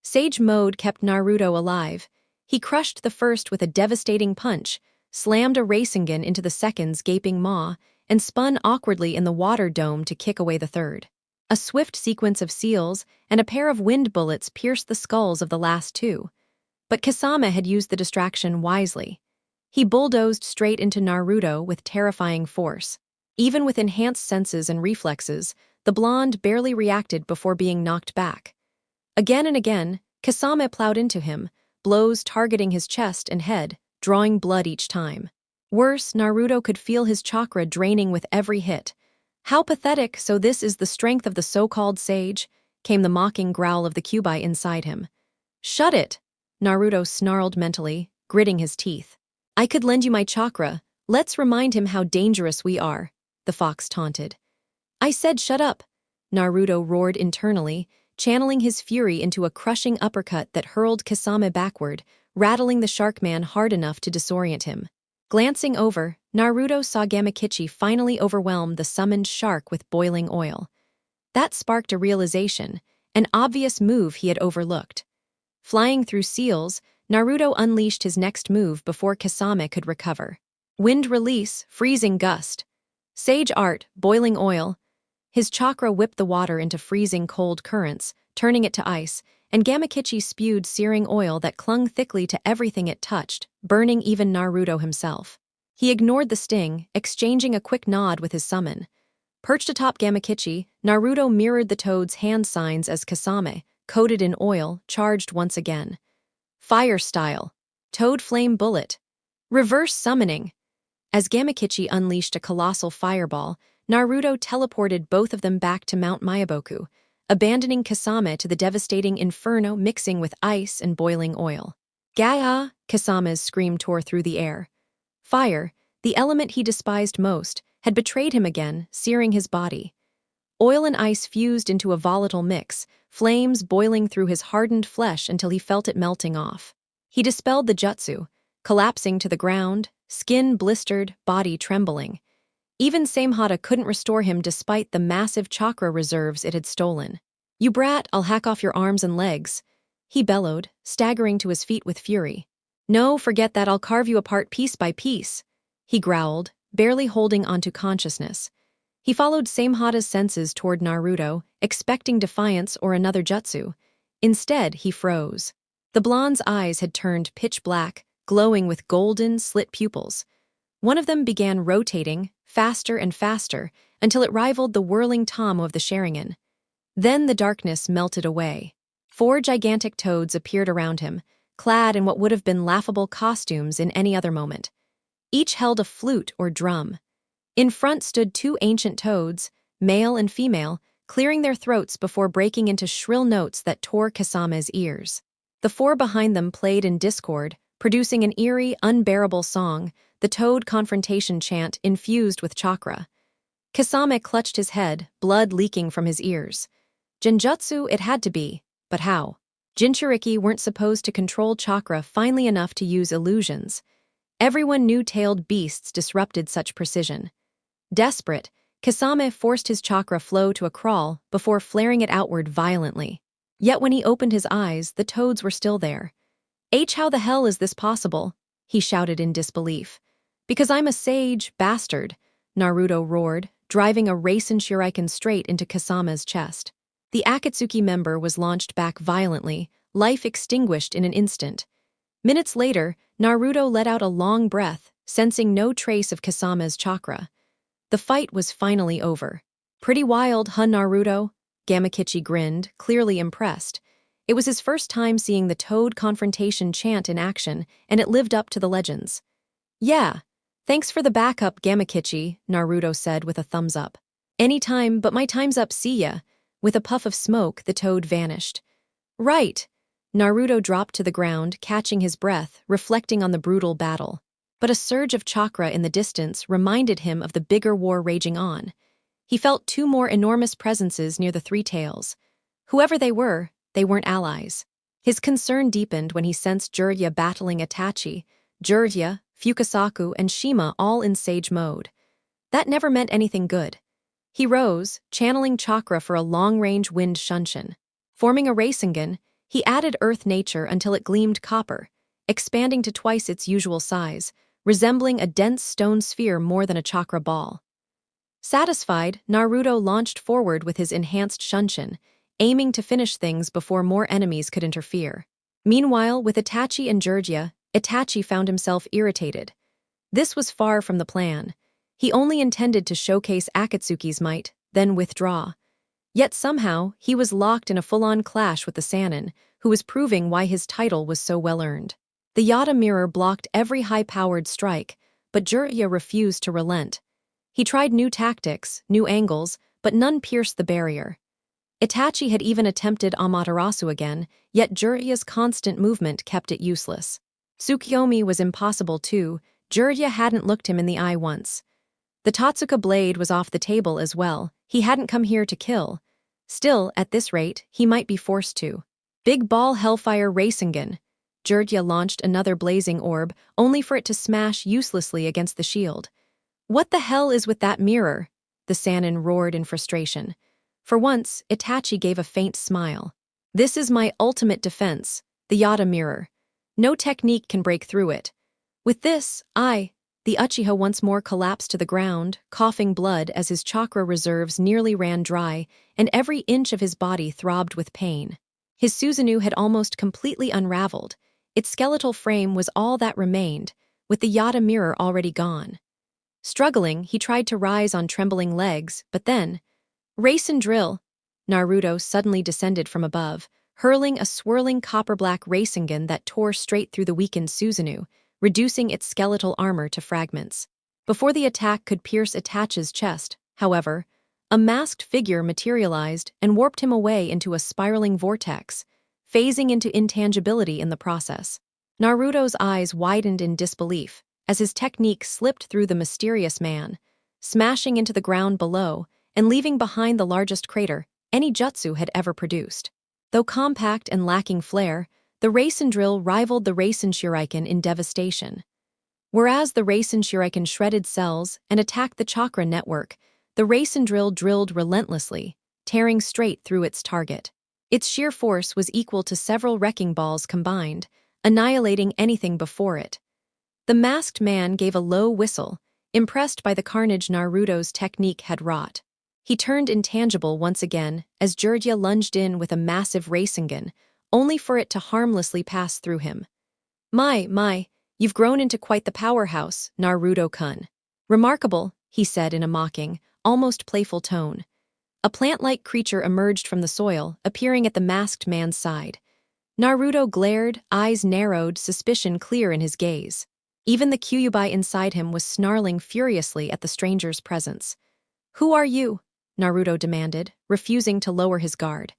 S1: Sage Mode kept Naruto alive. He crushed the first with a devastating punch, slammed a Rasengan into the second's gaping maw, and spun awkwardly in the water dome to kick away the third. A swift sequence of seals and a pair of wind bullets pierced the skulls of the last 2. But Kasame had used the distraction wisely. He bulldozed straight into Naruto with terrifying force. Even with enhanced senses and reflexes, the blonde barely reacted before being knocked back. Again and again, Kasame plowed into him, blows targeting his chest and head, drawing blood each time. Worse, Naruto could feel his chakra draining with every hit. "How pathetic, so this is the strength of the so-called sage," came the mocking growl of the Kyuubi inside him. "Shut it," Naruto snarled mentally, gritting his teeth. "I could lend you my chakra. Let's remind him how dangerous we are," the fox taunted. "I said shut up," Naruto roared internally, channeling his fury into a crushing uppercut that hurled Kasame backward, rattling the Sharkman hard enough to disorient him. Glancing over, Naruto saw Gamakichi finally overwhelm the summoned shark with boiling oil. That sparked a realization, an obvious move he had overlooked. Flying through seals, Naruto unleashed his next move before Kasame could recover. Wind release, freezing gust. Sage art, boiling oil. His chakra whipped the water into freezing cold currents, turning it to ice, and Gamakichi spewed searing oil that clung thickly to everything it touched, burning even Naruto himself. He ignored the sting, exchanging a quick nod with his summon. Perched atop Gamakichi, Naruto mirrored the toad's hand signs as Kasame, coated in oil, charged once again. Fire style. Toad flame bullet. Reverse summoning. As Gamakichi unleashed a colossal fireball, Naruto teleported both of them back to Mount Mayaboku, abandoning Kasame to the devastating inferno mixing with ice and boiling oil. Gaia! Kasame's scream tore through the air. Fire, the element he despised most, had betrayed him again, searing his body. Oil and ice fused into a volatile mix, flames boiling through his hardened flesh until he felt it melting off. He dispelled the jutsu, collapsing to the ground, skin blistered, body trembling. Even Samehada couldn't restore him despite the massive chakra reserves it had stolen. "You brat, I'll hack off your arms and legs," he bellowed, staggering to his feet with fury. "No, forget that, I'll carve you apart piece by piece," he growled, barely holding onto consciousness. He followed Samehada's senses toward Naruto, expecting defiance or another jutsu. Instead, he froze. The blonde's eyes had turned pitch black, glowing with golden, slit pupils. One of them began rotating, faster and faster, until it rivaled the whirling tom of the Sharingan. Then the darkness melted away. 4 gigantic toads appeared around him, clad in what would have been laughable costumes in any other moment. Each held a flute or drum. In front stood 2 ancient toads, male and female, clearing their throats before breaking into shrill notes that tore Kasame's ears. The 4 behind them played in discord, producing an eerie, unbearable song, the toad confrontation chant infused with chakra. Kasame clutched his head, blood leaking from his ears. Genjutsu it had to be, but how? Jinchuriki weren't supposed to control chakra finely enough to use illusions. Everyone knew tailed beasts disrupted such precision. Desperate, Kasame forced his chakra flow to a crawl before flaring it outward violently. Yet when he opened his eyes, the toads were still there. How the hell is this possible?" he shouted in disbelief. "Because I'm a sage, bastard," Naruto roared, driving a Rasen Shuriken straight into Kasame's chest. The Akatsuki member was launched back violently, life extinguished in an instant. Minutes later, Naruto let out a long breath, sensing no trace of Kasame's chakra. The fight was finally over. "Pretty wild, huh, Naruto?" Gamakichi grinned, clearly impressed. It was his first time seeing the Toad confrontation chant in action, and it lived up to the legends. "Yeah. Thanks for the backup, Gamakichi," Naruto said with a thumbs up. "Anytime, but my time's up, see ya." With a puff of smoke, the Toad vanished. "Right." Naruto dropped to the ground, catching his breath, reflecting on the brutal battle. But a surge of chakra in the distance reminded him of the bigger war raging on. He felt 2 more enormous presences near the 3 tails. Whoever they weren't allies. His concern deepened when he sensed Jiraiya battling Itachi, Jiraiya, Fukasaku, and Shima all in sage mode. That never meant anything good. He rose, channeling chakra for a long-range wind shunshin. Forming a Rasengan, he added earth nature until it gleamed copper, expanding to twice its usual size, resembling a dense stone sphere more than a chakra ball. Satisfied, Naruto launched forward with his enhanced shunshin, aiming to finish things before more enemies could interfere. Meanwhile, with Itachi and Jiraiya, Itachi found himself irritated. This was far from the plan. He only intended to showcase Akatsuki's might, then withdraw. Yet somehow, he was locked in a full-on clash with the Sannin, who was proving why his title was so well-earned. The Yada mirror blocked every high-powered strike, but Jiraiya refused to relent. He tried new tactics, new angles, but none pierced the barrier. Itachi had even attempted Amaterasu again, yet Jiraiya's constant movement kept it useless. Tsukiyomi was impossible too. Jiraiya hadn't looked him in the eye once. The Totsuka blade was off the table as well. He hadn't come here to kill. Still, at this rate, he might be forced to. Big Ball Hellfire Rasengan. Jirya launched another blazing orb, only for it to smash uselessly against the shield. What the hell is with that mirror? The Sannin roared in frustration. For once, Itachi gave a faint smile. This is my ultimate defense, the Yata mirror. No technique can break through it. With this, the Uchiha once more collapsed to the ground, coughing blood as his chakra reserves nearly ran dry, and every inch of his body throbbed with pain. His Susanoo had almost completely unraveled. Its skeletal frame was all that remained, with the Yata mirror already gone. Struggling, he tried to rise on trembling legs, but then, race and drill! Naruto suddenly descended from above, hurling a swirling copper-black Rasengan that tore straight through the weakened Susanoo, reducing its skeletal armor to fragments. Before the attack could pierce Itachi's chest, however, a masked figure materialized and warped him away into a spiraling vortex, phasing into intangibility in the process. Naruto's eyes widened in disbelief as his technique slipped through the mysterious man, smashing into the ground below and leaving behind the largest crater any jutsu had ever produced. Though compact and lacking flair, the Rasen drill rivaled the Rasen Shuriken in devastation. Whereas the Rasen Shuriken shredded cells and attacked the chakra network, the Rasen drill drilled relentlessly, tearing straight through its target. Its sheer force was equal to several wrecking balls combined, annihilating anything before it. The masked man gave a low whistle, impressed by the carnage Naruto's technique had wrought. He turned intangible once again as Jirya lunged in with a massive Rasengan, only for it to harmlessly pass through him. My, you've grown into quite the powerhouse, Naruto-kun. Remarkable, he said in a mocking, almost playful tone. A plant-like creature emerged from the soil, appearing at the masked man's side. Naruto glared, eyes narrowed, suspicion clear in his gaze. Even the Kyuubi inside him was snarling furiously at the stranger's presence. "Who are you?" Naruto demanded, refusing to lower his guard.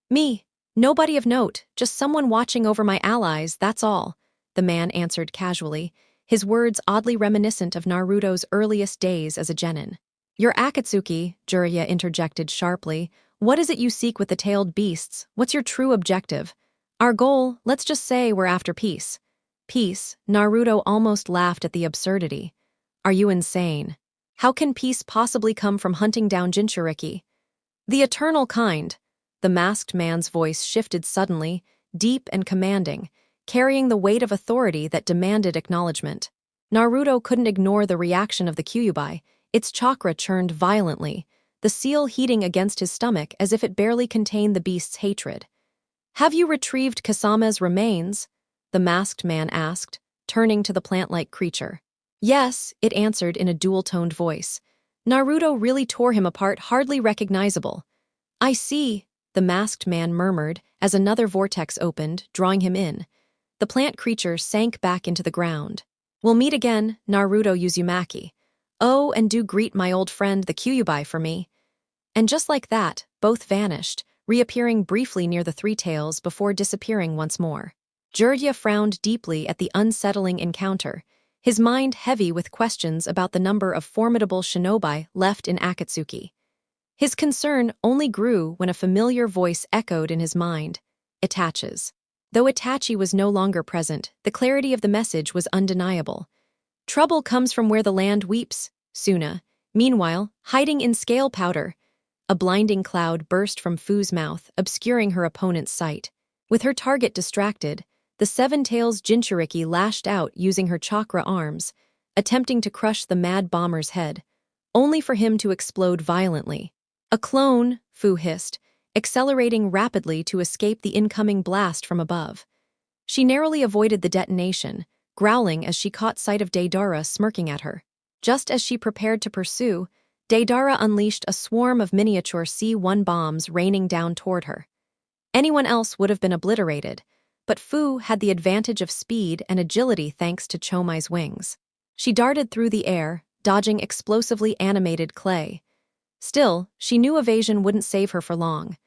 S1: "Me. Nobody of note, just someone watching over my allies, that's all," the man answered casually, his words oddly reminiscent of Naruto's earliest days as a genin. "You're Akatsuki," Jirya interjected sharply. "What is it you seek with the tailed beasts? What's your true objective?" "Our goal, let's just say we're after peace." "Peace?" Naruto almost laughed at the absurdity. "Are you insane? How can peace possibly come from hunting down Jinchuriki?" "The eternal kind." The masked man's voice shifted suddenly, deep and commanding, carrying the weight of authority that demanded acknowledgement. Naruto couldn't ignore the reaction of the Kyuubi. Its chakra churned violently, the seal heating against his stomach as if it barely contained the beast's hatred. "Have you retrieved Kasama's remains?" the masked man asked, turning to the plant-like creature. "Yes," it answered in a dual-toned voice. Naruto really tore him apart, hardly recognizable. "I see," the masked man murmured as another vortex opened, drawing him in. The plant creature sank back into the ground. "We'll meet again, Naruto Uzumaki. Oh, and do greet my old friend the Kyuubi for me." And just like that, both vanished, reappearing briefly near the Three Tails before disappearing once more. Jirya frowned deeply at the unsettling encounter, his mind heavy with questions about the number of formidable shinobi left in Akatsuki. His concern only grew when a familiar voice echoed in his mind, Itachi's. Though Itachi was no longer present, the clarity of the message was undeniable. "Trouble comes from where the land weeps," Suna. Meanwhile, hiding in scale powder. A blinding cloud burst from Fu's mouth, obscuring her opponent's sight. With her target distracted, the Seven Tails Jinchuriki lashed out using her chakra arms, attempting to crush the mad bomber's head, only for him to explode violently. "A clone," Fu hissed, accelerating rapidly to escape the incoming blast from above. She narrowly avoided the detonation, growling as she caught sight of Deidara smirking at her. Just as she prepared to pursue, Deidara unleashed a swarm of miniature C-1 bombs raining down toward her. Anyone else would have been obliterated, but Fu had the advantage of speed and agility thanks to Chomai's wings. She darted through the air, dodging explosively animated clay. Still, she knew evasion wouldn't save her for long.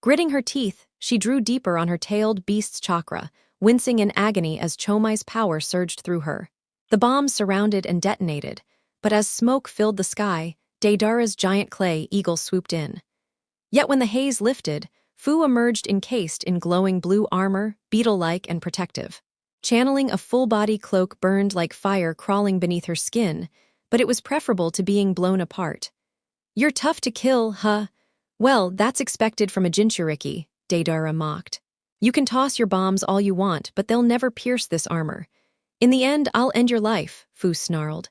S1: Gritting her teeth, she drew deeper on her tailed beast's chakra, wincing in agony as Chomai's power surged through her. The bombs surrounded and detonated, but as smoke filled the sky, Deidara's giant clay eagle swooped in. Yet when the haze lifted, Fu emerged encased in glowing blue armor, beetle-like and protective. Channeling a full-body cloak burned like fire crawling beneath her skin, but it was preferable to being blown apart. "You're tough to kill, huh? Well, that's expected from a Jinchuriki," Deidara mocked. "You can toss your bombs all you want, but they'll never pierce this armor. In the end, I'll end your life," Fu snarled.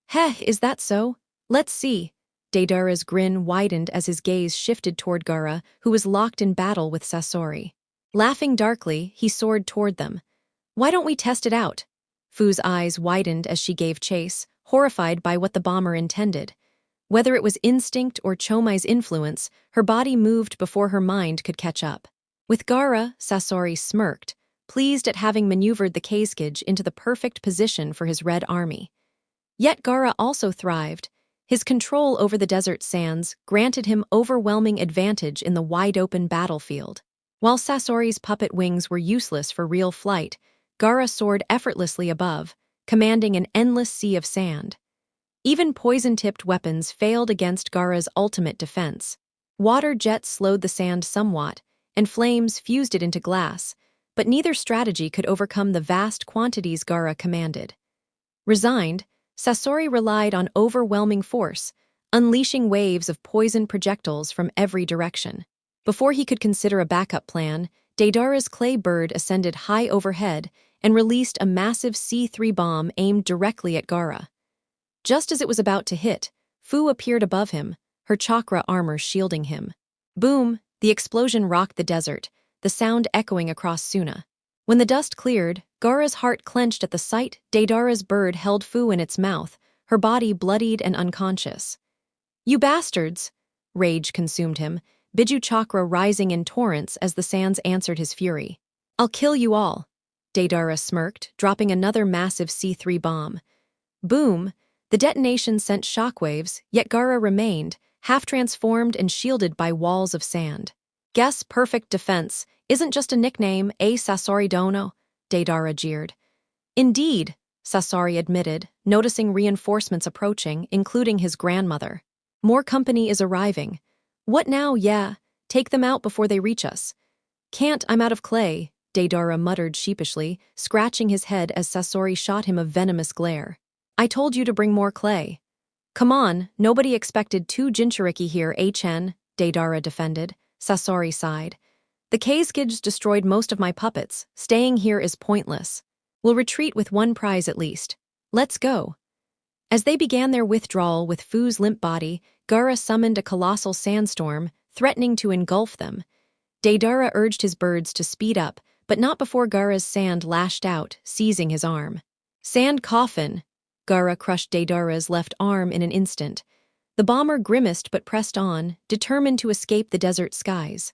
S1: "Heh, is that so? Let's see." Deidara's grin widened as his gaze shifted toward Gaara, who was locked in battle with Sasori. Laughing darkly, he soared toward them. "Why don't we test it out?" Fu's eyes widened as she gave chase, horrified by what the bomber intended. Whether it was instinct or Chomai's influence, her body moved before her mind could catch up. With Gaara, Sasori smirked, pleased at having maneuvered the Kazekage into the perfect position for his red army. Yet Gaara also thrived. His control over the desert sands granted him overwhelming advantage in the wide-open battlefield. While Sasori's puppet wings were useless for real flight, Gaara soared effortlessly above, commanding an endless sea of sand. Even poison-tipped weapons failed against Gaara's ultimate defense. Water jets slowed the sand somewhat, and flames fused it into glass, but neither strategy could overcome the vast quantities Gaara commanded. Resigned, Sasori relied on overwhelming force, unleashing waves of poison projectiles from every direction. Before he could consider a backup plan, Deidara's clay bird ascended high overhead and released a massive C3 bomb aimed directly at Gaara. Just as it was about to hit, Fu appeared above him, her chakra armor shielding him. Boom! The explosion rocked the desert, the sound echoing across Suna. When the dust cleared, Gaara's heart clenched at the sight. Deidara's bird held Fu in its mouth, her body bloodied and unconscious. "You bastards!" Rage consumed him, Biju chakra rising in torrents as the sands answered his fury. "I'll kill you all," Deidara smirked, dropping another massive C3 bomb. Boom! The detonation sent shockwaves, yet Gaara remained, half-transformed and shielded by walls of sand. "Guess perfect defense isn't just a nickname, Sasori Dono," Deidara jeered. "Indeed," Sasori admitted, noticing reinforcements approaching, including his grandmother. "More company is arriving." "What now? Yeah, take them out before they reach us." "Can't, I'm out of clay," Deidara muttered sheepishly, scratching his head as Sasori shot him a venomous glare. "I told you to bring more clay." "Come on, nobody expected 2 Jinchuriki here, Chen," Deidara defended. Sasori sighed. "The Kazekage destroyed most of my puppets. Staying here is pointless. We'll retreat with one prize at least. Let's go." As they began their withdrawal with Fu's limp body, Gaara summoned a colossal sandstorm, threatening to engulf them. Deidara urged his birds to speed up, but not before Gaara's sand lashed out, seizing his arm. "Sand coffin!" Gaara crushed Deidara's left arm in an instant. The bomber grimaced but pressed on, determined to escape the desert skies.